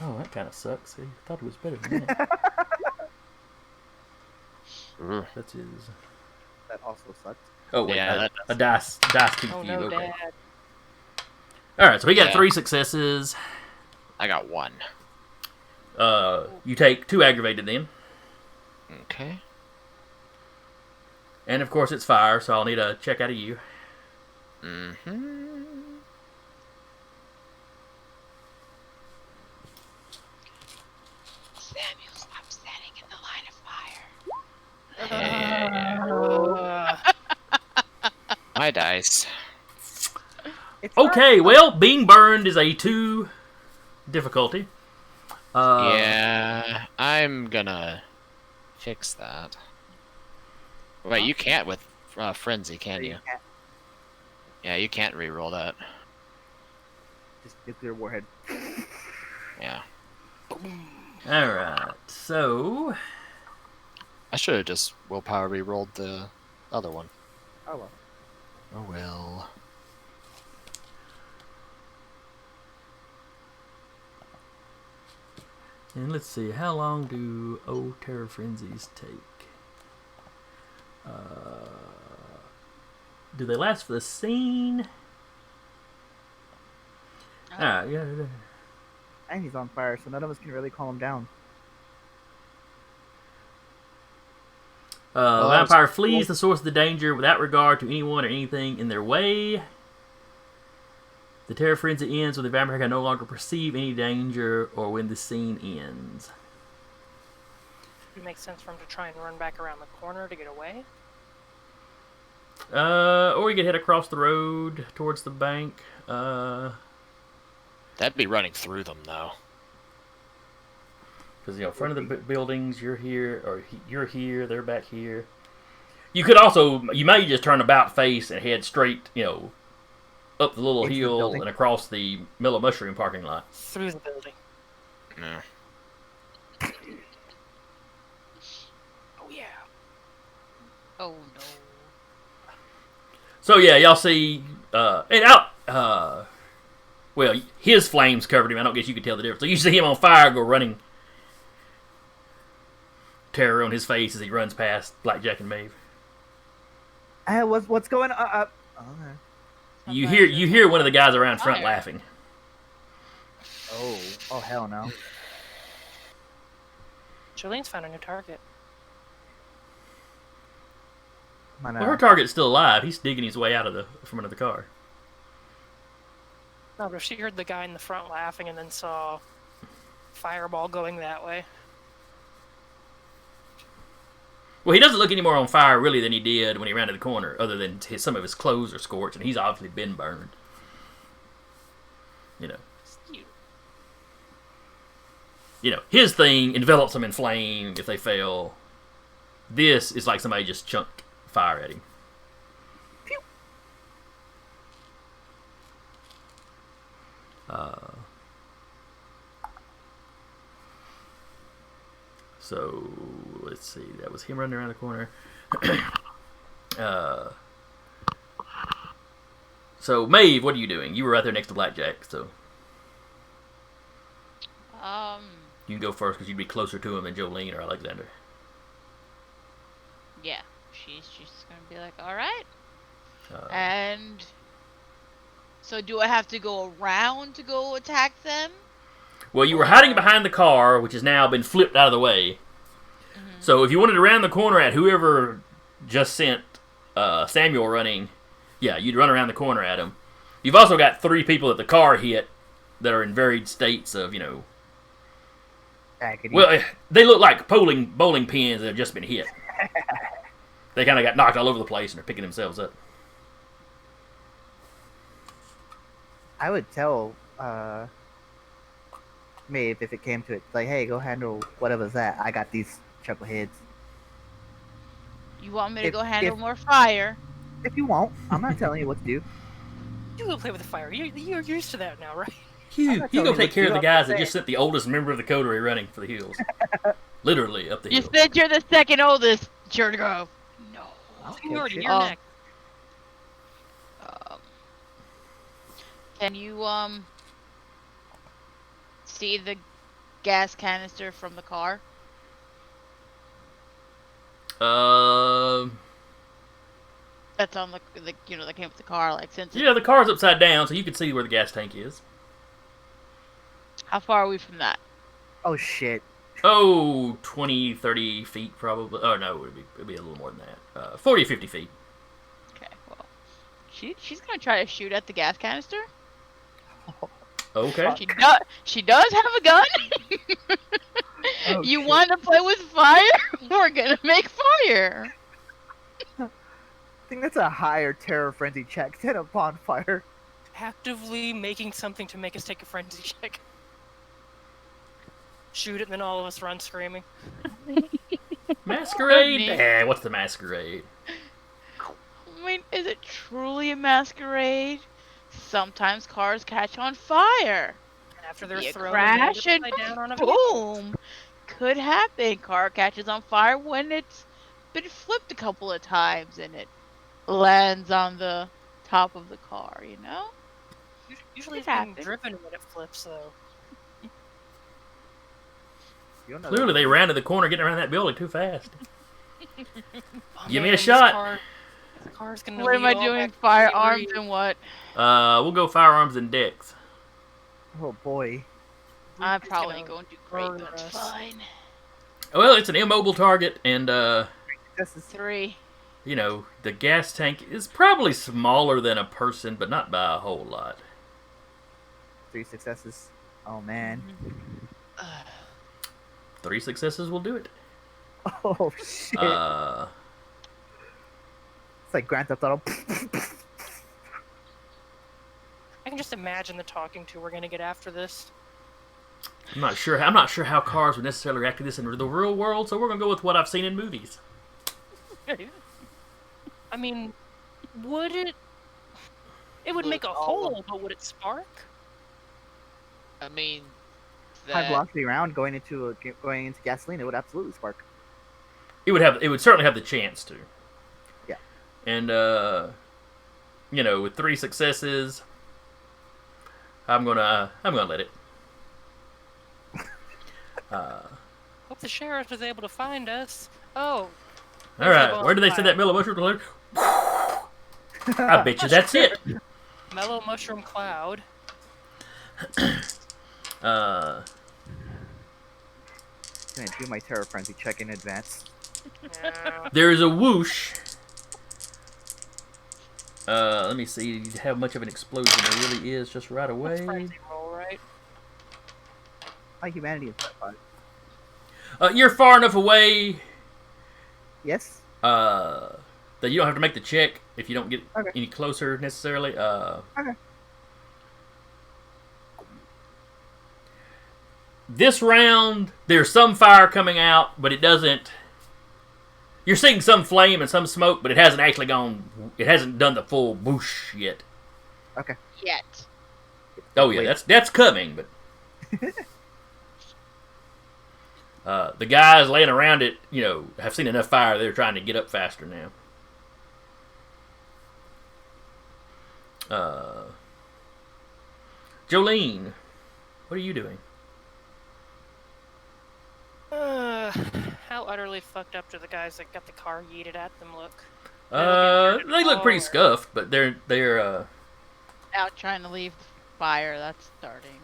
Oh, that kind of sucks. I thought it was better than that. Ugh. That's his. That also sucked. Oh, wait. Yeah, a dice two Oh for no, you. Okay. Dad. Alright, so we got Yeah. 3 successes. I got 1. You take 2 aggravated then. Okay. And of course it's fire, so I'll need a check out of you. Mm-hmm. Samuel, stop standing in the line of fire. Yeah. My dice. It's Okay, well, being burned is a 2 difficulty. Yeah, I'm gonna fix that. Wait, you can't with Frenzy, can you? Yeah, you can't re-roll that. Just nuclear warhead. Yeah. Alright, so. I should have just willpower re-rolled the other one. Oh well. Oh well. And let's see, how long do O Terror Frenzies take? Do they last for the scene? Ah, yeah. And he's on fire, so none of us can really calm him down. Vampire flees the source of the danger without regard to anyone or anything in their way. The terror frenzy ends when the vampire can no longer perceive any danger or when the scene ends. It makes sense for him to try and run back around the corner to get away. Or you could head across the road towards the bank. That'd be running through them, though. Because, front of the buildings, you're here, or you're here, they're back here. You could also, you may just turn about face and head straight, up the little Into the hill building? and across the Mellow Mushroom parking lot. Through the building. No. Oh yeah. Oh no. So yeah, y'all see, and out. Well, his flames covered him. I don't guess you could tell the difference. So you see him on fire, go running, terror on his face as he runs past Blackjack and Maeve. What's going on? Okay. You hear one of the guys around front Fire. laughing. Oh hell no. Jolene's found a new target. Come on, Well, her target's still alive. He's digging his way out of from under the car. No, but if she heard the guy in the front laughing and then saw fireball going that way. Well, he doesn't look any more on fire really than he did when he ran to the corner, other than some of his clothes are scorched, and he's obviously been burned. You know, his thing envelops them in flame if they fail. This is like somebody just chunked fire at him. Pew. So let's see. That was him running around the corner. So Maeve, what are you doing? You were right there next to Blackjack, so you can go first because you'd be closer to him than Jolene or Alexander. Yeah. She's just gonna be like, all right. Uh, And so do I have to go around to go attack them? Well, you were hiding behind the car, which has now been flipped out of the way. So if you wanted to round the corner at whoever just sent Samuel running, yeah, you'd run around the corner at him. You've also got 3 people that the car hit that are in varied states of, you know... Agony. Well, they look like bowling pins that have just been hit. They kind of got knocked all over the place and are picking themselves up. I would tell Maeve if it came to it, like, hey, go handle whatever's that. I got these chuckleheads. You want me to If- go handle if- more fire? If you won't, I'm not telling you what to do. You go play with the fire. You're used to that now, right? You not go telling you take what care to of the do, I'm guys just that saying. just sent the oldest member of the coterie running for the hills. Literally up the You hill. said you're the second oldest. Sure to go. No. Okay, You're shit. you're Oh. next. Can you see the gas canister from the car? That's on the that came with the car. Like since Yeah, the car's upside down, so you can see where the gas tank is. how far are we from that? Oh shit. Oh, 20, 30 feet probably. Oh, no, it'd be a little more than that. 40 or 50 feet. Okay, well, she's gonna try to shoot at the gas canister. Okay. She does have a gun. Oh, You shit. want to play with fire? We're gonna make fire. I think that's a higher terror frenzy check than a bonfire. Actively making something to make us take a frenzy check. Shoot it, and then all of us run screaming. Masquerade? Me. Eh, what's the masquerade? I mean, is it truly a masquerade? Sometimes cars catch on fire. After they're You thrown crash and upside down on a vehicle. boom. Could happen. Car catches on fire when it's been flipped a couple of times and it lands on the top of the car, you know? Usually It it's being happens. driven when it flips, though. You don't know Clearly, they ran to the corner getting around that building too fast. Oh, Give me a man, this shot. This car's gonna What am lead I all doing? back to Firearms slavery. and what? We'll go firearms and decks. Oh boy. I'm It's probably gonna going to do great, murder but it's us. fine. Well, it's an immobile target, and, This is 3. you know, the gas tank is probably smaller than a person, but not by a whole lot. 3 successes. Oh man. 3 successes will do it. Oh shit. Uh, It's like Grand Theft Auto. I can just imagine the talking to we're gonna get after this. I'm not sure how cars would necessarily react to this in the real world, so we're gonna go with what I've seen in movies. I mean, would it? It would make a hole, but would it spark? I mean, High that velocity round going into gasoline, it would absolutely spark. It would certainly have the chance to. Yeah. And with 3 successes, I'm gonna let it. Hope the sheriff was able to find us. Oh, All right, where did they send that mellow mushroom to? I bet you that's it. mellow mushroom cloud. Uh, Gonna do my Terror Frenzy check in advance. Yeah. there is a whoosh. Let me see how much of an explosion there really is just right That's away. frenzy roll, right? My humanity is that far. You're far enough away Yes. that you don't have to make the check if you don't get Okay. any closer necessarily. Okay. This round, there's some fire coming out, but it doesn't. You're seeing some flame and some smoke, but it hasn't actually gone. It hasn't done the full whoosh yet. Yet. Oh yeah, Wait. that's coming, but the guys laying around it, have seen enough fire. They're trying to get up faster now. Jolene, what are you doing? How utterly fucked up do the guys that got the car yeeted at them look? They look pretty scuffed, but they're Out trying to leave the fire. That's starting.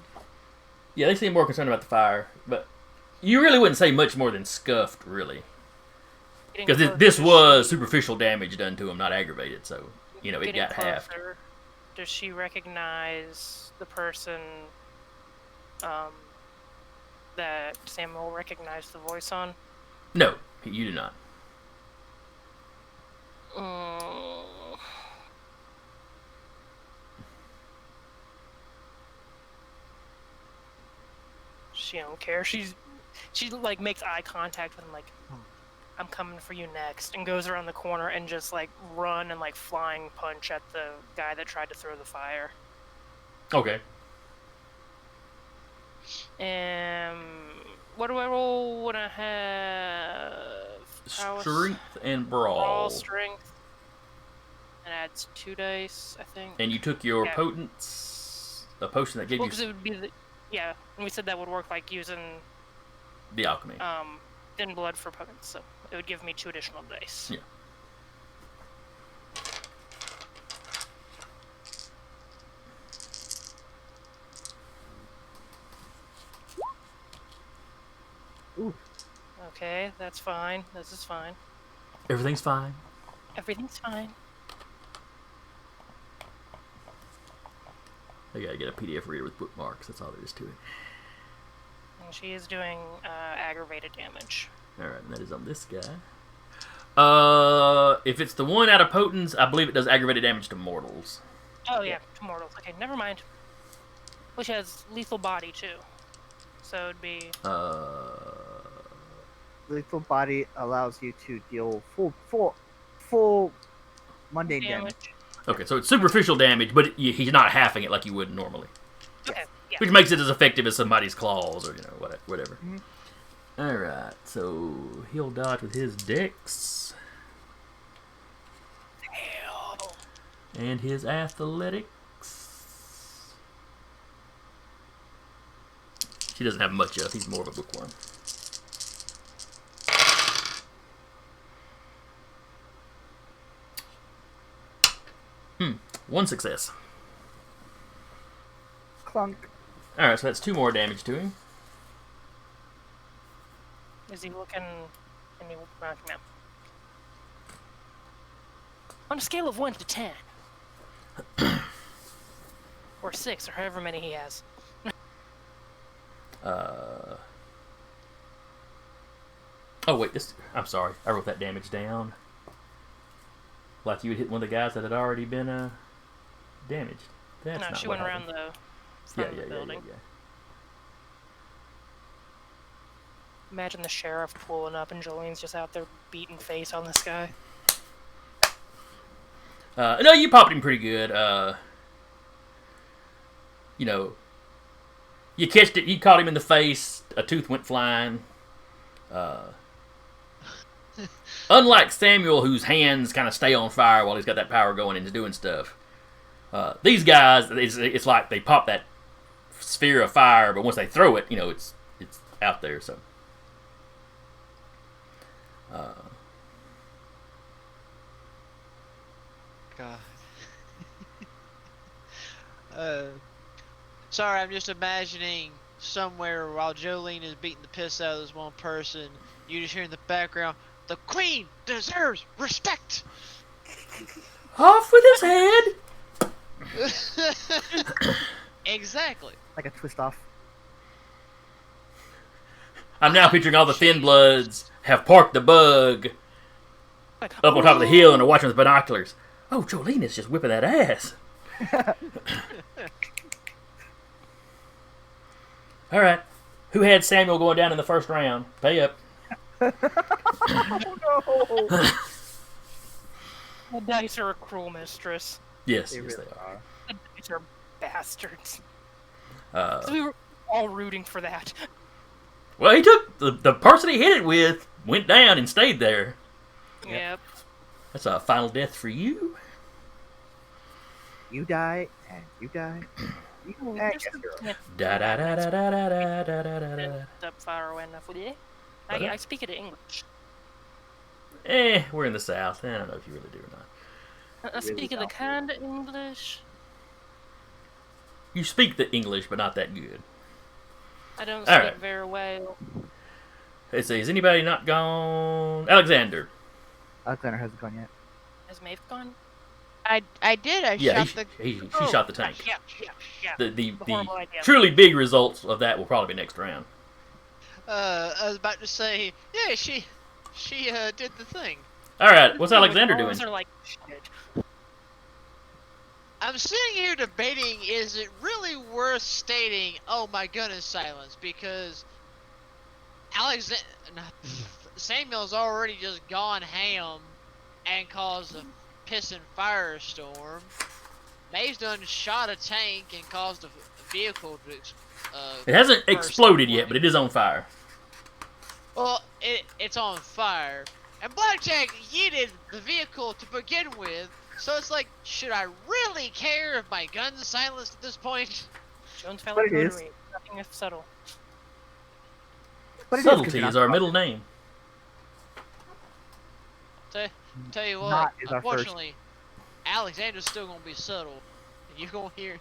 yeah, they seem more concerned about the fire, but you really wouldn't say much more than scuffed, really, Getting because closer, this does was she- superficial damage done to them, not aggravated. So it getting got halved. closer, does she recognize the person that Samuel recognized the voice on? No, you do not. Mm. She don't care. She like makes eye contact with him, like, I'm coming for you next, and goes around the corner and just like run and like flying punch at the guy that tried to throw the fire. Okay. What do I roll when I have prowess? Strength and Brawl brawl. strength? And adds 2 dice, I think. And you took your Yeah. potence, the potion that gave Well, you because it would be yeah, and we said that would work like using the alchemy. thin blood for potence, so it would give me 2 additional dice. Yeah. Okay, that's fine. This is fine. Everything's fine. Everything's fine. I gotta get a PDF reader with bookmarks. That's all there is to it. And she is doing aggravated damage. All right, and that is on this guy. If it's the one out of potence, I believe it does aggravated damage to mortals. Oh yeah, to mortals. Okay, never mind. Well, she has lethal body too, so it'd be Lethal body allows you to deal full mundane damage. Okay, so it's superficial damage, but he's not halving it like you would normally, Okay, yeah. which makes it as effective as somebody's claws or whatever. Mhm. All right, so he'll dodge with his dex Hell. and his athletics. She doesn't have much else. He's more of a bookworm. One success. Clunk. Alright, so that's 2 more damage to him. Is he looking? Can you knock him out? On a scale of 1 to 10, or 6, or however many he has. Oh wait, I'm sorry. I wrote that damage down. Like you would hit one of the guys that had already been damaged. That's No, not she what went around happened. the front of the Yeah. building. Imagine the sheriff pulling up and Jolene's just out there beating face on this guy. No, you popped him pretty good. you know, you catched it, you caught him in the face, a tooth went flying. Unlike Samuel, whose hands kind of stay on fire while he's got that power going into doing stuff, these guys, it's like they pop that sphere of fire, but once they throw it, you know, it's out there. So, God. Sorry, I'm just imagining somewhere while Jolene is beating the piss out of this one person, you just hear in the background, "The Queen deserves respect." off with his head. Exactly. Like a twist off. I'm now picturing all the Thin Bloods have parked the bug up on top of the hill and are watching with binoculars. Oh, Jolene is just whipping that ass. All right. Who had Samuel going down in the first round? Pay up. Oh no! The dice are a cruel mistress. Yes, They yes, really they are. The dice are bastards. Uh, So we were all rooting for that. well, he took the person he hit it with went down and stayed there. Yep. That's a final death for you. You die, and you die. Ooh, I just guess a- you're right. Da da da da da da da da da da. Up far away enough. What? I speak it in English. We're in the South. I don't know if you really do or not. I Really speak of the don't. kind of English. You speak the English, but not that good. I don't All speak right. very well. Let's see. Is anybody not gone? Alexander. Alexander hasn't gone yet. Has Maeve gone? I did. I Yeah, shot the. she shot the tank. Yeah. The Horrible idea. truly big results of that will probably be next round. I was about to say, yeah, she did the thing. All right. What's Alexander doing? Those are like shit. I'm sitting here debating, is it really worth stating, oh my goodness, silence, because Samuel's already just gone ham and caused a pissing firestorm. Maeve's done shot a tank and caused a vehicle to It hasn't burst exploded into yet, but it is on fire. Well, it's on fire. And Blackjack yeeted the vehicle to begin with, so it's like, should I really care if my gun's silenced at this point? Jones fell But like it is. Rotary. Nothing is subtle. But it is 'cause Subtlety you're is not our the middle name. Tell you what, Not is our first. unfortunately, Alexander's still gonna be subtle. And you're gonna hear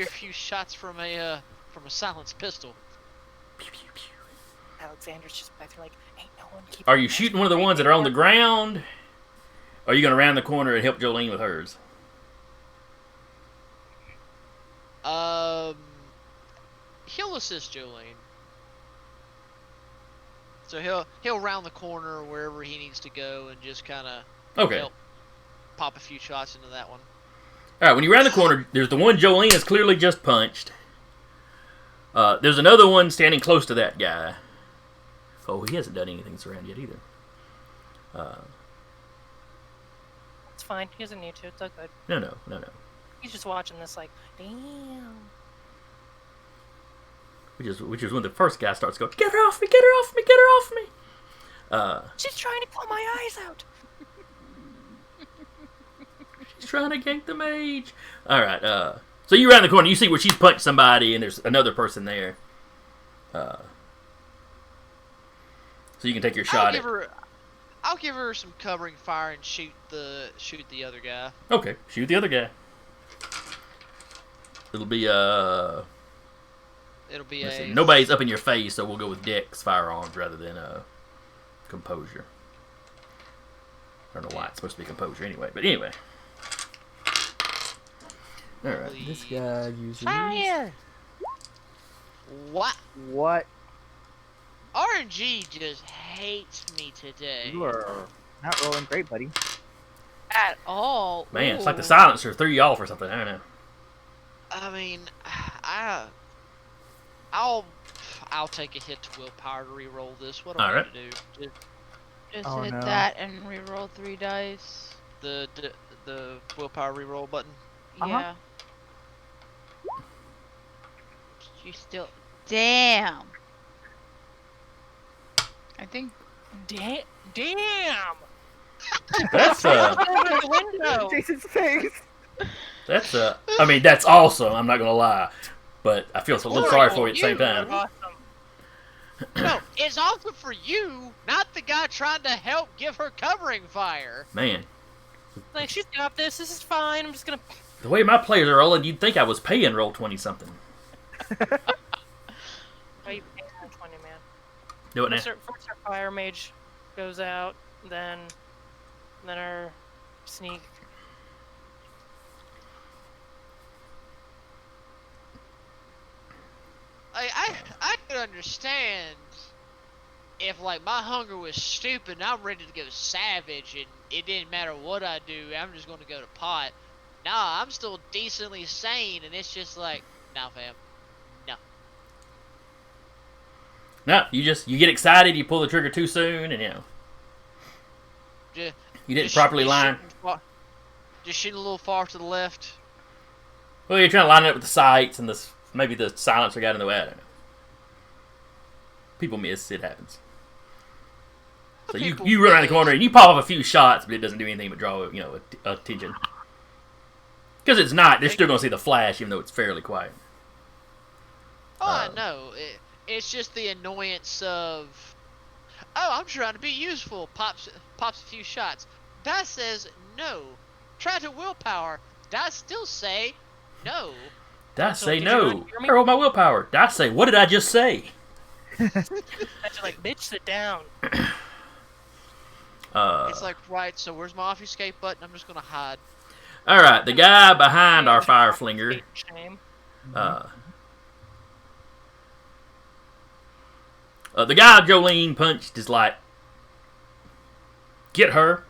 a few shots from a silenced pistol. Pew, pew, pew. Alexander's just back there like, ain't no one keeping Are you us shooting one of the ones that are on the ground? Or are you going to round the corner and help Jolene with hers? He'll assist Jolene. So he'll round the corner wherever he needs to go and just kind of Okay. help pop a few shots into that one. All right, when you round the corner, there's the one Jolene has clearly just punched. There's another one standing close to that guy. Oh, he hasn't done anything to around yet either. It's fine. He doesn't need to. It's all good. No. He's just watching this like, damn. Which is when the first guy starts going, get her off me, get her off me, get her off me. She's trying to pull my eyes out. She's trying to gank the mage. All right. So you round the corner, you see where she's punched somebody, and there's another person there. So you can take your shot. I'll give her some covering fire and shoot the other guy. Okay, shoot the other guy. It'll be It'll be let's a see, nobody's up in your face, so we'll go with Dex firearms rather than composure. I don't know why it's supposed to be composure anyway, but anyway. All right, this guy uses. Fire! what? What? RNG just hates me today. You are not rolling great, buddy. At all. Man, it's like the Ooh. silencer threw you off or something. I don't know. I mean, I'll take a hit to willpower to re-roll this. What am I Alright. gonna do? Just Oh, hit no. that and reroll 3 dice. The willpower re-roll button. Uh-huh. Yeah. She's still. Damn. I think. Damn! That's Over the window. Jason's face. I mean, that's awesome. I'm not gonna lie, but I feel a little sorry for you at the same You. time. Awesome. No, it's awesome for you, not the guy trying to help give her covering fire. Man, Like, she's got this. This is fine. I'm just gonna. the way my players are rolling, you'd think I was paying roll 20 something. Oh, you pay her 20, man. Do it now. First our fire mage goes out, then our sneak. I could understand if like my hunger was stupid and I'm ready to go savage and it didn't matter what I do, I'm just gonna go to pot. Nah, I'm still decently sane and it's just like, nah fam. No, you get excited, you pull the trigger too soon, and Just, you didn't properly line. Just shooting a little far to the left. Well, you're trying to line it up with the sights, and maybe the silencer got in the way. I don't know. People miss, it happens. So you run around the corner and you pop off a few shots, but it doesn't do anything but draw attention. Because it's night, they're still going to see the flash, even though it's fairly quiet. Oh, I know. It's just the annoyance of, oh, I'm trying to be useful. Pops a few shots. That says no. Try to willpower. That still say no. Did I So say did no? you not hear me? I rolled my willpower. Did I say, what did I just say? That's like, bitch, sit down. It's like, right, so where's my obfuscate button? I'm just gonna hide. Alright, the guy behind our fire flinger, Shame. the guy Jolene punched is like, get her.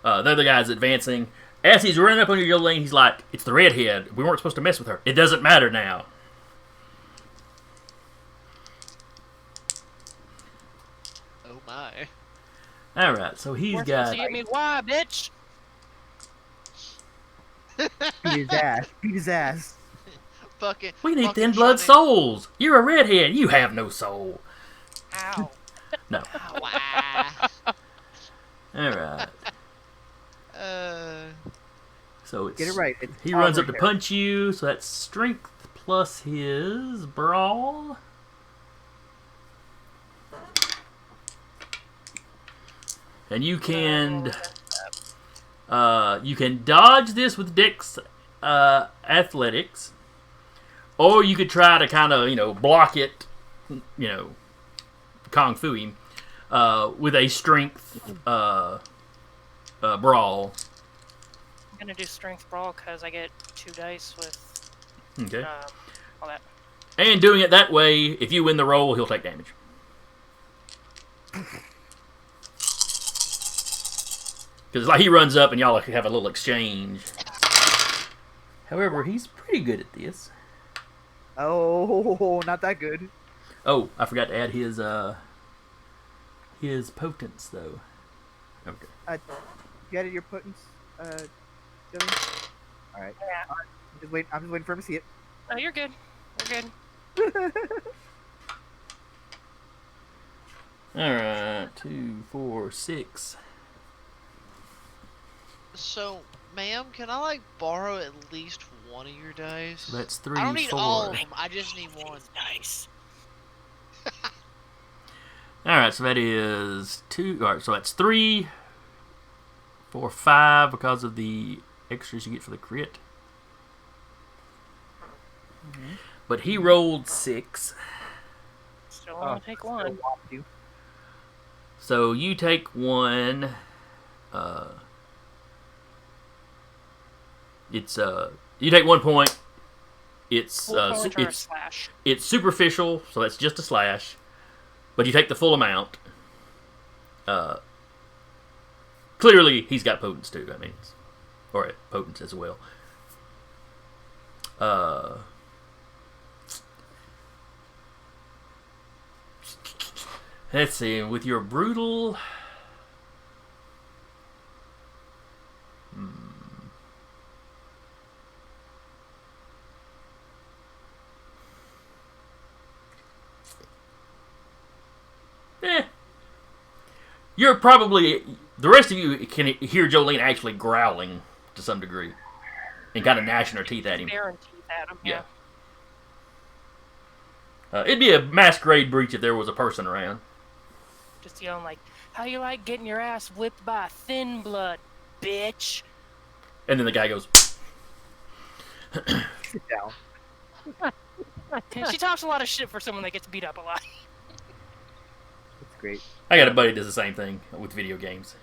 The other guy's advancing. As he's running up on your Jolene, he's like, it's the redhead. We weren't supposed to mess with her. It doesn't matter now. Oh my. Alright, so he's We're supposed got... to get me. Why, bitch? Beat his ass. Beat his ass. Fucking. We need fucking thin blood Johnny- souls. You're a redhead. You have no soul. Ow. No. Wah. Alright. Uh, So it's... Get it right. It's He runs up to armor punch you, so that's strength plus his brawl. And you can dodge this with Dex athletics, or you could try to kind of block it, kung fu him with a strength brawl. I'm gonna do strength brawl because I get 2 dice with Okay. all that. And doing it that way, if you win the roll, he'll take damage. Because like he runs up and y'all have a little exchange. However, he's pretty good at this. Oh, not that good. Oh, I forgot to add his potence though. Okay. You added your potence, Joey? Alright. Yeah. I'm just waiting for him to see it. Oh, you're good. You're good. Alright, 2, 4, 6. so, ma'am, can I like borrow at least one of your dice? So that's 3, I don't need 4. all of them. I just need one. Nice. Alright, so that is 2. Alright, so that's 3, 4, 5 because of the extras you get for the crit. But he rolled 6. Still only take one. So you take 1. You take 1 point. It's Full point or a it's slash. it's superficial, so that's just a slash. But you take the full amount. Clearly, he's got potence too. I mean, or potence as well. Let's see. With your brutal. You're probably the rest of you can hear Jolene actually growling to some degree and kind of gnashing her teeth at him. Staring teeth at him. Yeah. It'd be a masquerade breach if there was a person around. Just yelling like, "How you like getting your ass whipped by a thin blood, bitch?" And then the guy goes, Sit down. She talks a lot of shit for someone that gets beat up a lot. That's great. I got a buddy that does the same thing with video games.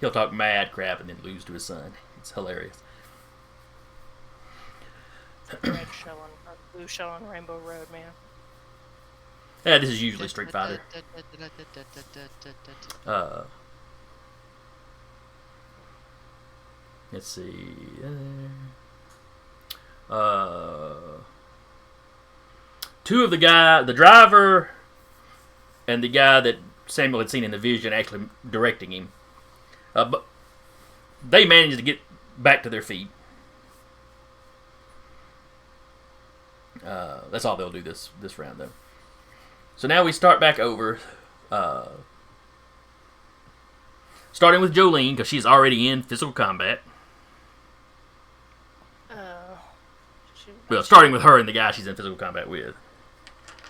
He'll talk mad crap and then lose to his son. It's hilarious. Red shell on, or blue shell on Rainbow Road, man. Yeah, this is usually Street Fighter. Let's see. Two of the driver, and the guy that Samuel had seen in the vision actually directing him. But they managed to get back to their feet. That's all they'll do this round, though. So now we start back over. Starting with Jolene, because she's already in physical combat. Well, starting with her and the guy she's in physical combat with.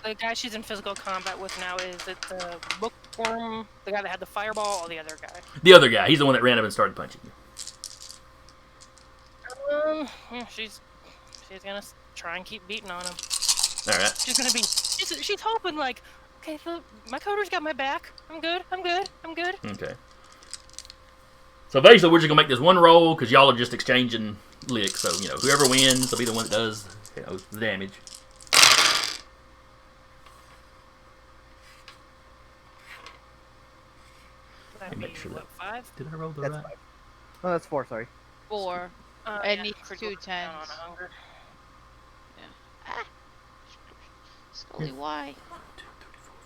The guy she's in physical combat with now, is it the bookworm, the guy that had the fireball, or the other guy? The other guy. He's the one that ran up and started punching you. Yeah, she's gonna try and keep beating on him. All right. She's gonna be. She's hoping like, okay, my coder's got my back. I'm good. Okay. So basically, we're just gonna make this one roll because y'all are just exchanging licks. So whoever wins will be the one that does the damage. That'd Make be, sure what, 5? Did I roll the That's right? 5. No, that's 4. Sorry. 4. I Yeah, need critical 2 down 10s. on hunger. Ah. Scully, why? 1, 2, 3, 4, 5,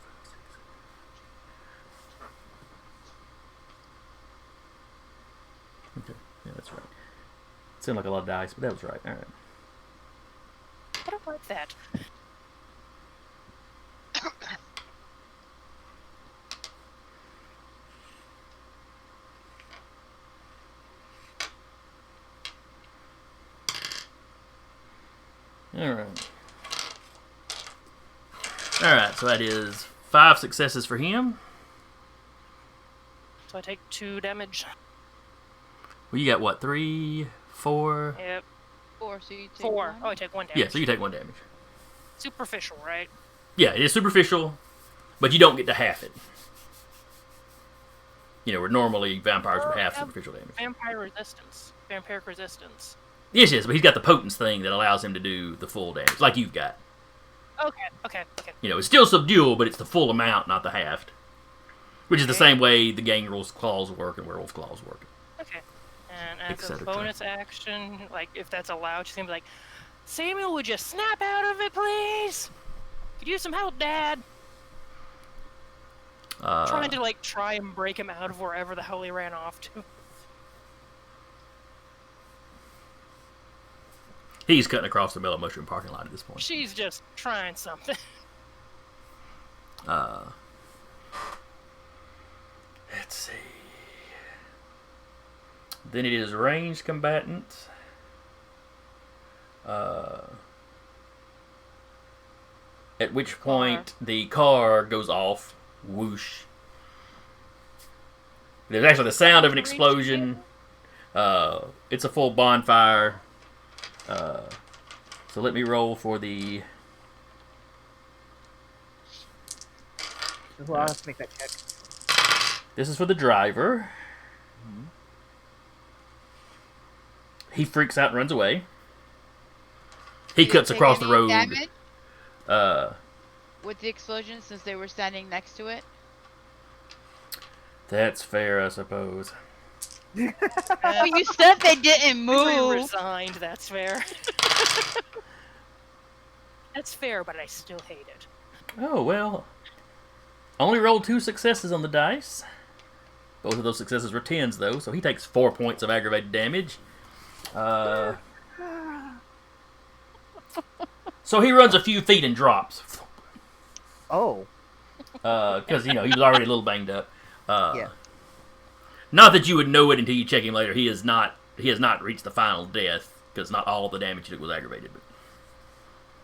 6. Okay, yeah, that's right. It seemed like a lot of dice, but that was right. All right. I don't like that. All right. All right. So that is 5 successes for him. So I take 2 damage. Well, you got what? 3, 4. Yep. 4, so you take 4. 1. Oh, I take 1 damage. Yeah. So you take 1 damage. Superficial, right? Yeah, it is superficial, but you don't get to half it. Where normally vampires would have superficial damage. Vampiric resistance. Yes, but he's got the potence thing that allows him to do the full damage, like you've got. Okay. It's still subdual, but it's the full amount, not the halved. Which is the same way the Gangrel's claws work and Werewolf claws work. Okay. And as a Etc. bonus action, like if that's allowed, she's gonna be like, Samuel, would you snap out of it, please? Could use some help, Dad. Trying to try and break him out of wherever the hell he ran off to. He's cutting across the Mellow Mushroom parking lot at this point. She's just trying something. Let's see. Then it is ranged combatant. At which point the car goes off. Whoosh. There's actually the sound of an explosion. It's a full bonfire. So let me roll for the... Well, I'll have to make that check. This is for the driver. He freaks out and runs away. He Did cuts it take across the any road. damage Uh, with the explosion since they were standing next to it? that's fair, I suppose. Well, you said they didn't Pretty move. resigned, that's fair. That's fair, but I still hate it. Oh, well. Only rolled 2 successes on the dice. Both of those successes were 10s, though, so he takes 4 points of aggravated damage. So he runs a few feet and drops. Oh. because he was already a little banged up. Yeah. Not that you would know it until you check him later. He has not reached the final death because not all the damage he took was aggravated.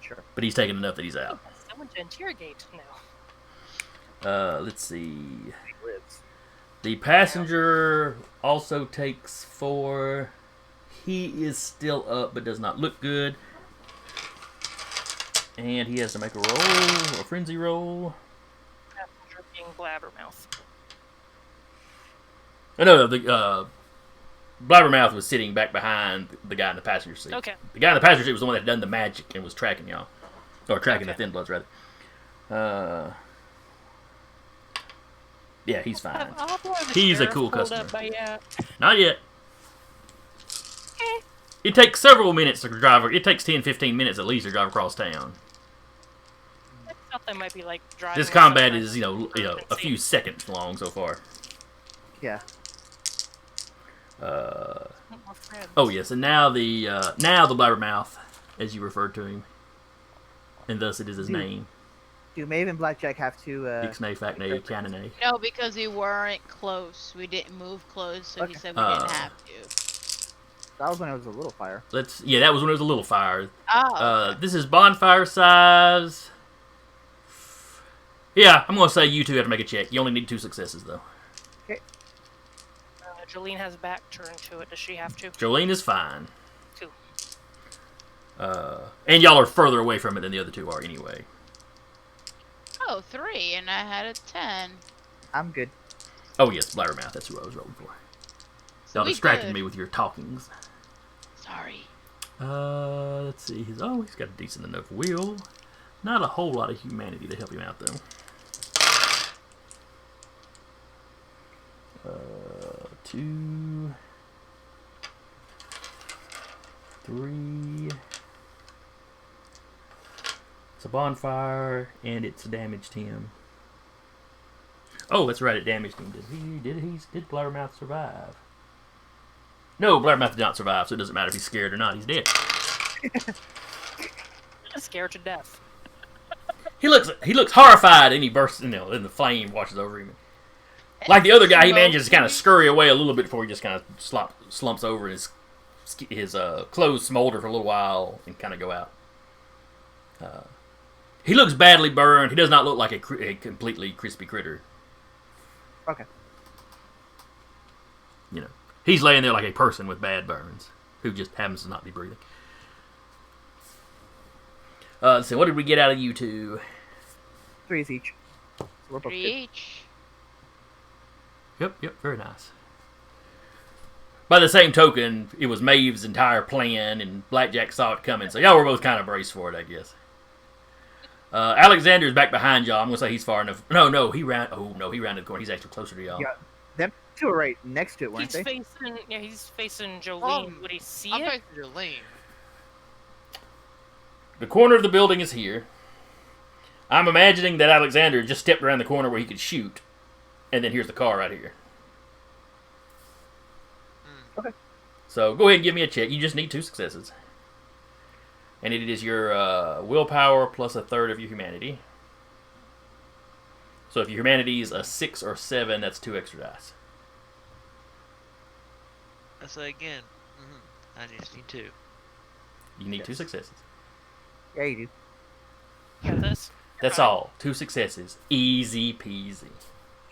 Sure. But he's taken enough that he's out. Someone to interrogate now. Let's see. He lives. The passenger also takes 4. He is still up, but does not look good. And he has to make a frenzy roll. Passenger being Blabbermouth. Oh, no, the Blabbermouth was sitting back behind the guy in the passenger seat. Okay. The guy in the passenger seat was the one that had done the magic and was tracking y'all. Or tracking the Thin Bloods, rather. Yeah, he's fine. He's a cool customer. Not yet. It takes several minutes to drive. It takes 10-15 minutes at least to drive across town. I thought they might be like driving. This combat is, a few seconds long so far. Yeah. Oh yes, and now the Blabbermouth, as you referred to him, and thus it is his name. Do Maeve and Blackjack have to? Ixnay, Facnay, Canonay. No, because we weren't close. We didn't move close, so he Okay. said we didn't have to. That was when it was a little fire. That was when it was a little fire. Oh. This is bonfire size. Yeah, I'm gonna say you two have to make a check. You only need 2 successes though. Jolene has back turned to it. Does she have to? Jolene is fine. 2. And y'all are further away from it than the other 2 are anyway. Oh, 3, and I had a 10. I'm good. Oh yes, Blabbermouth. That's who I was rolling for. Y'all We distracted good. me with your talkings. Sorry. Let's see. He's got a decent enough will. Not a whole lot of humanity to help him out though. 2, 3. It's a bonfire, and it's damaged him. Oh, that's right, it damaged him. Did Blabbermouth survive? No, Blabbermouth did not survive, so it doesn't matter if he's scared or not. He's dead. Scared to death. He looks horrified, and he bursts, and the flame washes over him. Like the other guy, he manages to kind of scurry away a little bit before he just kind of slumps over, and his clothes smolder for a little while and kind of go out. He looks badly burned. He does not look like a completely crispy critter. Okay. He's laying there like a person with bad burns, who just happens to not be breathing. Let's see, what did we get out of you two? 3 each. So we're both 3 good. each. Yep, very nice. By the same token, it was Maeve's entire plan, and Blackjack saw it coming, so y'all were both kind of braced for it, I guess. Alexander's back behind y'all. I'm gonna say he's far enough. No, he ran. Oh no, he rounded the corner. He's actually closer to y'all. Yeah. Them 2 are right next to it, weren't He's they? facing Jolene. Would he see I'm it? facing your lane. The corner of the building is here. I'm imagining that Alexander just stepped around the corner where he could shoot, and then here's the car right here. Okay. So go ahead and give me a check. You just need 2 successes. And it is your willpower plus 1/3 of your humanity. So if your humanity is a 6 or 7, that's 2 extra dice. I say again. I just need 2. You need 2 successes. Yeah, you do. Got this. That's all. 2 successes. Easy peasy.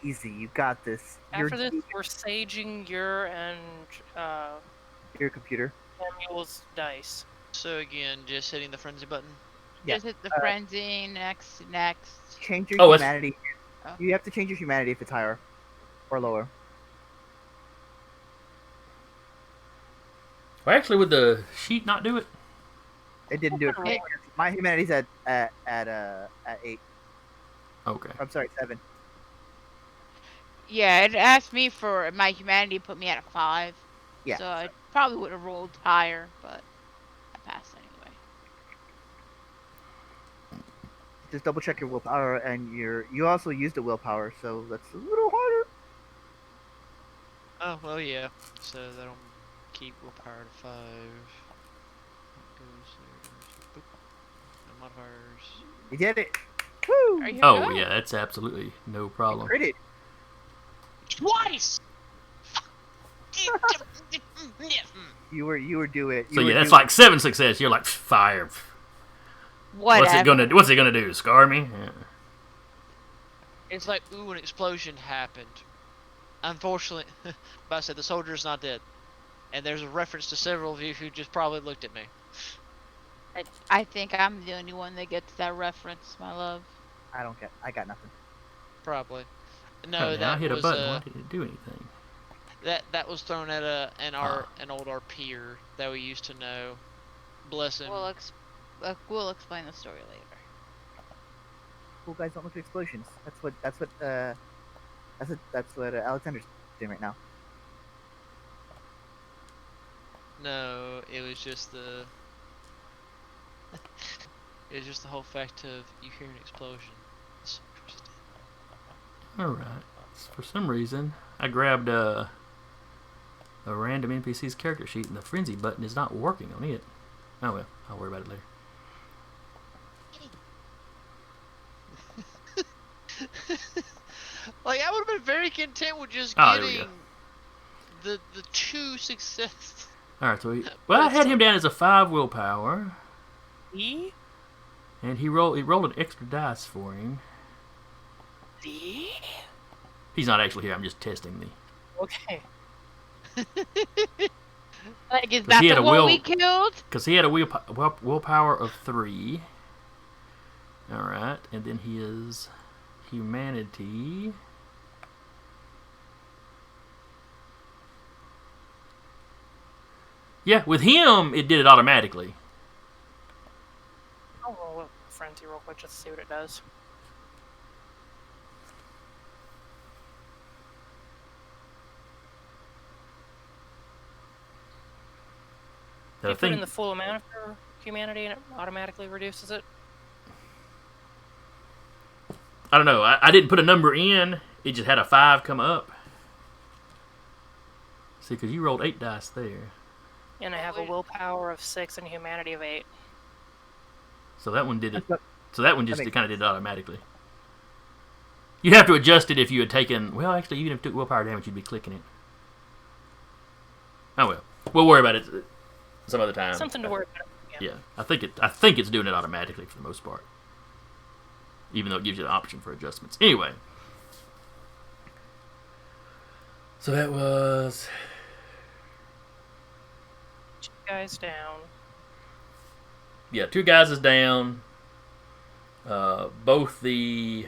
Easy. You got this. After this, we're saging your and Your computer. Samuel's dice. So again, just hitting the frenzy button. Yeah. Just hit the frenzy, next. Change your Oh, it's- humanity. Oh. You have to change your humanity if it's higher or lower. Well, actually, would the sheet not do it? It didn't do it for me. My humanity's at 8. Okay. I'm sorry, 7. Yeah, it asked me for my humanity, put me at a 5. Yeah. So I probably would have rolled higher, but I passed anyway. Just double check your willpower, and you also used the willpower, so that's a little harder. Oh, well, yeah. So that'll keep willpower to 5. Goes there. Boop. No modifiers. You did it. Woo! Are you Oh good? yeah, that's absolutely no problem. Critted. Twice. You were do it. So You yeah, were that's do like 7 success. You're like fire. Whatever. What's it gonna do? Scar me? Yeah. It's like, ooh, an explosion happened. Unfortunately, but I said the soldier's not dead. And there's a reference to several of you who just probably looked at me. I think I'm the only one that gets that reference, my love. I don't get. I got nothing. Probably. No, Oh, now I that hit a was button. Why did it do anything? that was thrown at an old our peer that we used to know. Bless him. We'll explain the story later. Cool guys don't look at explosions. That's what Alexander's doing right now. No, it was just the it was just the whole fact of you hear an explosion. The soldier's dead. Alright. For some reason, I grabbed a random NPC's character sheet and the frenzy button is not working on it. Oh well, I'll worry about it later. Like I would have been very content with just Oh, there we getting the 2 success. Alright, so I had him down as a 5 willpower, D? and he rolled an extra dice for him. D? He's not actually here, I'm just testing the... Okay. Like, is 'Cause that he had the a one will- we killed? Because he had a willpower of 3. Alright, and then his humanity... Yeah, with him, it did it automatically. I'll roll a frenzy real quick just to see what it does. I You put in think, the full amount for humanity and it automatically reduces it. I don't know, I didn't put a number in, it just had a 5 come up. See, because you rolled 8 dice there. And I have a willpower of 6 and humanity of 8. So that one did it. That's what- So that one just makes kind of did it automatically. You'd have to adjust it if you had taken... Well, actually, even if you took willpower damage, you'd be clicking it. Oh, well. We'll worry about it some other time. Something to worry about. Yeah, I think it's doing it automatically for the most part. Even though it gives you the option for adjustments. Anyway. So that was... 2 guys down. Yeah, 2 guys is down. Both the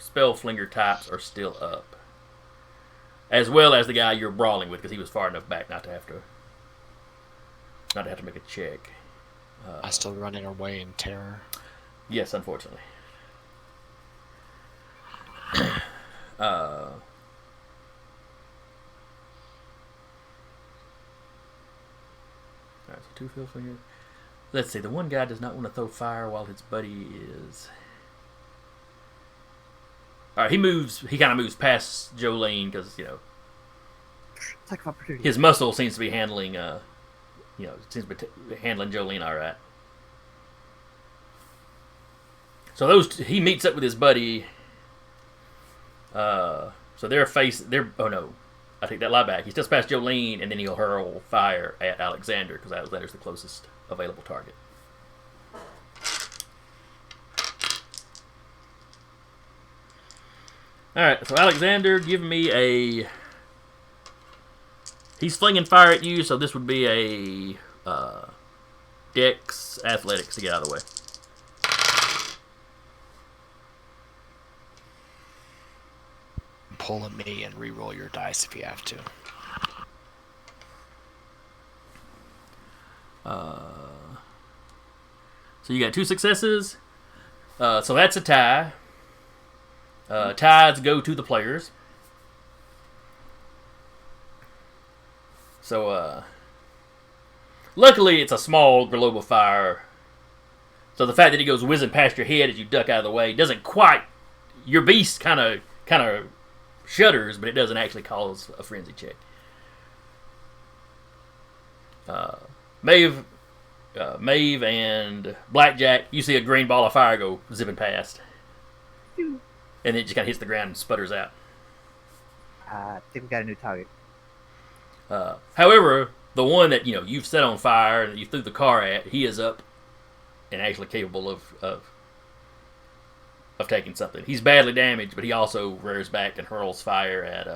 Spellflinger types are still up. As well as the guy you're brawling with, because he was far enough back not to have to make a check. I still running away in terror. Yes, unfortunately. Alright, so 2 Spellflingers. Let's see, the one guy does not want to throw fire while his buddy is... Alright, he kind of moves past Jolene because, you know, Attack of opportunity. his muscle seems to be handling, seems to be handling Jolene alright. So he meets up with his buddy. So oh no, I take that lie back. He's just past Jolene, and then he'll hurl fire at Alexander because Alexander's the closest available target. Alright, so Alexander, give me a... He's flinging fire at you, so this would be a Dex Athletics to get out of the way. Pull a me and re-roll your dice if you have to. So you got 2 successes. So that's a tie. Ties go to the players. So, luckily it's a small global fire. So the fact that it goes whizzing past your head as you duck out of the way doesn't quite... Your beast kind of shudders, but it doesn't actually cause a frenzy check. Maeve, Maeve and Blackjack, you see a green ball of fire go zipping past. Phew. And it just kind of hits the ground and sputters out. I think we got a new target. However, the one that you've set on fire and you threw the car at, he is up and actually capable of taking something. He's badly damaged, but he also rears back and hurls fire at.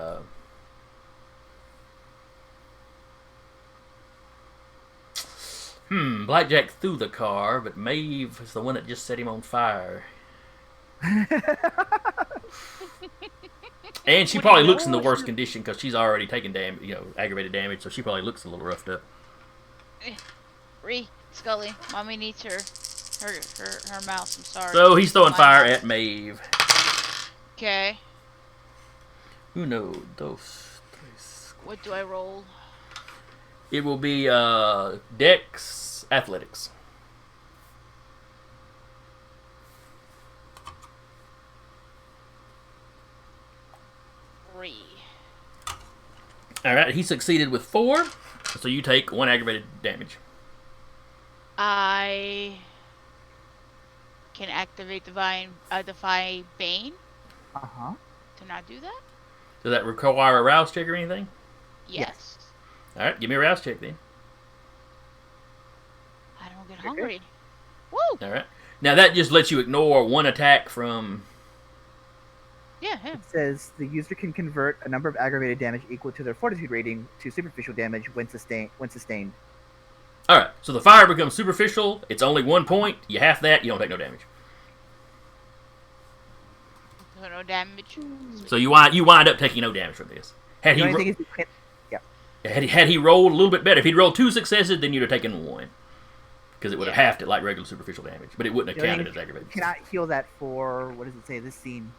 Blackjack threw the car, but Maeve is the one that just set him on fire. And she probably looks in the worst condition because she's already taken aggravated damage, so she probably looks a little roughed up. Scully, mommy needs her mouse. I'm sorry. So he's throwing fire at Maeve. Okay. Uno, dos, tres. What do I roll? It will be Dex Athletics. Alright, he succeeded with 4, so you take 1 aggravated damage. I can activate Defy Bane Uh-huh. to not do that? Does that require a rouse check or anything? Yes. Alright, give me a rouse check then. I don't get hungry. Woo! Alright. Now that just lets you ignore 1 attack from... Yeah, him. It says the user can convert a number of aggravated damage equal to their fortitude rating to superficial damage when sustained. Alright, so the fire becomes superficial. It's only 1 point. You half that, you don't take no damage. So no damage. So you wind up taking no damage from this. Had The he, only thing is you can't- had he rolled a little bit better, if he'd rolled 2 successes, then you'd have taken 1. Because it would have halved it like regular superficial damage. But it wouldn't have the only counted thing as aggravated. you cannot heal that for, what does it say, this scene.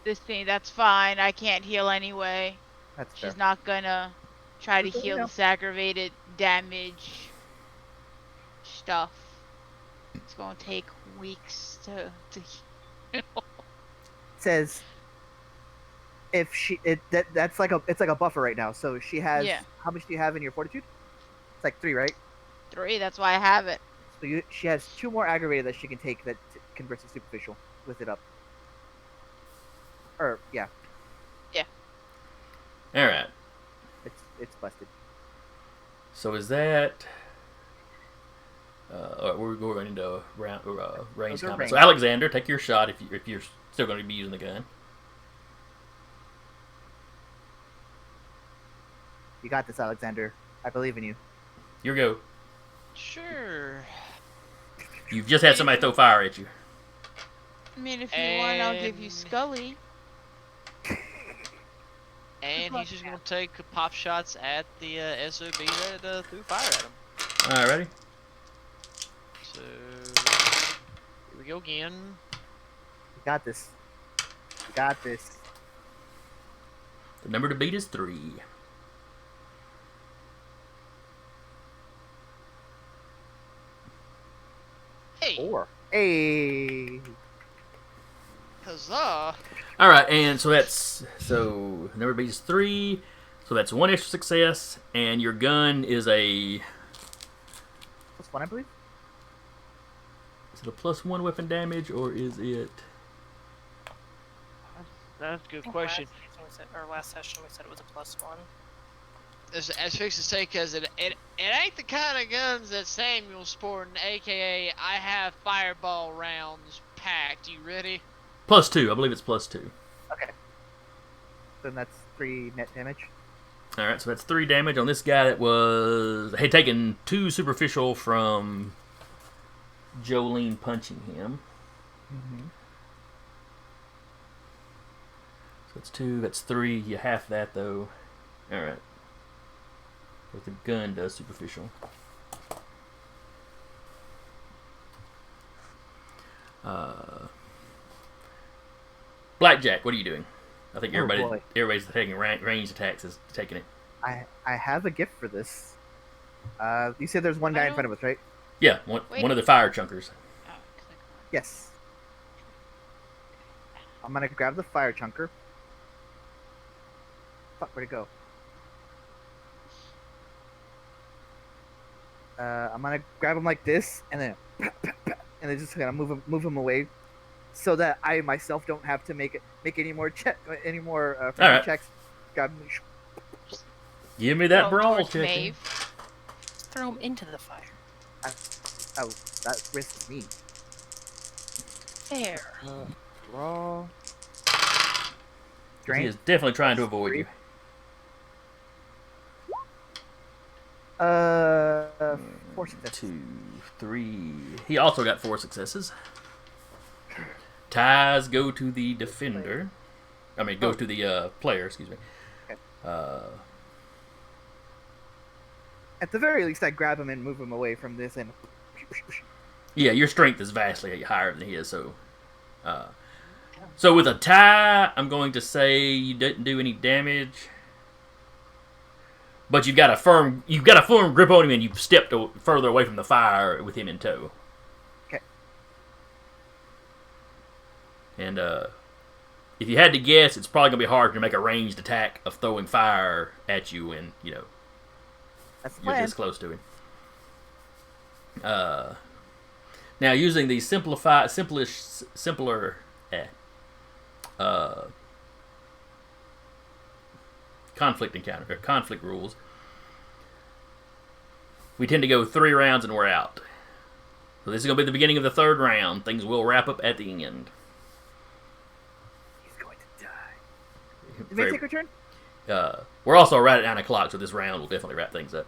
This thing, that's fine. I can't heal anyway. That's fair. She's not gonna try to Just let me heal know. this aggravated damage stuff. It's gonna take weeks to heal. It says if that's like a buffer right now. So she has Yeah. how much do you have in your fortitude? It's like 3, right? 3, that's why I have it. So she has 2 more aggravated that she can take that converts to superficial with it up. Or yeah, Alright. it's busted. So is that... we're going into range Those are combat. range. So Alexander, take your shot if you're still going to be using the gun. You got this, Alexander. I believe in you. Your go. Sure. You've just had somebody throw fire at you. I mean, if you want, I'll give you And- Scully. And he's just gonna take pop shots at the SOB that threw fire at him. Alrighty. So here we go again. You got this. You got this. The number to beat is 3. Hey, 4. Hey. huzzah! All right, and so number B is 3, so that's 1 extra success, and your gun is a +1, I believe. is it a +1 weapon damage or is it? That's a good question. Last session we said it was a +1. As fixed to say, because it ain't the kind of guns that Samuel's sporting, aka I have fireball rounds packed. You ready? +2, I believe it's +2. Okay. Then that's 3 net damage. All right, so that's 3 damage on this guy that had taken 2 superficial from Jolene punching him. Mm-hmm. So that's 2, that's 3. You half that though. All right. What the gun does superficial. Blackjack, what are you doing? I think Oh, boy. everybody's taking ranged attacks is taking it. I have a gift for this. You said there's one guy in front of us, right? Yeah, Wait. one of the fire chunkers. Oh, click on. Yes. I'm gonna grab the fire chunker. Fuck, where'd it go? I'm gonna grab him like this, and then and then just kind of move him away, so that I myself don't have to make any more friendly Alright. checks. Grab him. Give me that Throw brawl towards check. Maeve. Throw him into the fire. Oh, that risks me. There. Raw. He Drain. is definitely trying to avoid you. 4 successes. 2, 3. He also got 4 successes. Ties go to the defender. I mean, go to the player. Excuse me. Okay. At the very least, I grab him and move him away from this, and Yeah, your strength is vastly higher than his, so. So with a tie, I'm going to say you didn't do any damage, but you've got a firm grip on him, and you've stepped further away from the fire with him in tow. Okay. And if you had to guess, it's probably gonna be hard to make a ranged attack of throwing fire at you, and that's the you're plan. this close to him. Now using the simpler conflict rules, we tend to go 3 rounds and we're out. So this is going to be the beginning of the 3rd round. Things will wrap up at the end. He's going to die. Did Very- we take our turn? we're also right at 9 o'clock, so this round will definitely wrap things up.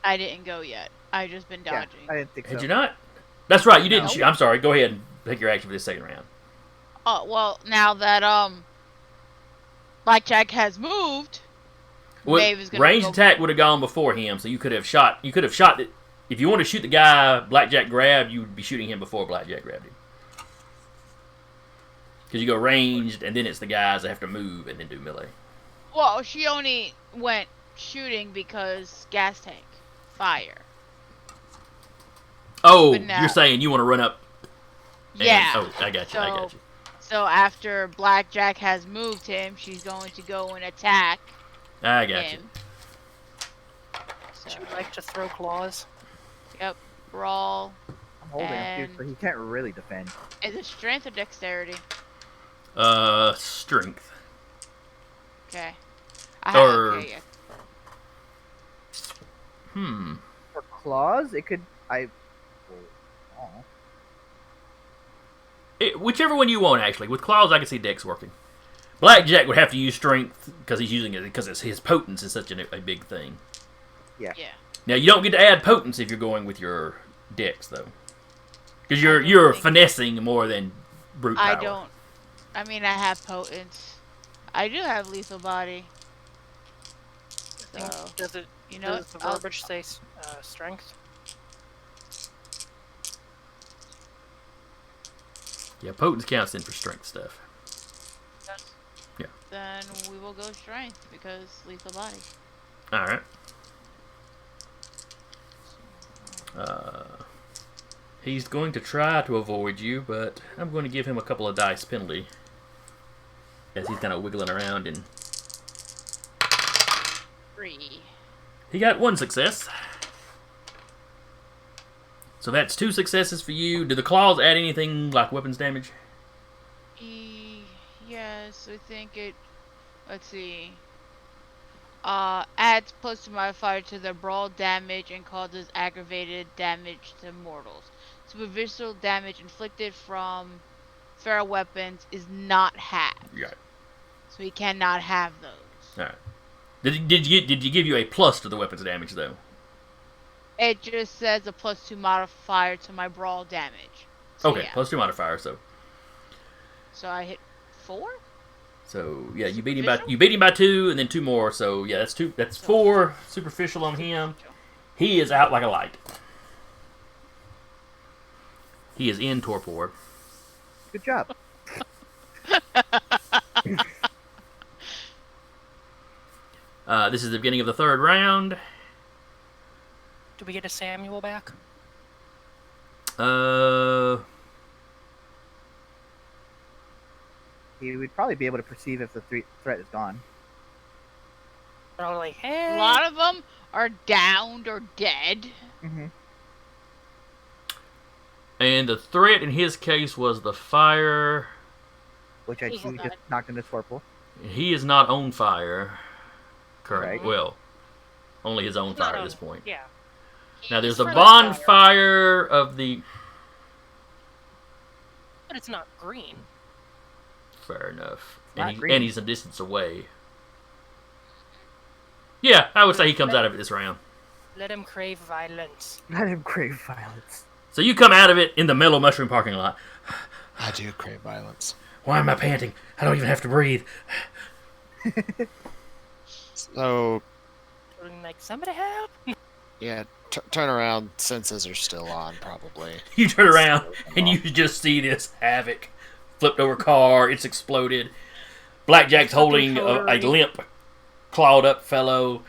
I didn't go yet. I just been dodging. Yeah, I didn't think Had so. you not? That's right, you didn't No. shoot. I'm sorry. Go ahead and take your action for this 2nd round. Oh well, now that Blackjack has moved, Well, Maeve is gonna ranged go- attack would have gone before him, so you could have shot. You could have shot it. If you want to shoot the guy Blackjack grabbed, you would be shooting him before Blackjack grabbed him. Because you go ranged, and then it's the guys that have to move and then do melee. Well, she only went shooting because gas tank, fire. Oh, But now- you're saying you want to run up? and- Yeah. Oh, I got you. I got you. So after Blackjack has moved him, she's going to go and attack I got you. him. So, She would like to throw claws. yep, brawl. I'm holding him, And- too, so he can't really defend. Is it strength or dexterity? Strength. Okay. Or- Okay, yeah. For claws, it could. Oh. Whichever one you want, actually. With claws, I can see Dex working. Blackjack would have to use strength because he's using it because his potence is such a big thing. Yeah. Now you don't get to add potence if you're going with your Dex though, because you're think- finessing more than brute power. I don't. I mean, I have potence. I do have lethal body. So, Does it? you know, Does the I'll- verbiage say strength? Yeah, potence counts in for strength stuff. then we will go strength because lethal body. All right. He's going to try to avoid you, but I'm going to give him a couple of dice penalty as he's kind of wiggling around, and 3. he got 1 success. So that's 2 successes for you. Do the claws add anything like weapons damage? Yes, I think it. Let's see. Adds +2 modifier to the brawl damage and causes aggravated damage to mortals. Superficial damage inflicted from feral weapons is not halved, Yeah. so he cannot have those. All right. Did you give you a plus to the weapons damage though? It just says a +2 modifier to my brawl damage. So, Okay, yeah. plus 2 modifier. So I hit 4. So yeah, you beat him by 2, and then 2 more. So yeah, that's 2. That's 4 superficial on him. He is out like a light. He is in torpor. Good job. This is the beginning of the 3rd round. Do we get a Samuel back? He would probably be able to perceive if the threat is gone. They're all like, A hey. lot of them are downed or dead. Mm-hmm. And the threat in his case was the fire. Which I He's choose not. just knocked into Swarple. He is not on fire. Correct. Right. Well, only his own He's not fire at on- this point. Yeah. Now there's He's a for the fire, bonfire of the. but it's not green. Fair enough. not And, green. and he's a distance away. Yeah, I would say he comes out of it this round. Let him crave violence. Let him crave violence. So you come out of it in the Mellow Mushroom parking lot. I do crave violence. Why am I panting? I don't even have to breathe. So, Being like, somebody help! yeah, turn around. Senses are still on, probably. You turn around and you just see this havoc. Flipped over car, it's exploded. Blackjack's holding a limp, clawed up fellow.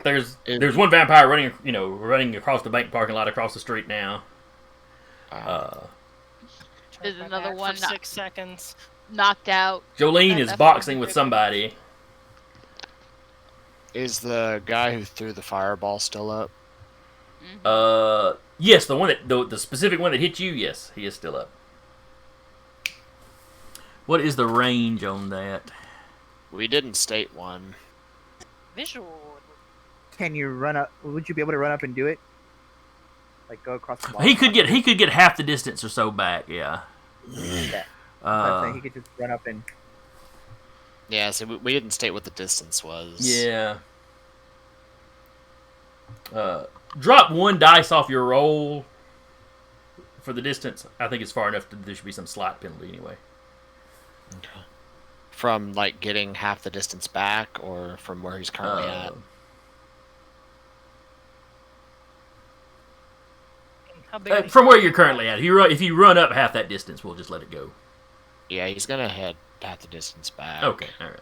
There's one vampire running across the bank parking lot across the street now. There's Turn my another back one for not- 6 seconds. Knocked out. Jolene That- is that's boxing with pretty somebody. Is the guy who threw the fireball still up? Yes, the one that the specific one that hit you. Yes, he is still up. What is the range on that? We didn't state one. Visual. Can you run up? Would you be able to run up and do it? Like go across the ball? He could get half the distance or so back. Yeah. Yeah. I'd say he could just run up and. Yeah, so we didn't state what the distance was. Yeah. Drop one dice off your roll for the distance. I think it's far enough that there should be some slight penalty anyway. Okay. From, like, getting half the distance back, or from where he's currently at? How big is From where you're currently at. If you run up half that distance, we'll just let it go. Yeah, he's gonna head half the distance back. Okay, all right.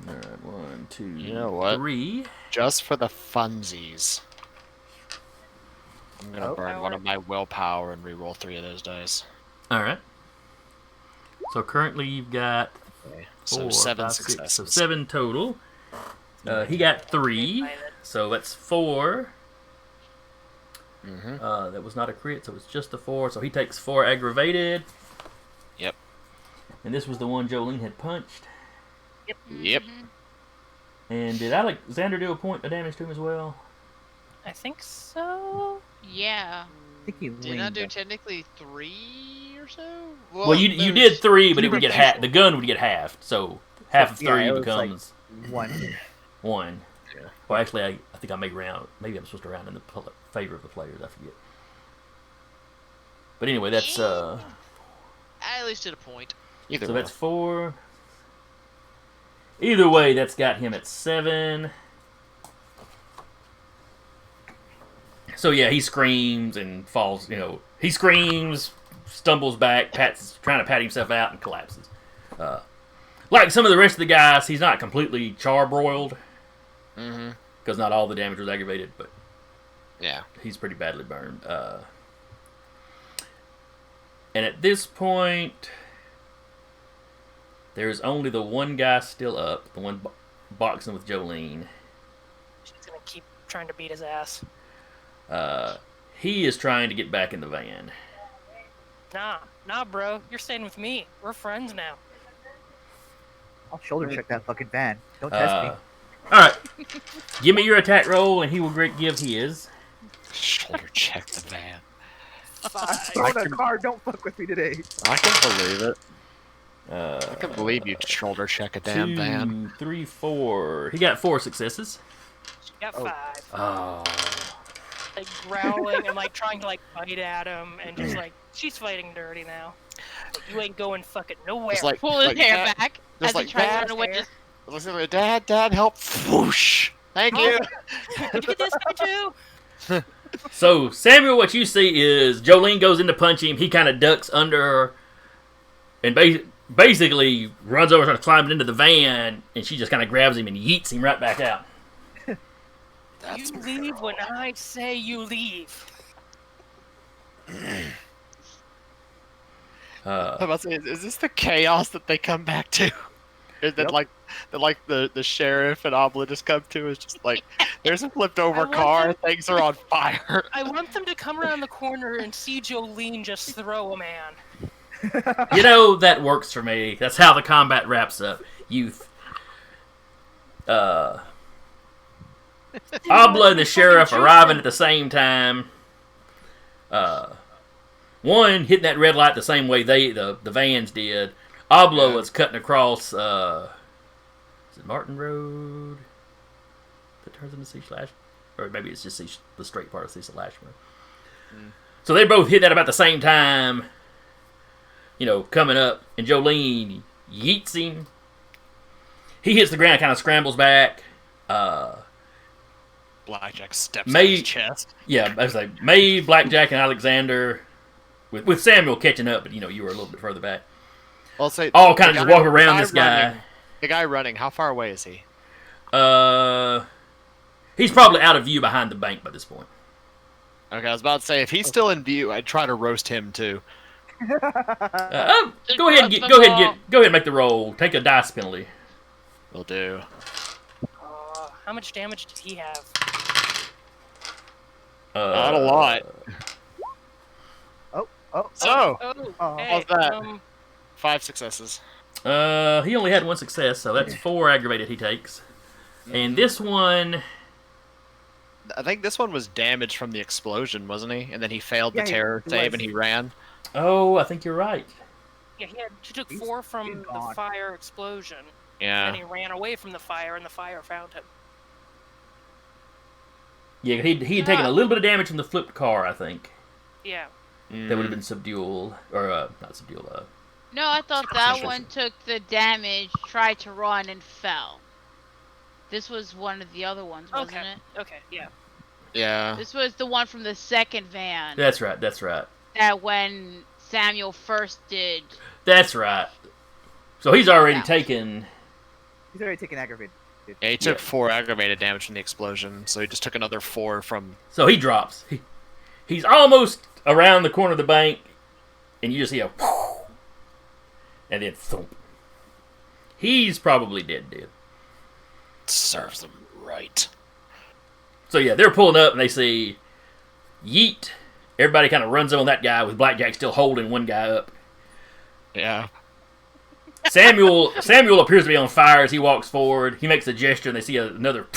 All right, 1, 2, You know what? 3. Just for the funsies, I'm gonna Oh. burn one of my willpower and re-roll 3 of those dice. All right. So currently you've got Okay. 4, So 7 5, 6, successes. so 7 total. He got 3, so that's 4. Mm-hmm. That was not a crit, so it's just the 4. So he takes 4 aggravated. Yep. And this was the one Jolene had punched. Yep. And did Alexander do a point of damage to him as well? I think so. Yeah. I think he Did I leaned do up. technically 3 or so? Well, you there's- did 3, but it you would did get half. The gun would get halved, so half of 3 Yeah, it was like- becomes One. 1. Yeah. Well, actually, I think I may round. Maybe I'm supposed to round in the favor of the players. I forget. But anyway, that's I at least did a point. Either so way. that's 4. Either way, that's got him at 7. So yeah, he screams and falls. He screams, stumbles back, trying to pat himself out, and collapses. Like some of the rest of the guys, he's not completely charbroiled Mm-hmm. because not all the damage was aggravated, but Yeah. he's pretty badly burned. And at this point, there's only the one guy still up, the one boxing with Jolene. She's gonna keep trying to beat his ass. He is trying to get back in the van. Nah, bro. You're staying with me. We're friends now. I'll shoulder check that fucking van. Don't test me. All right, give me your attack roll, and he will give his. Shoulder check the van. I'm throwing a car. Don't fuck with me today. I can believe it. I I can believe you shoulder check a damn 2, van. 3, 4. He got 4 successes. She got 5. Oh. Like growling and like trying to like bite at him and just like she's fighting dirty now. But you ain't going fucking nowhere. It's like, Pull his like hair that- back just as like he tries that to run away. hair. Just Listen to me, Dad, help! Whoosh! Thank you. Did you get this guy too? So Samuel, what you see is Jolene goes in to punch him. He kind of ducks under her, and basically runs over, starts climbing into the van, and she just kind of grabs him and yeets him right back out. That's You leave when I say you leave. I'm about to say, is this the chaos that they come back to? Is that Yep. like the sheriff and Obla just come to? Is just like there's a flipped I over want car, them- things are on fire. I want them to come around the corner and see Jolene just throw a man. You know, that works for me. That's how the combat wraps up. Youth. Abla and the sheriff arriving at the same time. One hitting that red light the same way the vans did. Abla was cutting across. Is it Martin Road? That turns into C slash, or maybe it's just the straight part of C slash. So they both hit that about the same time. You know, coming up, and Jolene yeets him. He hits the ground, kind of scrambles back. Blackjack steps on May- his chest. Yeah, I was like May, Blackjack, and Alexander, with Samuel catching up, but you know you were a little bit further back. I'll say All kind of the just guy- walk around the this guy. running- The guy running, how far away is he? He's probably out of view behind the bank by this point. Okay, I was about to say if he's still in view, I'd try to roast him too. Go ahead and make the roll. Take a dice penalty. Will do. How much damage did he have? Not a lot. Oh, So, Oh, hey, how's that? 5 successes. He only had one success, so that's 4 aggravated he takes. And this one, I think this one was damaged from the explosion, wasn't he? And then he failed the Yeah, terror he save was. and he ran. I think you're right. Yeah, he took He's- 4 from he's the gone. fire explosion, Yeah. and he ran away from the fire, and the fire found him. Yeah, he had taken a little bit of damage from the flipped car, I think. Yeah. That would have been subdual, or not subdual. No, I thought that Concentration. one took the damage, tried to run, and fell. This was one of the other ones, wasn't Okay. it? Okay. Yeah. Yeah. This was the one from the second van. That's right. That's right. That when Samuel first did. That's right. So he's already Yeah. taken. he's already taken aggravated. Yeah, he took Yeah. 4 aggravated damage from the explosion, so he just took another 4 from. So he drops. He's almost around the corner of the bank, and you just hear a whoosh, and then thump. He's probably dead. Serves them right. So yeah, they're pulling up and they see yeet. Everybody kind of runs on that guy with Blackjack still holding one guy up. Yeah. Samuel appears to be on fire as he walks forward. He makes a gesture and they see another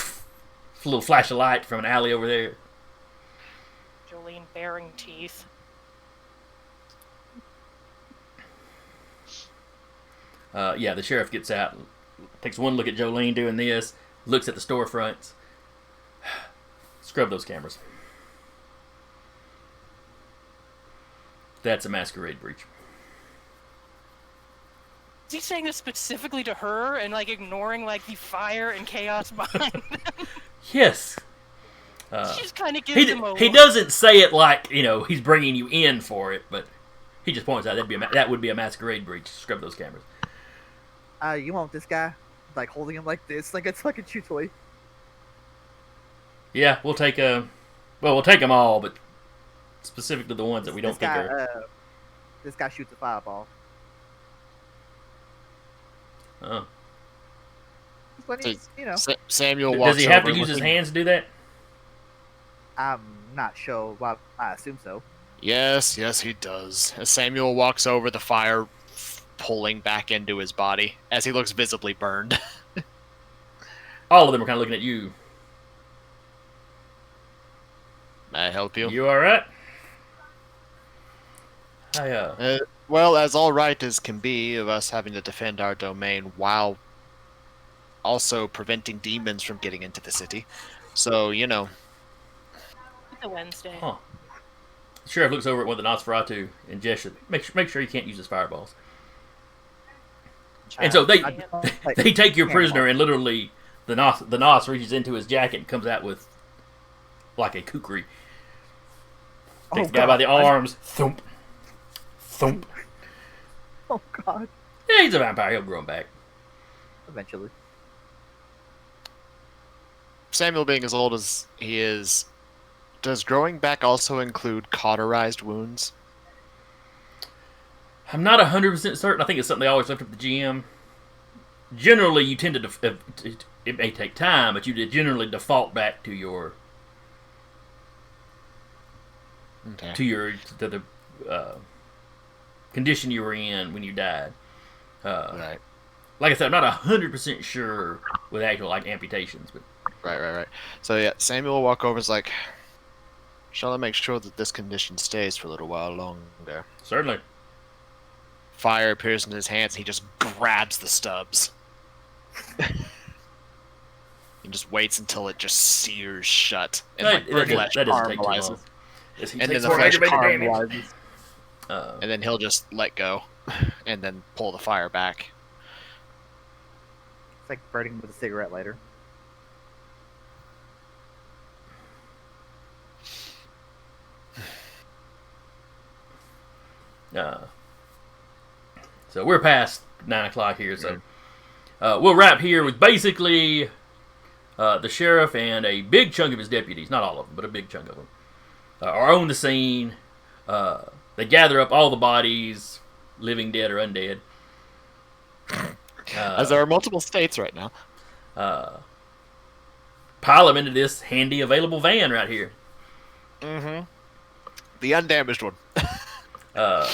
little flash of light from an alley over there. Jolene baring teeth. Yeah, the sheriff gets out, takes one look at Jolene doing this, looks at the storefronts. Scrub those cameras. That's a masquerade breach. Is he saying this specifically to her and like ignoring like the fire and chaos behind them? Yes. She just kind of gives him a He look. doesn't say it like, he's bringing you in for it, but he just points out that would be a masquerade breach. Scrub those cameras. You want this guy? Like holding him like this, like it's like a chew toy. Yeah, we'll take them all, but specific to the ones that we don't This think guy, are. This guy shoots a fireball. Oh. But he's, Samuel walks Does he have over to use his looking- hands to do that? I'm not sure. Well, I assume so. Yes, he does. As Samuel walks over, the fire pulling back into his body as he looks visibly burned. All of them are kind of looking at you. May I help you? You all right? Well, as all right as can be of us having to defend our domain while also preventing demons from getting into the city. So, It's a Wednesday. Huh. The sheriff looks over at one of the Nosferatu and gestures. Make sure you can't use his fireballs. And so they I just don't, like, they take your hand prisoner him and literally the Nos reaches into his jacket and comes out with like a kukri. Takes the guy by the God. arms. Thump. Thump. Oh God! Yeah, he's a vampire. He'll grow him back. Eventually. Samuel, being as old as he is, Does growing back also include cauterized wounds? I'm not 100% certain. I think it's something they always left up to the GM. Generally, you tend to it may take time, but you generally default back to your Okay. to the condition you were in when you died. Right. Like I said, I'm not 100% sure with actual like amputations, but Right. So yeah, Samuel will walk over and is like, shall I make sure that this condition stays for a little while longer? certainly. Fire appears in his hands, he just grabs the stubs. He just waits until it just sears shut. And That, like, the flesh that doesn't take too long. caramelizes. Yes, he And then takes the more flesh aggravated damage. caramelizes. And then he'll just let go. And then pull the fire back. It's like burning with a cigarette lighter. So we're past 9 o'clock here, so we'll wrap here with basically the sheriff and a big chunk of his deputies, not all of them, but a big chunk of them, are on the scene. They gather up all the bodies, living, dead, or undead. As there are multiple states right now. Pile them into this handy available van right here. Mm-hmm. The undamaged one. Now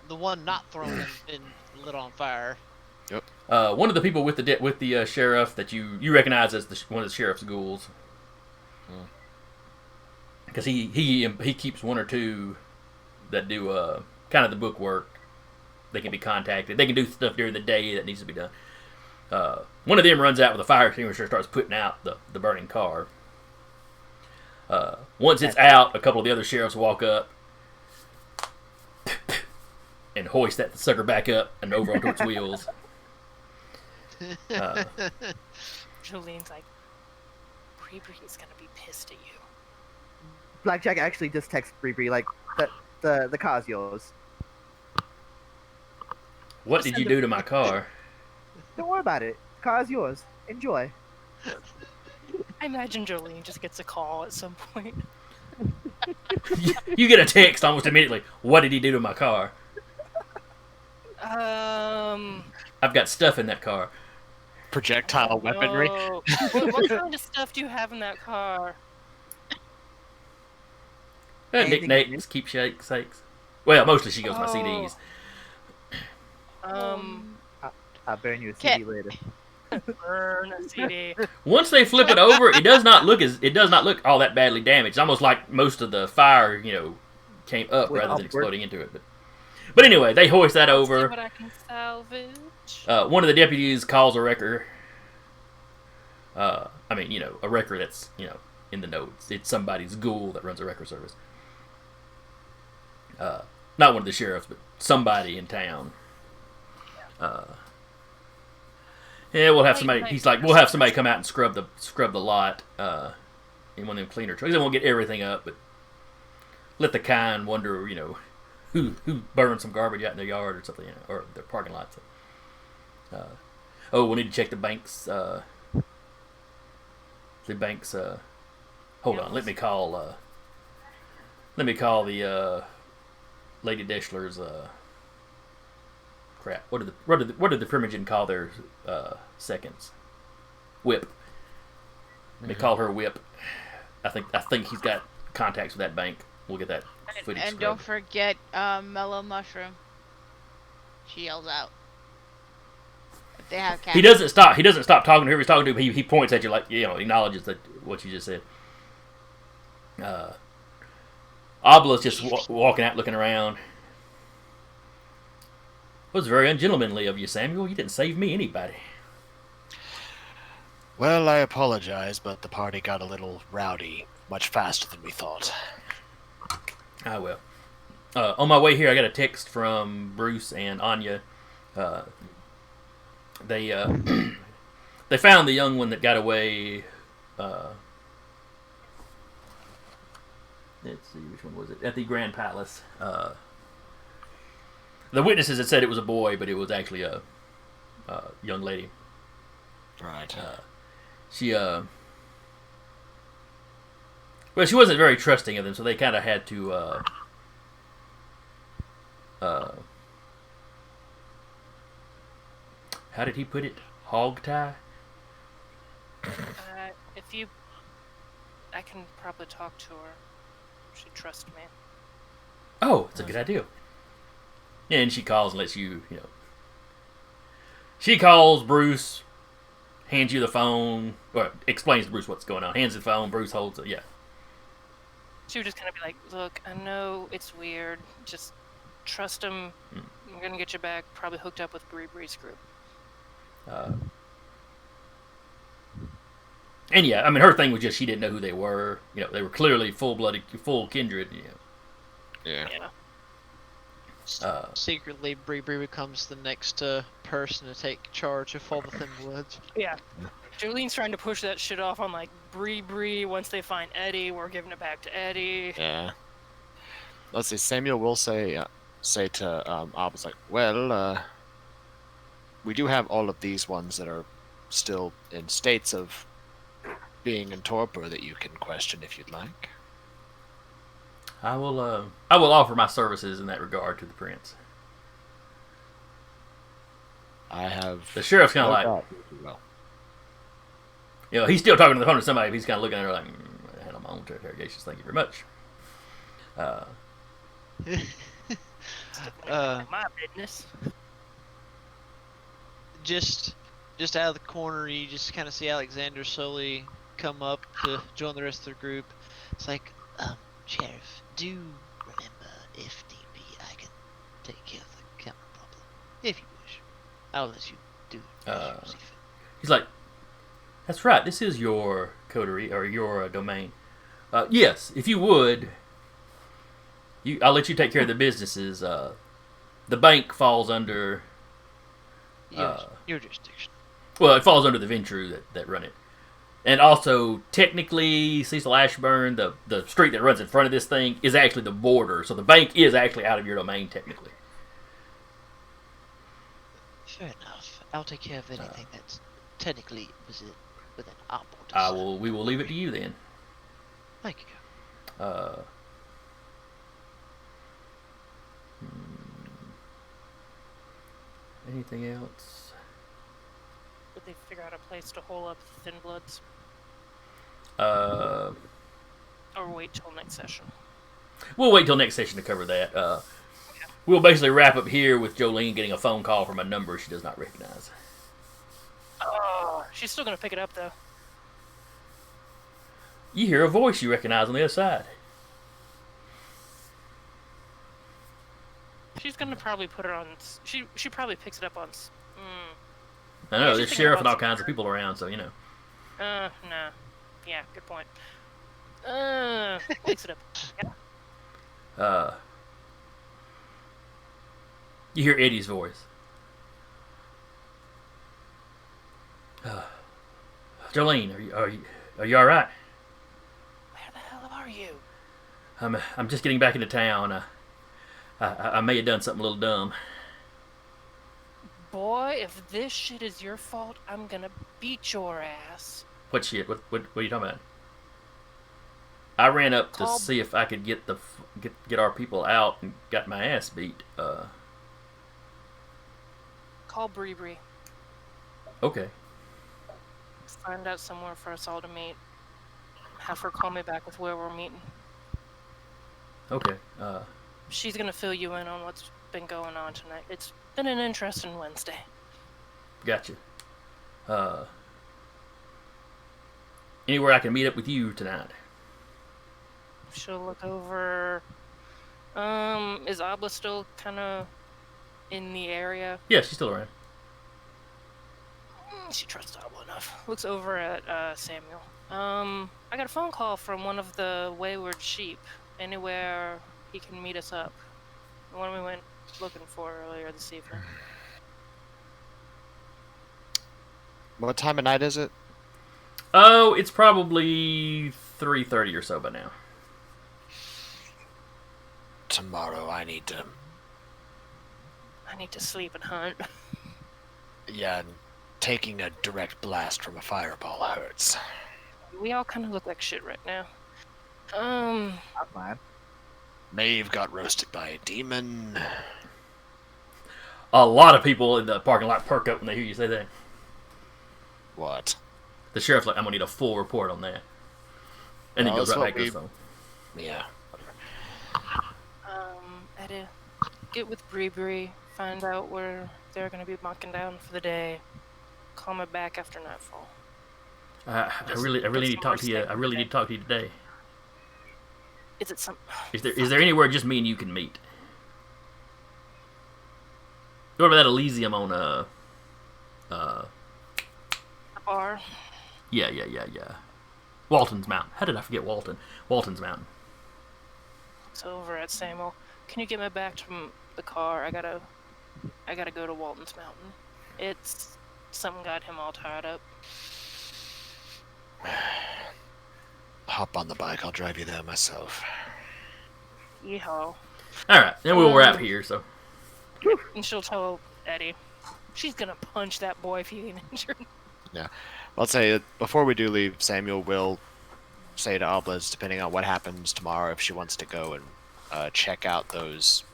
the one not thrown and lit on fire. One of the people with the sheriff that you recognize as one of the sheriff's ghouls, because he keeps one or two that do kind of the book work. They can be contacted. They can do stuff during the day that needs to be done. One of them runs out with a fire extinguisher and starts putting out the burning car. Once it's out, a couple of the other sheriffs walk up and hoist that sucker back up and over onto its wheels. Jolene's like, Bree-Bree's gonna be pissed at you. Blackjack actually just texts Bree like the car's yours. What did you do to my car? Don't worry about it. Car's yours. Enjoy. I imagine Jolene just gets a call at some point. You get a text almost immediately. What did he do to my car? I've got stuff in that car. Projectile weaponry. no. What kind of stuff do you have in that car? Anything Knickknacks, keepsakes. Well, mostly she goes my CDs. I'll burn you a Okay. CD later. Burn a CD. Once they flip it over, it does not look all that badly damaged. It's almost like most of the fire, came up Went rather than upward. exploding into it. But anyway, they hoist that See over. what I can salvage. One of the deputies calls a wrecker. A wrecker that's in the notes. It's somebody's ghoul that runs a wrecker service. Not one of the sheriffs, but somebody in town. Yeah, we'll have somebody. He's like, we'll have somebody come out and scrub the lot in one of them cleaner trucks. They won't get everything up, but let the kind wonder, who burned some garbage out in their yard or something, or their parking lot. So. We'll need to check the banks. Hold on, let me call the Lady Deschler's. Crap. What did the Primogen call their seconds? Whip. They call her Whip. I think he's got contacts with that bank. We'll get that footage. And don't forget Mellow Mushroom. She yells out. If they have He doesn't stop. He doesn't stop talking to whoever he's talking to. But he points at you like acknowledges that what you just said. Obla's just walking out, looking around. It was very ungentlemanly of you, Samuel. You didn't save me anybody. Well, I apologize, but the party got a little rowdy much faster than we thought. I will. On my way here, I got a text from Bruce and Anya. They they found the young one that got away. Let's see, which one was it? At the Grand Palace. The witnesses had said it was a boy, but it was actually a young lady. Right. She Well, she wasn't very trusting of them, so they kind of had to. How did he put it? Hog tie. If you, I can probably talk to her. She'd trust me. Oh, it's a good idea. Yeah, and she calls and lets you, She calls Bruce, hands you the phone, or explains to Bruce what's going on. Hands the phone, Bruce holds it, yeah. She would just kind of be like, look, I know it's weird. Just trust him. I'm going to get you back. Probably hooked up with Bree Bree's group. And yeah, I mean, her thing was just she didn't know who they were. They were clearly full-blooded, full kindred, Yeah. Secretly, Bree becomes the next person to take charge of all the Thin Bloods. Yeah. Jolene's trying to push that shit off on, like, Bree. Once they find Eddie, we're giving it back to Eddie. Yeah. Let's see. Samuel will say to Abba's like, well, we do have all of these ones that are still in states of being in torpor that you can question if you'd like. I will offer my services in that regard to the prince. I have. The sheriff's kind of no like, doubt you will. he's still talking to the phone to somebody, but he's kind of looking at her like, I had my own interrogations, thank you very much. My business. Just out of the corner, you just kind of see Alexander slowly come up to join the rest of the group. It's like, Sheriff, do remember, if need be, I can take care of the camera problem. If you wish. I'll let you do it. as you see fit. He's like, that's right, this is your coterie, or your domain. Yes, if you would, I'll let you take care of the businesses. The bank falls under... your jurisdiction. Well, it falls under the Ventrue that run it. And also, technically, Cecil Ashburn, the street that runs in front of this thing, is actually the border. So the bank is actually out of your domain, technically. Fair enough. I'll take care of anything that's technically within our borders. We will leave it to you then. Thank you. Anything else? Would they figure out a place to hole up the Thin Bloods? Or wait till next session? We'll wait till next session to cover that. We'll basically wrap up here with Jolene getting a phone call from a number she does not recognize. Oh, she's still gonna pick it up though. You hear a voice you recognize on the other side. She's gonna probably put it on. She probably picks it up on. I know, Yeah, she's there's thinking sheriff and about all kinds of people around, so No. Yeah, good point. Picks it up. Yeah. You hear Eddie's voice. Jolene, are you all right? Where the hell are you? I'm just getting back into town. I may have done something a little dumb. Boy, if this shit is your fault, I'm gonna beat your ass. What shit? What are you talking about? I ran up to Call- see if I could get get our people out and got my ass beat. Call Bree. Okay. Find out somewhere for us all to meet. Have her call me back with where we're meeting. Okay. She's gonna fill you in on what's been going on tonight. It's been an interesting Wednesday. Gotcha. Anywhere I can meet up with you tonight? She'll look over. Is Abla still kind of in the area? Yeah, she's still around. She trusts Abla enough. Looks over at Samuel. I got a phone call from one of the wayward sheep. Anywhere he can meet us up. The one we went looking for earlier this evening. What time of night is it? Oh, it's probably 3:30 or so by now. Tomorrow I need to. I need to sleep and hunt. Yeah, taking a direct blast from a fireball hurts. We all kind of look like shit right now. Um, I'm fine. Maeve got roasted by a demon. A lot of people in the parking lot perk up when they hear you say that. What? The sheriff's like, I'm gonna need a full report on that. And then Well, goes that's right what back to his we- phone. Yeah. Eddie, get with Bree, find out where they're gonna be bunking down for the day. Call me back after nightfall. I really get need to some talk more to you. I sleep really today. need to talk to you today. Is it some? Is there anywhere just me and you can meet? What about that Elysium on bar? yeah. Walton's Mountain. How did I forget Walton? Walton's Mountain. It's over at Samuel. Can you get me back from the car? I gotta go to Walton's Mountain. It's something got him all tied up. Hop on the bike. I'll drive you there myself. Yeehaw. All right, then we'll wrap here. So And she'll tell Eddie. She's gonna punch that boy if he ain't injured. I'll say before we do leave, Samuel will say to Oblas, depending on what happens tomorrow, if she wants to go and check out those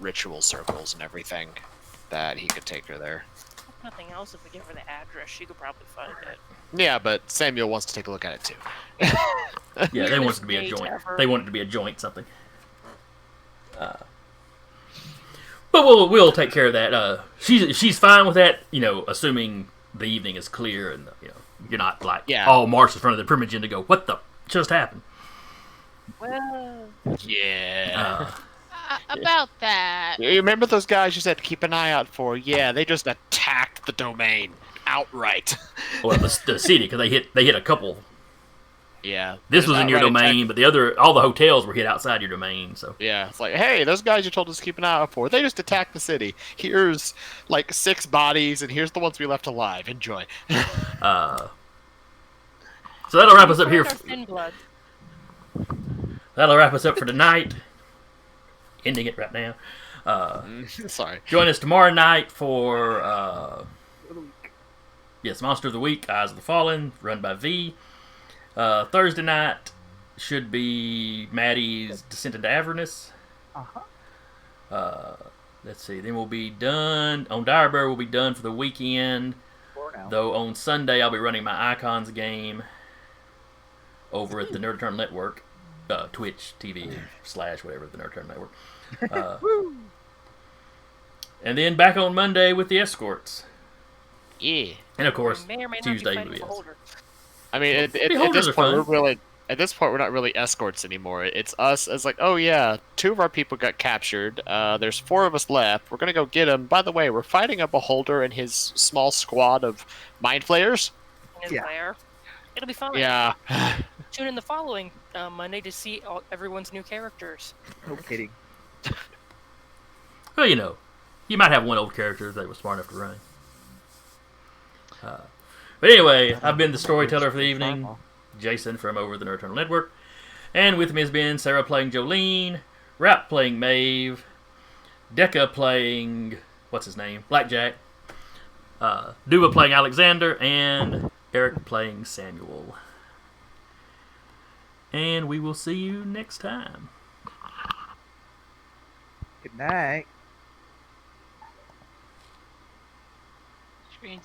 ritual circles and everything, that he could take her there. Nothing else. If we give her the address, she could probably find it. Yeah, but Samuel wants to take a look at it too. yeah, they want it Weirdest to be a date joint. ever. They want it to be a joint something. But we'll take care of that. She's fine with that. You know, assuming the evening is clear and you know you're not like Yeah. all marched in front of the Primogen to go. What the just happened? Well, Yeah. About that. You remember those guys you said to keep an eye out for? Yeah, they just attacked the domain outright. Well, the city because they hit a couple. Yeah. This just was in your outright domain, but all the hotels were hit outside your domain. So Yeah, it's like, hey, those guys you told us to keep an eye out for, they just attacked the city. Here's like 6 bodies, and here's the ones we left alive. Enjoy. so that'll wrap us up here. our thin blood. That'll wrap us up for tonight. Ending it right now. Sorry. Join us tomorrow night for yes, Monster of the Week, Eyes of the Fallen, run by V. Thursday night should be Maddie's Descent into Avernus. Let's see. Then we'll be done on Direbear. We'll be done for the weekend. For now. Though on Sunday I'll be running my Icons game over at the Nerd Eternal Network, Twitch TV / whatever the Nerd Eternal Network. And then back on Monday with the escorts, Yeah. and of course May or may not Tuesday be will fighting be for us. Holder. I mean, at Beholders this are point, fun. we're not really escorts anymore. It's us as like, oh yeah, 2 of our people got captured. There's 4 of us left. We're gonna go get them. By the way, we're fighting a beholder and his small squad of mind flayers. In his Yeah. lair. It'll be fun. Yeah. Tune in the following Monday to see everyone's new characters. No kidding. Well, you know, you might have one old character that was smart enough to run. But anyway, I've been the storyteller for the evening, Jason from Over the Nerd Eternal Network. And with me has been Sarah playing Jolene, Rap playing Maeve, Decca playing, what's his name, Blackjack, Duba playing Alexander, and Eric playing Samuel. And we will see you next time. Good night. Screen